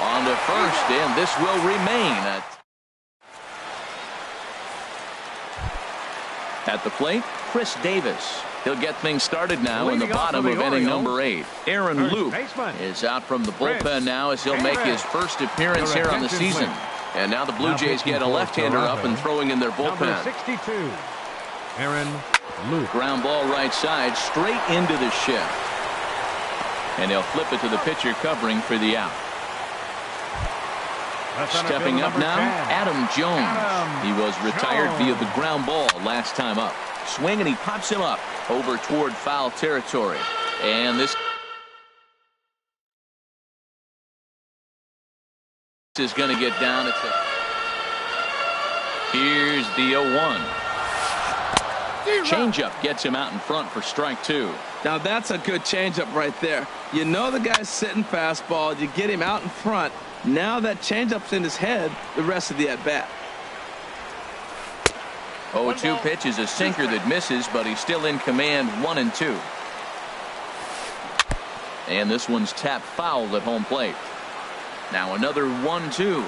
On to first, and this will remain. At the plate, Chris Davis. He'll get things started now in the bottom of inning number 8. Aaron Luke is out from the bullpen now as he'll make his first appearance here on the season. And now the Blue Jays get a left-hander up and throwing in their bullpen. Number 62, Aaron Luke. Ground ball right side, straight into the shift. And they'll flip it to the pitcher covering for the out. Stepping up now, Adam Jones. He was retired via the ground ball last time up. Swing, and he pops him up over toward foul territory. And this is going to get down. Here's the 0-1. Changeup gets him out in front for strike 2. Now that's a good changeup right there. You know the guy's sitting fastball. You get him out in front. Now that changeup's in his head the rest of the at-bat. 0-2 pitch is a sinker that misses, but he's still in command. 1-2. And this one's tapped foul at home plate. Now another 1-2.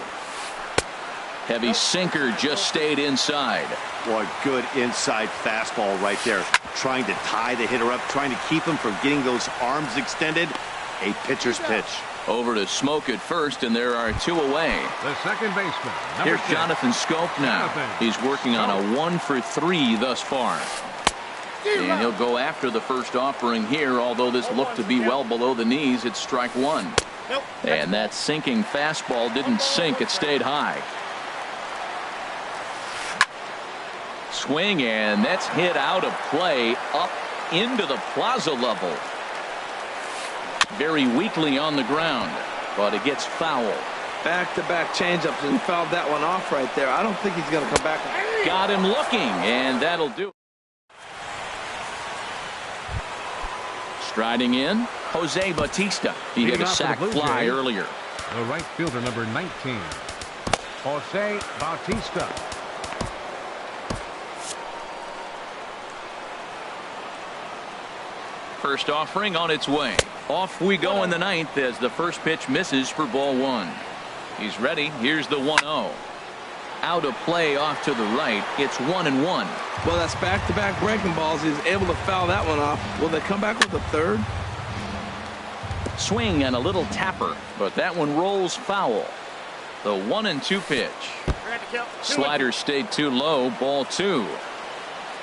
Heavy sinker just stayed inside. Boy, good inside fastball right there. Trying to tie the hitter up, trying to keep him from getting those arms extended. A pitcher's pitch. Over to Smoke at first, and there are 2 away. The second baseman. Here's Jonathan Scope now. He's working on a 1 for 3 thus far. And he'll go after the first offering here, although this looked to be well below the knees. It's strike 1. And that sinking fastball didn't sink. It stayed high. Swing, and that's hit out of play up into the plaza level. Very weakly on the ground, but it gets foul. Back-to-back changeups, and he fouled that one off right there. I don't think he's going to come back. Got him looking, and that'll do. Striding in, Jose Bautista. He hit a sac fly earlier. The right fielder, number 19, Jose Bautista. First offering on its way. Off we go in the 9th as the first pitch misses for ball 1. He's ready. Here's the 1-0. Out of play off to the right. It's 1-1. Well, that's back-to-back breaking balls. He's able to foul that one off. Will they come back with a third? Swing and a little tapper, but that one rolls foul. The 1-2 pitch. Slider stayed too low. Ball 2.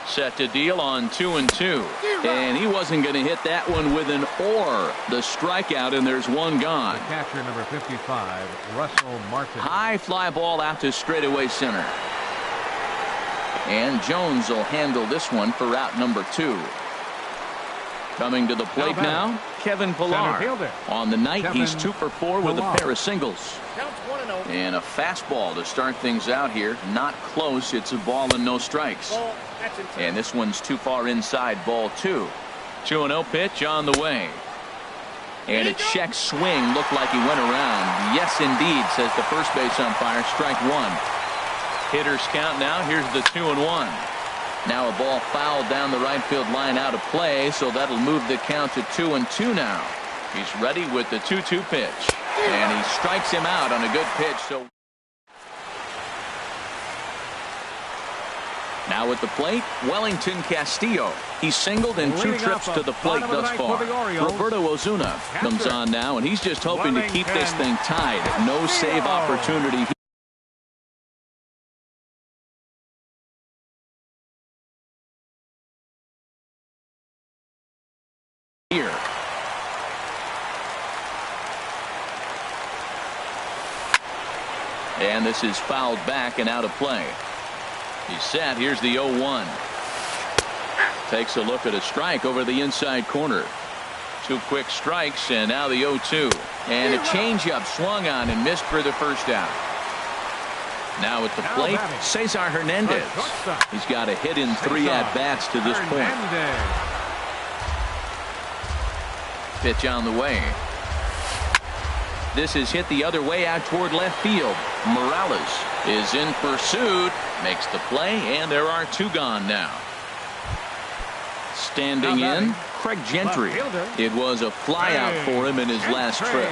Set to deal on 2-2. And he wasn't going to hit that one with an or. The strikeout, and there's one gone. The catcher, number 55, Russell Martin. High fly ball out to straightaway center. And Jones will handle this one for route number 2. Coming to the plate now, Kevin Pillar. On the night, he's 2 for 4 with a pair of singles. And a fastball to start things out here. Not close. It's a ball and no strikes. And this one's too far inside. Ball 2. 2-0 pitch on the way. And a check swing. Looked like he went around. Yes, indeed, says the first base umpire. Strike 1. Hitters count now. Here's the 2-1. Now a ball fouled down the right field line out of play, so that'll move the count to 2-2 now. He's ready with the 2-2 pitch. And he strikes him out on a good pitch. So now at the plate, Wellington Castillo. He's singled in 2 trips to the plate thus far. Roberto Ozuna comes on now, and he's just hoping to keep this thing tied. No save opportunity here. And this is fouled back and out of play. He's set. Here's the 0-1. Takes a look at a strike over the inside corner. 2 quick strikes, and now the 0-2. And a changeup swung on and missed for the first out. Now at the plate, Cesar Hernandez. He's got a hit in 3 at-bats to this point. Pitch on the way. This is hit the other way out toward left field. Morales is in pursuit, makes the play, and there are 2 gone now. Standing in, Craig Gentry. It was a flyout for him in his last trip.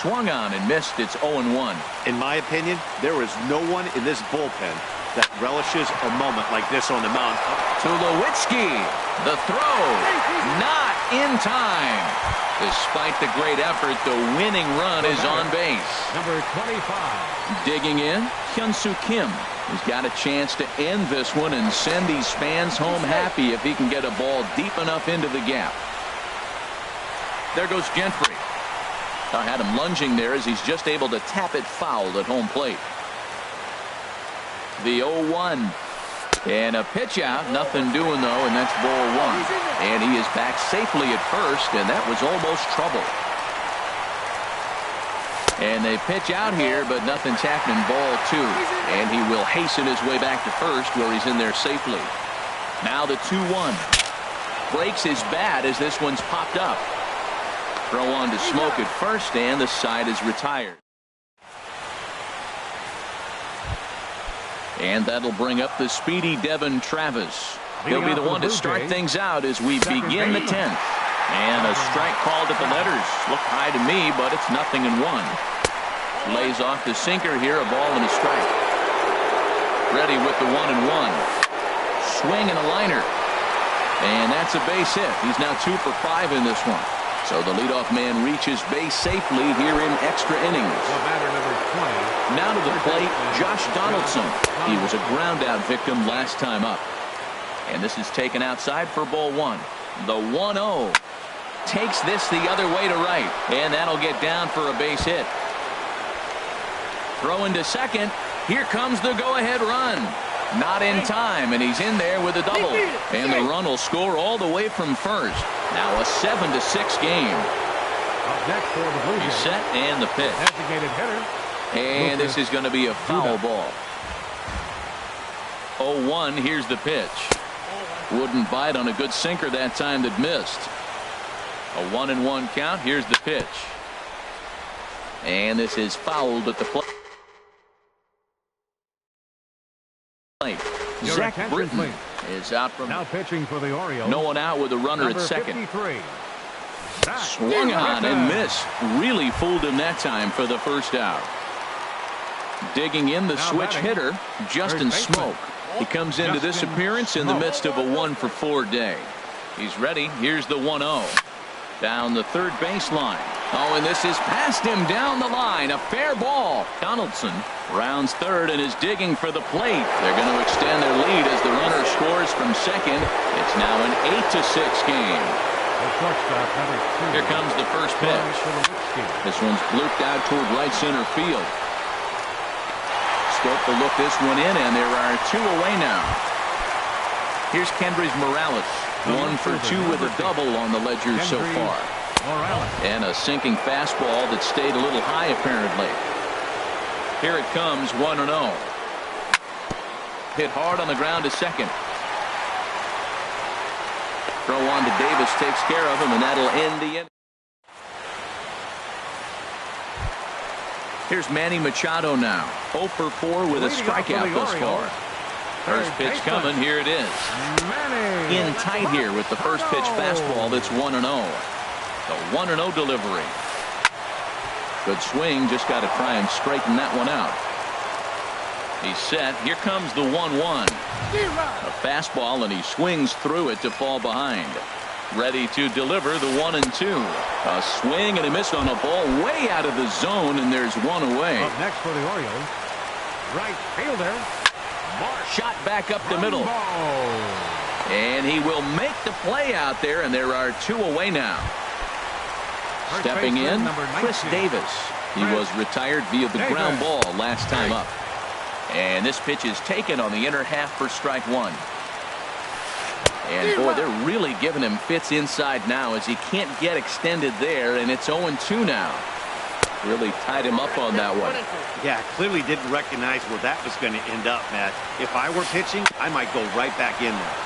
Swung on and missed. It's 0-1. In my opinion, there is no one in this bullpen that relishes a moment like this on the mound. Tulowitzki, the throw, not in time. Despite the great effort, the winning run is on base. Number 25. Digging in, Hyun-Soo Kim. He's got a chance to end this one and send these fans home happy if he can get a ball deep enough into the gap. There goes Gentry. I had him lunging there as he's just able to tap it foul at home plate. The 0-1. And a pitch out, nothing doing though, and that's ball one. And he is back safely at first, and that was almost trouble. And they pitch out here, but nothing's happening. Ball two, and he will hasten his way back to first, where he's in there safely. Now the 2-1. Breaks his bat as this one's popped up. Throw on to Smoke at first, and the side is retired. And that'll bring up the speedy Devin Travis. He'll be the one to start things out as we begin the 10th. And a strike called at the letters. Looked high to me, but it's 0-1. Lays off the sinker here, a ball and a strike. Ready with the 1-1. Swing and a liner. And that's a base hit. He's now 2 for 5 in this one. So the leadoff man reaches base safely here in extra innings. Now to the plate, Josh Donaldson. He was a ground out victim last time up. And this is taken outside for ball one. The 1-0 takes this the other way to right. And that'll get down for a base hit. Throw into second. Here comes the go-ahead run. Not in time, and he's in there with a double. And the run will score all the way from first. Now a 7-6 game. Up next for the Blue Jays. He's set and the pitch. Designated hitter. And this is going to be a foul ball. 0-1, here's the pitch. Wouldn't bite on a good sinker that time that missed. A 1-1 count, here's the pitch. And this is fouled at the plate. Zach Britton is out from now pitching for the Orioles. No one out with a runner Number at second. 53. Swung on and missed. Really fooled him that time for the first out. Digging in the switch hitter, Justin Smoke. He comes into this appearance in the midst of a 1-for-4 day. He's ready. Here's the 1-0. Down the third baseline. Oh, and this is past him down the line. A fair ball. Donaldson rounds third and is digging for the plate. They're going to extend their lead as the runner scores from second. It's now an 8-6 game. Here comes the first pitch. This one's blooped out toward right center field. Scope will look this one in, and there are 2 away now. Here's Kendrys Morales. 1 for 2 with a double on the ledger so far. And a sinking fastball that stayed a little high apparently. Here it comes, 1-0. Hit hard on the ground to second. Throw on to Davis, takes care of him, and that'll end the inning. Here's Manny Machado now. 0 for 4 with a strikeout thus far. First pitch coming. Here it is. In tight here with the first pitch fastball that's 1-0. The 1-0 delivery. Good swing. Just got to try and straighten that one out. He's set. Here comes the 1-1. A fastball, and he swings through it to fall behind. Ready to deliver the 1-2. A swing and a miss on a ball way out of the zone, and there's one away. Up next for the Orioles, right fielder. Shot back up the middle. And he will make the play out there, and there are 2 away now. Stepping in, Chris Davis. He was retired via the ground ball last time up. And this pitch is taken on the inner half for strike 1. And boy, they're really giving him fits inside now as he can't get extended there, and it's 0-2 now. Really tied him up on that one. Yeah, clearly didn't recognize where that was going to end up, Matt. If I were pitching, I might go right back in there.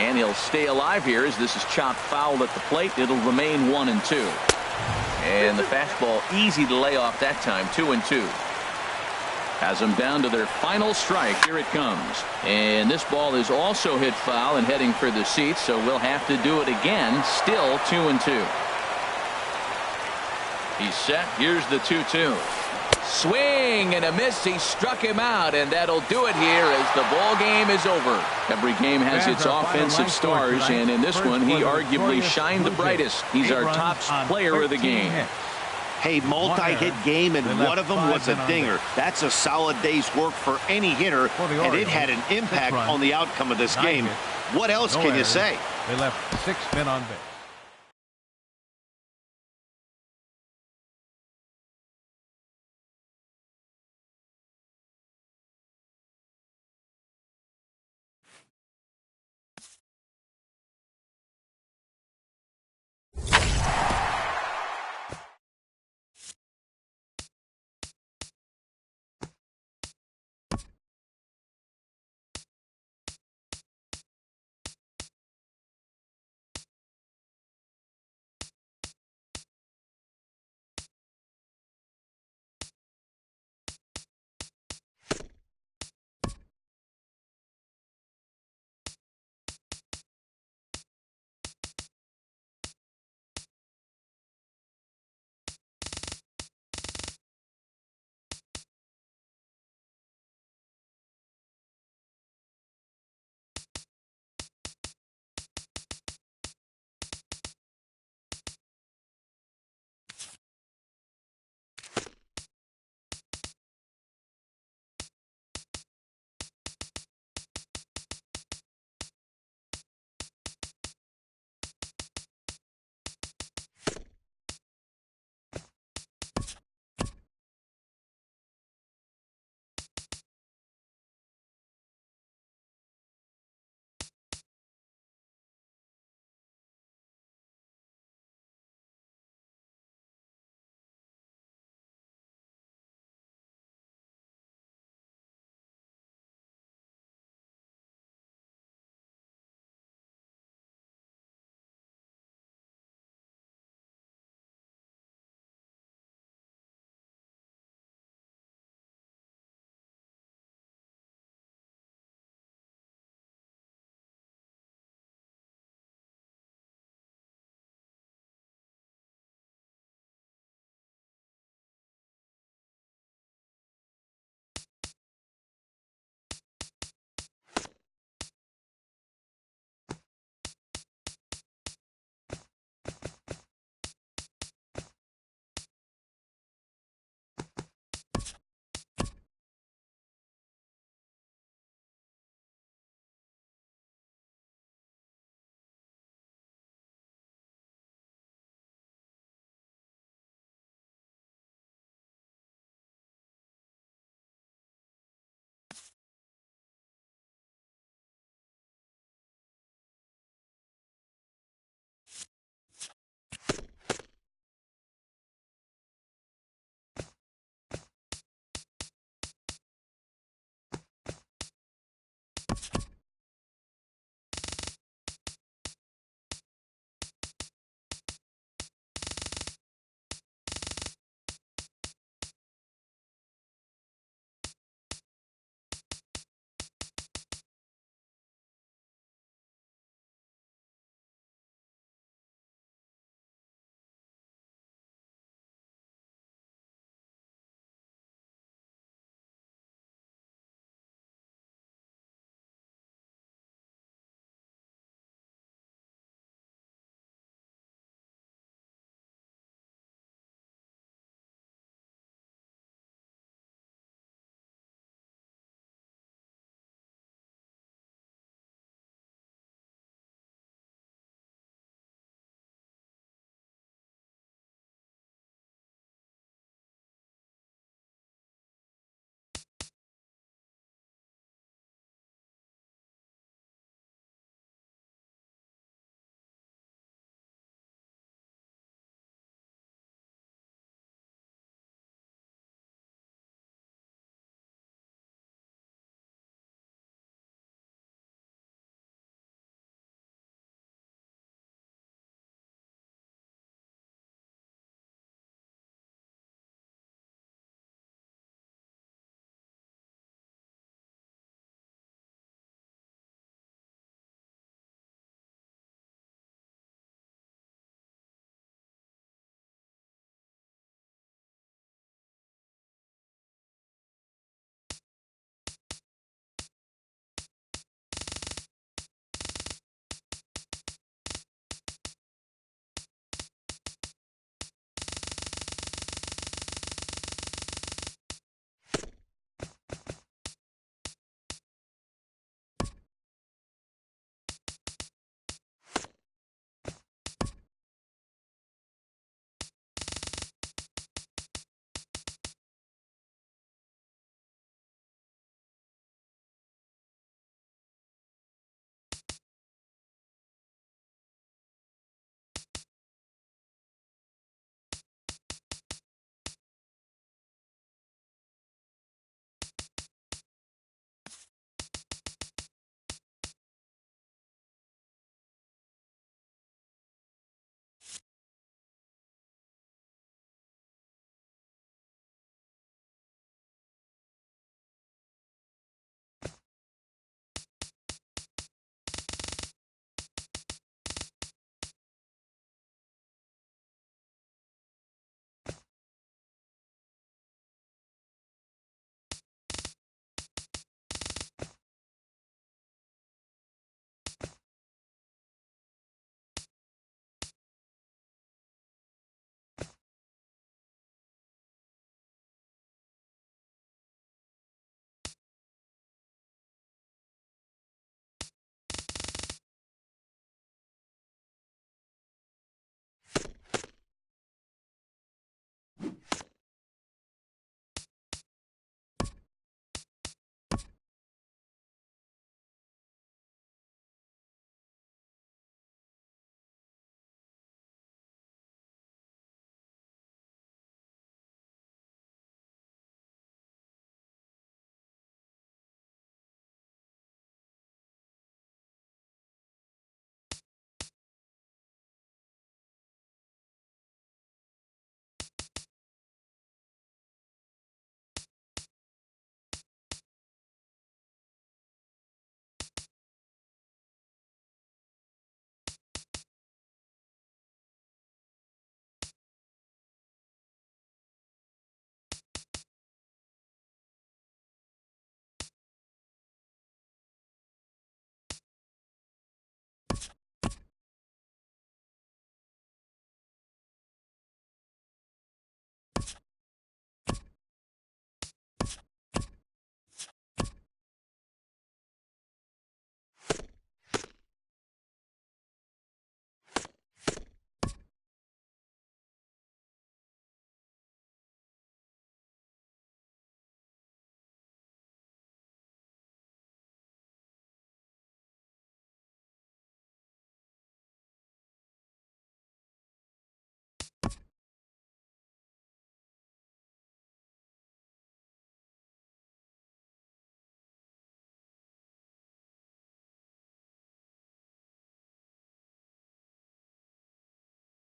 And he'll stay alive here as this is chopped foul at the plate. It'll remain 1-2. And the fastball easy to lay off that time, 2-2. Has them down to their final strike. Here it comes. And this ball is also hit foul and heading for the seats, so we'll have to do it again. Still 2-2. He's set. Here's the 2-2. Swing and a miss. He struck him out, and that'll do it here as the ball game is over. Every game has its offensive stars, and in this one, he arguably shined the brightest. He's our top player of the game. Hey, multi-hit game, and one of them was a dinger. That's a solid day's work for any hitter, and it had an impact on the outcome of this game. What else can you say? They left 6 men on base.